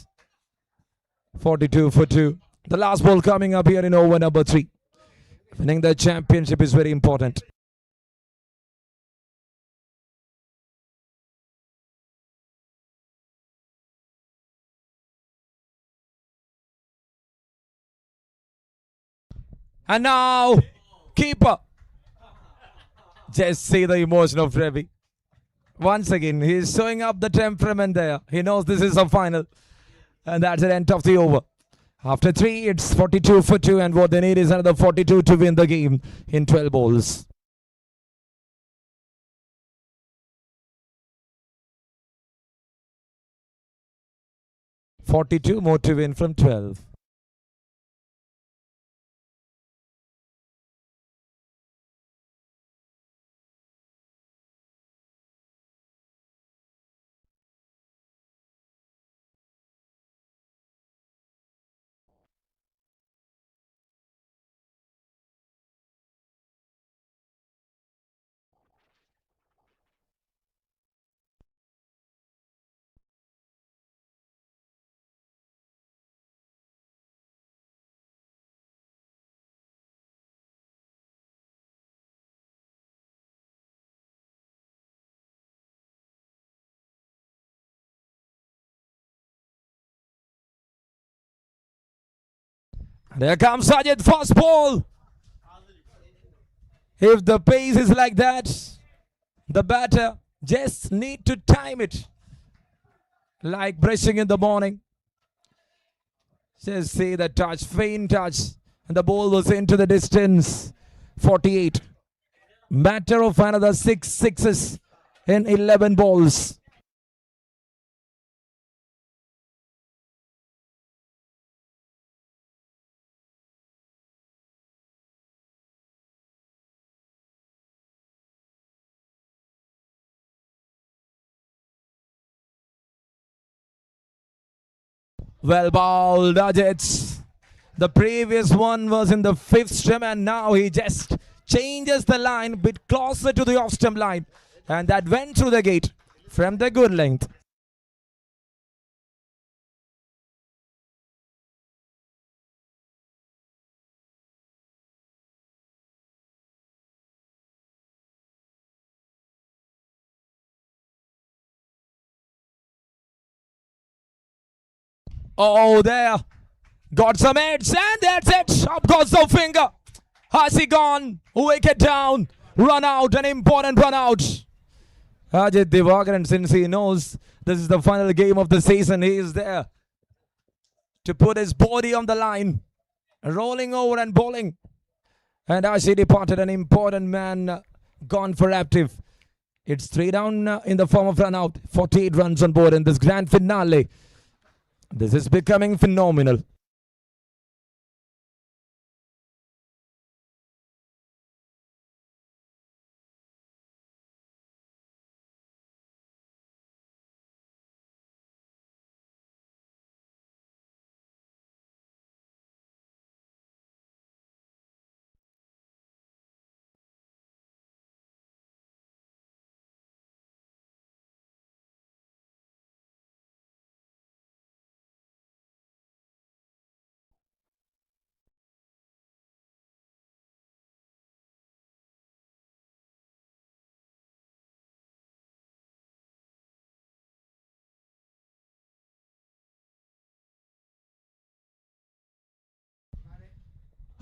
42 for 2. The last ball coming up here in over number 3. Winning the championship is very important. And now, keeper. Just see the emotion of Ravi. Once again, he's showing up the temperament there. He knows this is a final. And that's the end of the over. After 3, it's 42 for 2. And what they need is another 42 to win the game in 12 balls. (42 more to win from 12). There comes Sajid, first ball. If the pace is like that, the batter just need to time it. Like brushing in the morning. Just see the touch, faint touch. And the ball was into the distance. 48. Matter of another 6 sixes in 11 balls. Well bowled, Ajit. The previous one was in the 5th stump and now he just changes the line a bit closer to the off stump line. And that went through the gate from the good length. Oh, there. Got some hits, and that's it. Up goes the finger. Has he gone? Wicket down. Run out, an important run out. Ajit Divakaran, since he knows this is the final game of the season, he is there to put his body on the line. Rolling over and bowling. And as he departed, an important man gone for active. It's 3 down in the form of run out. 48 runs on board in this grand finale. This is becoming phenomenal.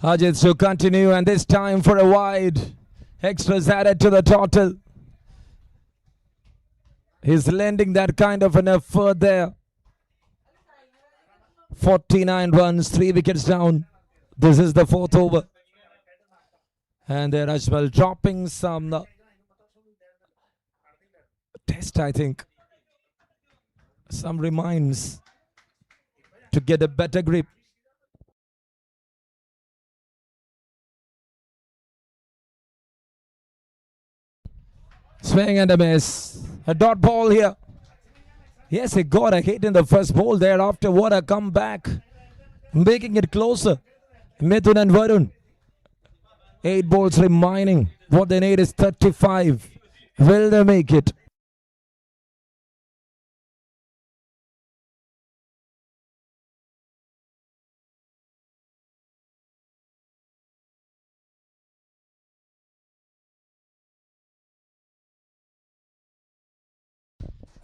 Ajit to continue, and this time for a wide. Extras added to the total. He's lending that kind of an effort there. 49 runs, 3 wickets down. This is the 4th over. And there as well dropping some test, I think. Some reminds to get a better grip. Swing and a miss. A dot ball here. Yes, he got a hit in the first ball there. After what a comeback. Making it closer. Mithun and Varun. 8 balls remaining. What they need is 35. Will they make it?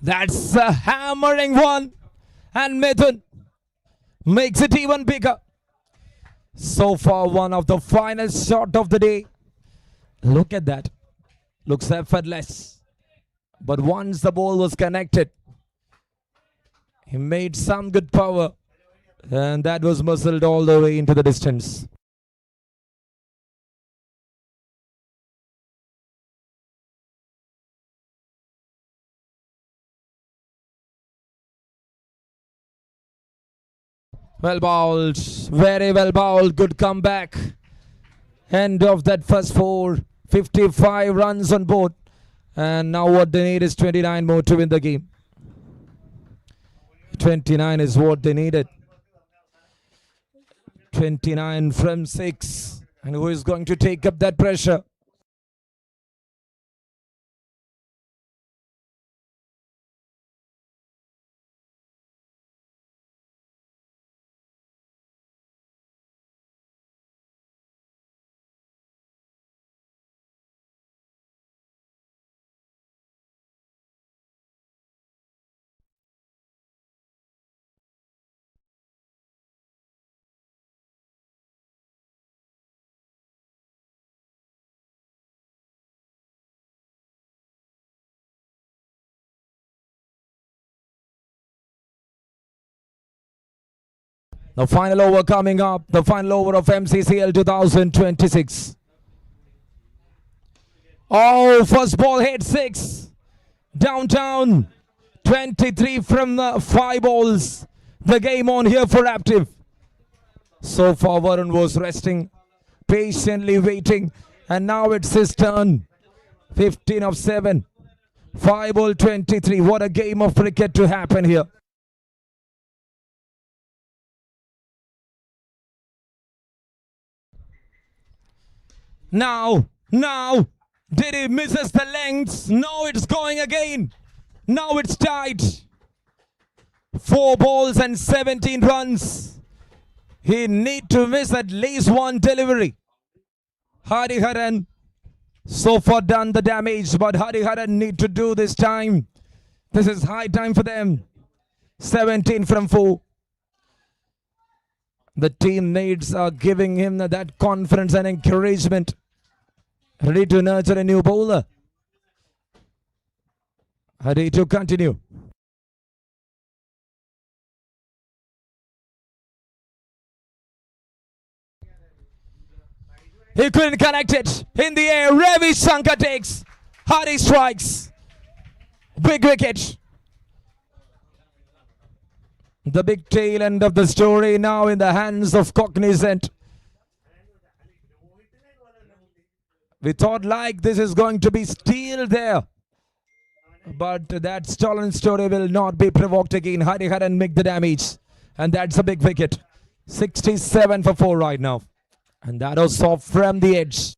That's a hammering one. And Mithun makes it even bigger. So far, one of the final shot of the day. Look at that. Looks effortless. But once the ball was connected, he made some good power. And that was muscled all the way into the distance. Well bowled, very well bowled, good comeback. End of that first 4, 55 runs on board. And now what they need is 29 more to win the game. 29 is what they needed. 29 from 6. And who is going to take up that pressure? The final over coming up, the final over of MCCL 2026. Oh, first ball hit 6. Downtown, 23 from the 5 balls. The game on here for active. So far, Varun was resting, patiently waiting. And now it's his turn. 15 of 7. 5 ball 23. What a game of cricket to happen here. Now, did he misses the lengths? No, it's going again. Now it's tied. 4 balls and 17 runs. He need to miss at least one delivery. Hariharan so far done the damage, but Hariharan need to do this time. This is high time for them. 17 from 4. The teammates are giving him that confidence and encouragement. Ready to nurture a new bowler. Ready to continue. He couldn't connect it. In the air, Ravi Shankar takes. Hari strikes. Big wicket. The big tail end of the story now in the hands of Cognizant. We thought like this is going to be steal there. But that stolen story will not be provoked again. Hariharan make the damage. And that's a big wicket. 67 for 4 right now. And that was off from the edge.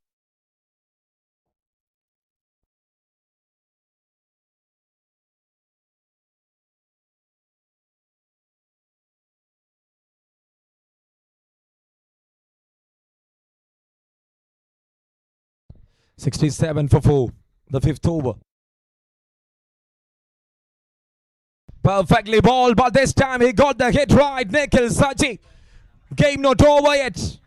$67 for 4. The 5th over. Perfectly balled, but this time he got the hit right. Mccl Saji. Game not over yet.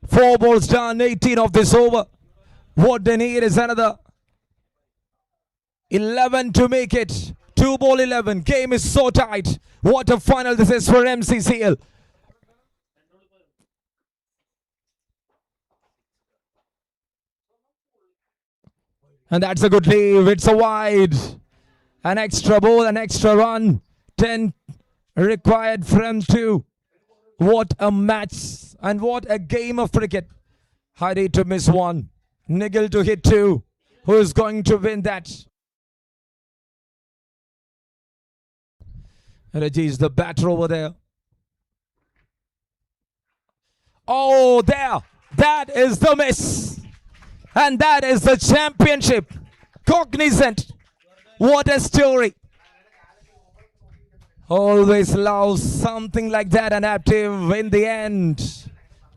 4 balls done, 18 of this over. What they need is another 11 to make it. 2 ball 11. Game is so tight. What a final this is for MCCL. And that's a good leave. It's a wide. An extra ball, an extra run. 10 required from 2. What a match and what a game of cricket. Hari to miss 1. Mccl to hit 2. Who is going to win that? Reggie the batter over there. Oh, there. That is the miss. And that is the championship. Cognizant. What a story. Always love something like that and active in the end.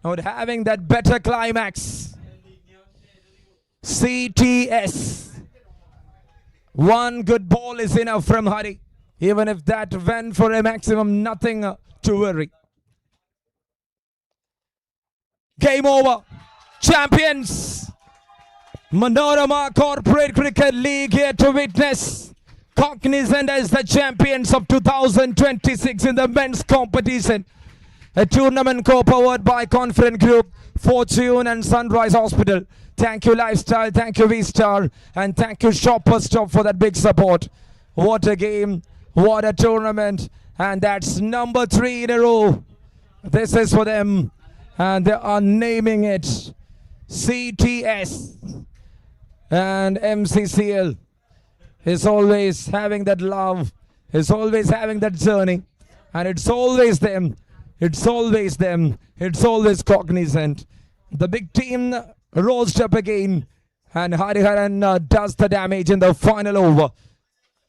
Not having that better climax. CTS. 1 good ball is enough from Hari. Even if that went for a maximum, nothing to worry. Game over. Champions. Manorama Corporate Cricket League here to witness. Cognizant as the champions of 2026 in the men's competition. A tournament co-powered by Confident Group, Fortune and Sunrise Hospital. Thank you Lifestyle, thank you V-Star, and thank you Shoppers Stop for that big support. What a game, what a tournament, and that's number 3 in a row. This is for them, and they are naming it CTS. And MCCL is always having that love, is always having that journey, and it's always them, it's always them, it's always Cognizant. The big team rose up again, and Hariharan does the damage in the final over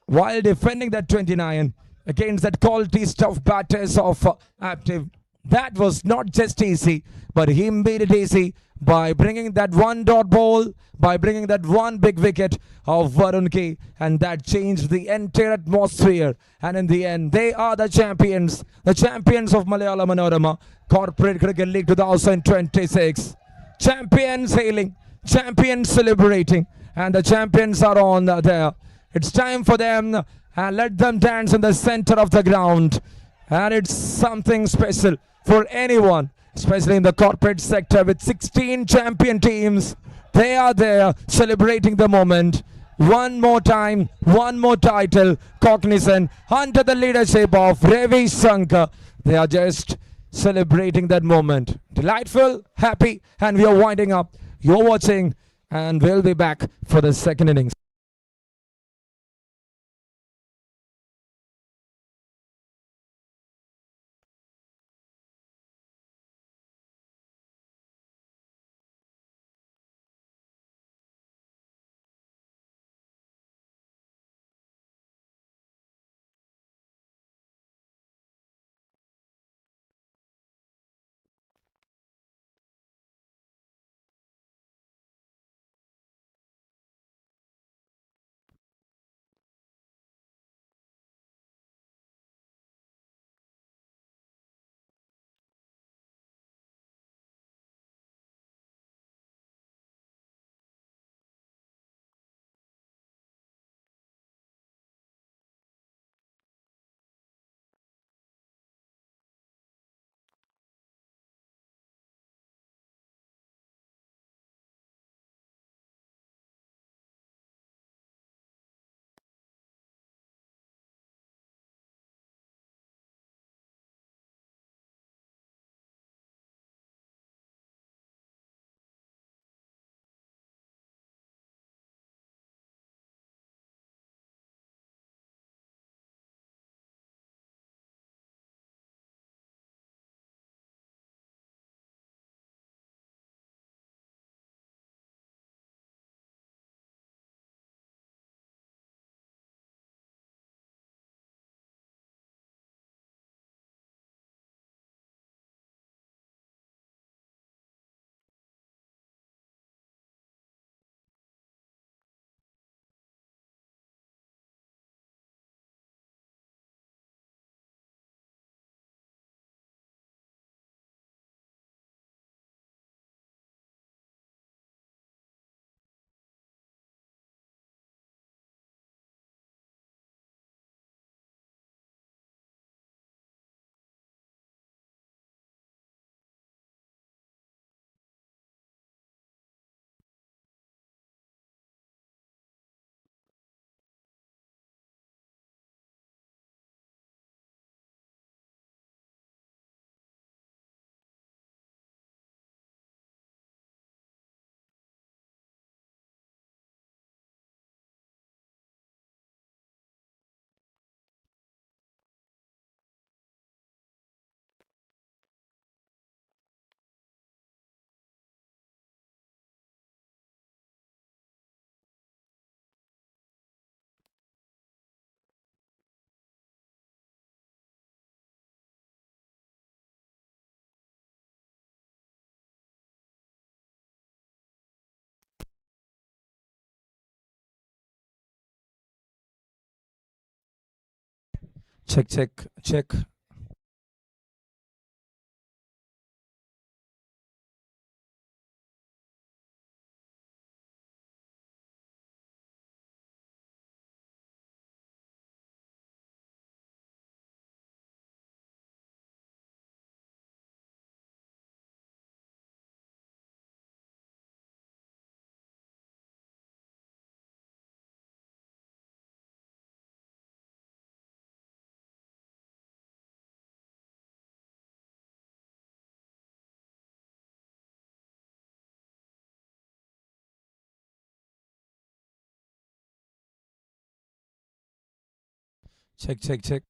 while defending that 29 against that quality stuff batters of Active. That was not just easy, but he made it easy by bringing that 1 dot ball, by bringing that 1 big wicket of Varun K, and that changed the entire atmosphere. And in the end, they are the champions of Malayalam Manorama Corporate Cricket League 2026. Champions hailing, champions celebrating, and the champions are on there. It's time for them, and let them dance in the center of the ground. And it's something special for anyone, especially in the corporate sector with 16 champion teams. They are there celebrating the moment. One more time, one more title. Cognizant under the leadership of Ravi Shankar. They are just celebrating that moment. Delightful, happy, and we are winding up. You're watching, and we'll be back for the second innings. Check, check, check. Check, check, check.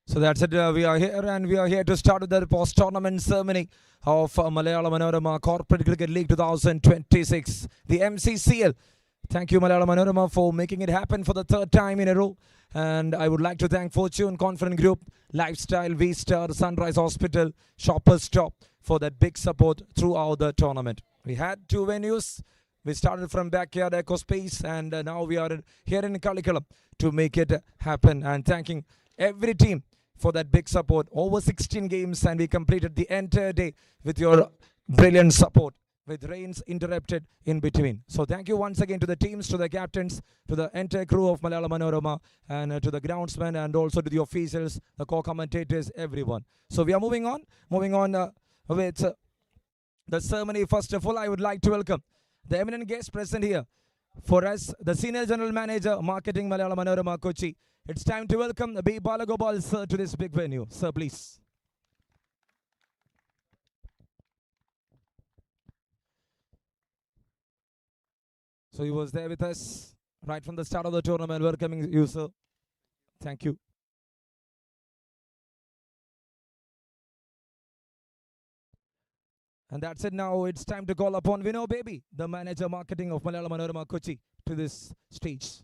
So that's it. We are here and we are here to start with the post-tournament ceremony of Malayalam Manorama Corporate Cricket League 2026, the MCCL. Thank you, Malayalam Manorama, for making it happen for the third time in a row. And I would like to thank Fortune Conference Group, Lifestyle, V-Star, Sunrise Hospital, Shoppers Stop for that big support throughout the tournament. We had two venues. We started from Backyard Eco Space and now we are here in Kalikalam to make it happen. And thanking every team for that big support. Over 16 games and we completed the entire day with your brilliant support, with rains interrupted in between. So thank you once again to the teams, to the captains, to the entire crew of Malayalam Manorama, and to the groundsmen, and also to the officials, the co-commentators, everyone. So we are moving on with the ceremony. First of all, I would like to welcome the eminent guest present here for us, the Senior General Manager, Marketing, Malayalam Manorama, Kochi. It's time to welcome B. Balagopal, sir, to this big venue. Sir, please. So he was there with us right from the start of the tournament, welcoming you, sir. Thank you. And that's it now. It's time to call upon Vino Baby, the manager marketing of Malayalam Manorama Kochi, to this stage.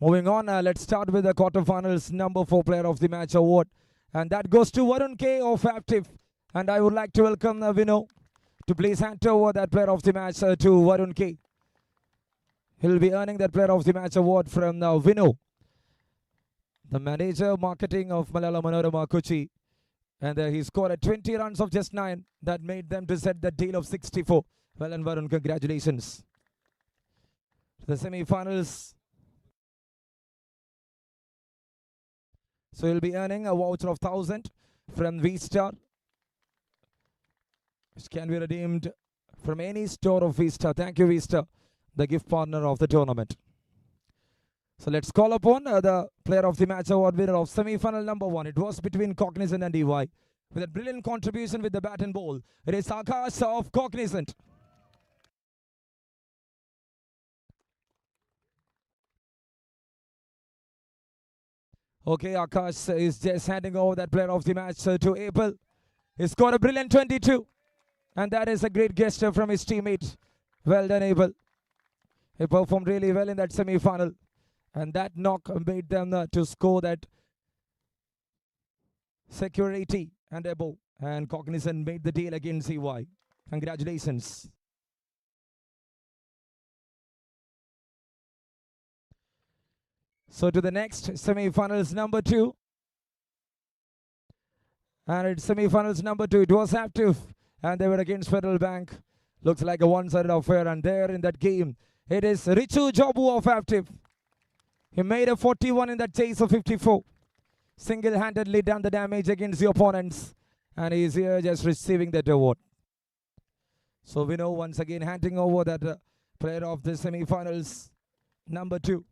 Moving on, let's start with the quarterfinals number 4 player of the match award. And that goes to Varun K of Active. And I would like to welcome Vino to please hand over that player of the match to Varun K. He'll be earning that player of the match award from Vino, the manager marketing of Malayalam Manorama Kochi. And he scored at 20 runs of just 9. That made them to set the deal of 64. Well, and Varun, congratulations. The semi-finals. So he'll be earning a voucher of 1,000 from V-Star, which can be redeemed from any store of V-Star. Thank you, V-Star, the gift partner of the tournament. So let's call upon the player of the match award winner of semi-final number 1. It was between Cognizant and EY. With a brilliant contribution with the bat and ball, it is Akash of Cognizant. Okay, Akash is just handing over that player of the match to Abel. He scored a brilliant 22. And that is a great gesture from his teammate. Well done, Abel. He performed really well in that semi-final. And that knock made them to score that security and above. And Cognizant made the deal against EY. Congratulations. So to the next semi-finals number 2. And it's semi-finals number 2. It was Active. And they were against Federal Bank. Looks like a one-sided affair. And there in that game, it is Richu Jobu of Active. He made a 41 in that chase of 54. Single-handedly done the damage against the opponents. And he's here just receiving that award. So we know once again handing over that player of the semi-finals number 2,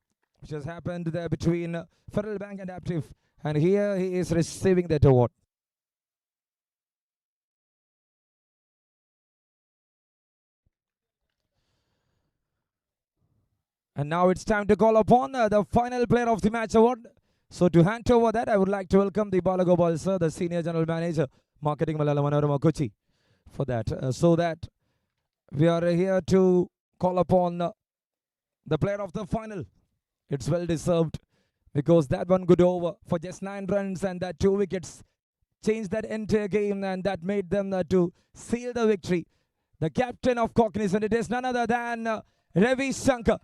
which has happened there between Federal Bank and Active. And here he is receiving that award. And now it's time to call upon the final player of the match award. So to hand over that, I would like to welcome the Balagopal sir, the Senior General Manager, Marketing Malayalam Manorama Kochi, for that. So that we are here to call upon the player of the final. It's well deserved because that one good over for just 9 runs and that 2 wickets changed that entire game and that made them to seal the victory. The captain of Cognizant, it is none other than Ravi Shankar.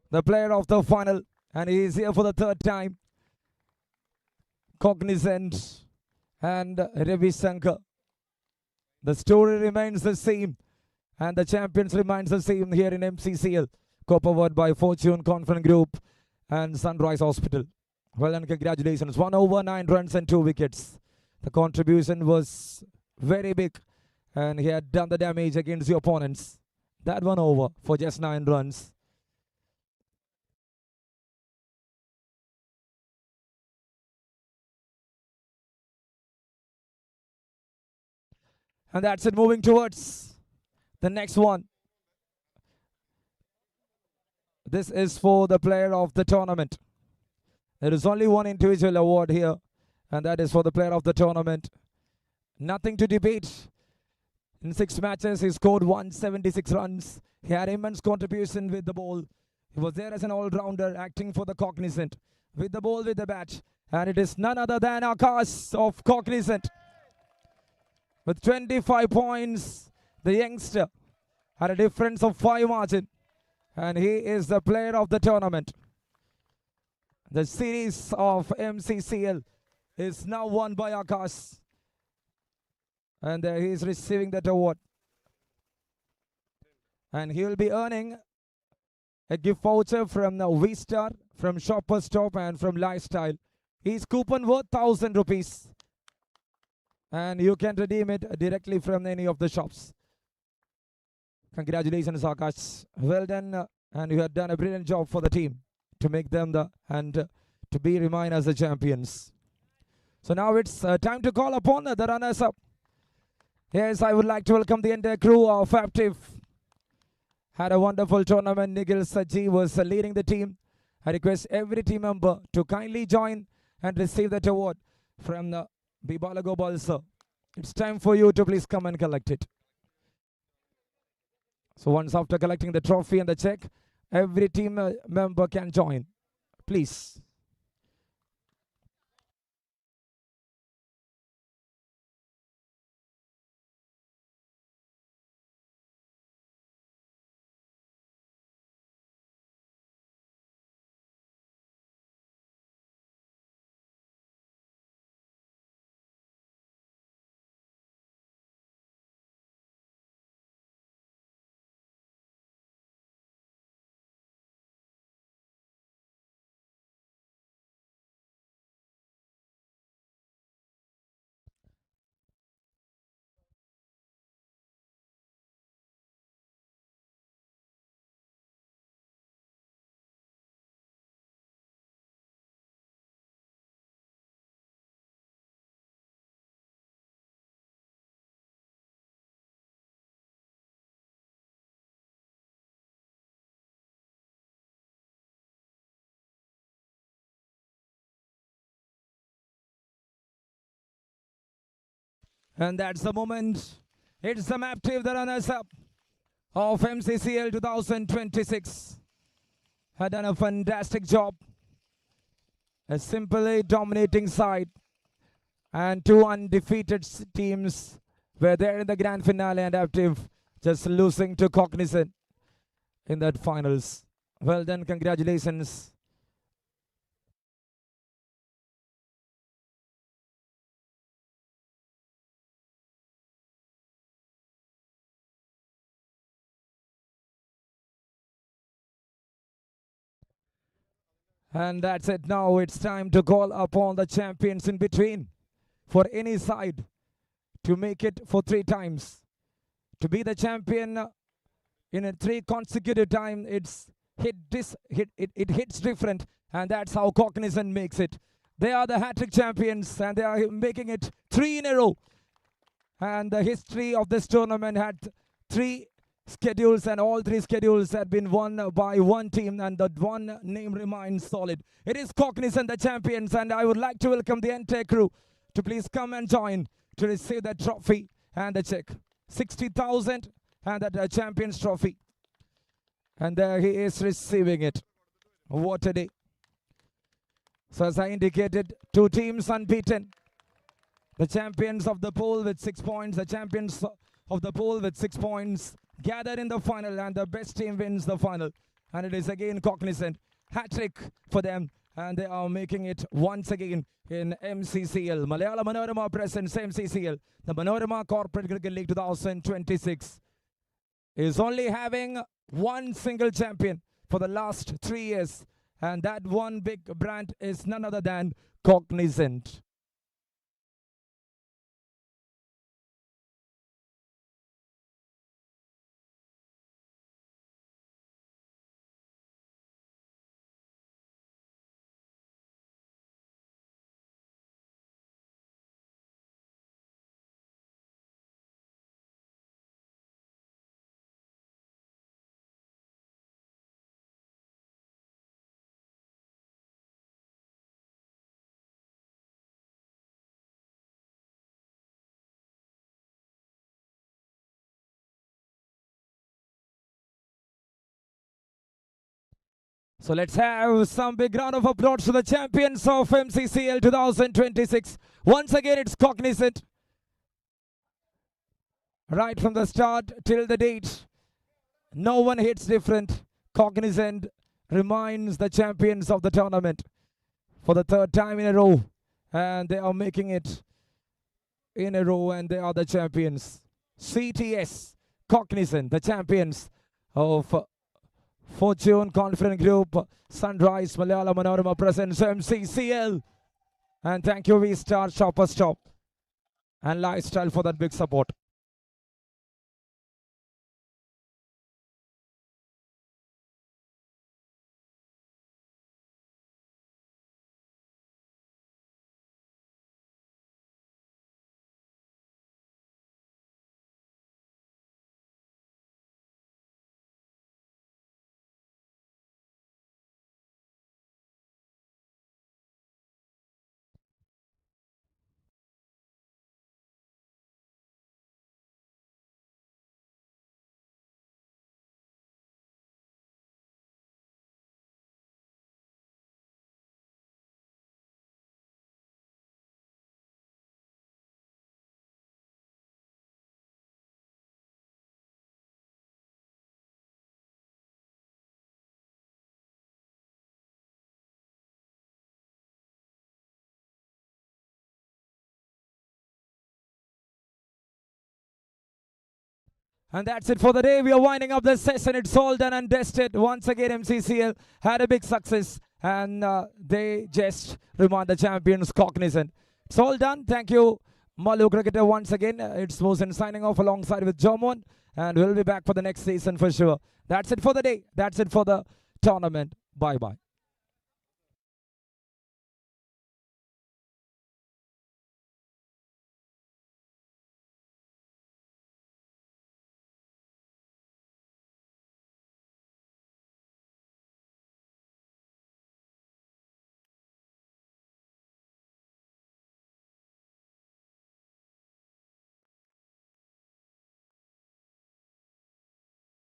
The player of the final, and he is here for the 3rd time. Cognizant and Ravi Shankar. The story remains the same, and the champions remains the same here in MCCL, co-powered by Fortune Conference Group and Sunrise Hospital. Well done, congratulations. 1 over 9 runs and 2 wickets. The contribution was very big, and he had done the damage against the opponents. That 1 over for just 9 runs. And that's it, moving towards the next one. This is for the player of the tournament. There is only one individual award here, and that is for the player of the tournament. Nothing to debate. In 6 matches, he scored 176 runs. He had immense contribution with the ball. He was there as an all-rounder, acting for the Cognizant. With the ball, with the bat. And it is none other than Akash of Cognizant. With 25 points, the youngster had a difference of 5 margin. And he is the player of the tournament. The series of MCCL is now won by Akash. And he is receiving that award. And he will be earning a gift voucher from the V-Star, from Shoppers Stop, and from Lifestyle. His coupon worth 1,000 rupees. And you can redeem it directly from any of the shops. Congratulations, Akash. Well done, and you have done a brilliant job for the team to make them to be remain as the champions. So now it's time to call upon the runners-up. Yes, I would like to welcome the entire crew of Active. Had a wonderful tournament. Nigel Saji was leading the team. I request every team member to kindly join and receive that award from the Bibala Gopal sir. It's time for you to please come and collect it. So once after collecting the trophy and the check, every team member can join. Please. And that's the moment. It's the Active, the runners-up of MCCL 2026. Had done a fantastic job. A simply dominating side. And 2 undefeated teams were there in the grand finale, and Active just losing to Cognizant in that finals. Well done, congratulations. And that's it. Now it's time to call upon the champions in between for any side to make it for 3 times. To be the champion in a 3 consecutive time, it hits different, and that's how Cognizant makes it. They are the hat-trick champions, and they are making it 3 in a row. And the history of this tournament had 3 schedules, and all 3 schedules had been won by one team, and that one name remains solid. It is Cognizant, the champions, and I would like to welcome the entire crew to please come and join to receive the trophy and the check. 60,000 and that champions trophy. And there he is receiving it. What a day. So as I indicated, 2 teams unbeaten. The champions of the pool with 6 points. The champions of the pool with 6 points gathered in the final, and the best team wins the final. And it is again Cognizant. Hat-trick for them, and they are making it once again in MCCL. Malayalam Manorama presents MCCL. The Manorama Corporate Cricket League 2026 is only having one single champion for the last 3 years. And that one big brand is none other than Cognizant. So let's have some big round of applause to the champions of MCCL 2026. Once again, it's Cognizant. Right from the start till the date, no one hits different. Cognizant remains the champions of the tournament for the third time in a row. And they are making it in a row and they are the champions. CTS, Cognizant, the champions of Fortune Confident Group, Sunrise, Malayalam, Manorama presents MCCL. And thank you, V-Star, Shopper Stop, and Lifestyle for that big support. And that's it for the day. We are winding up this session. It's all done and dusted. Once again, MCCL had a big success and they just remind the champions Cognizant. It's all done. Thank you, Malu Cricketer, once again. It's Mosen signing off alongside with Jomon. And we'll be back for the next season for sure. That's it for the day. That's it for the tournament. Bye-bye.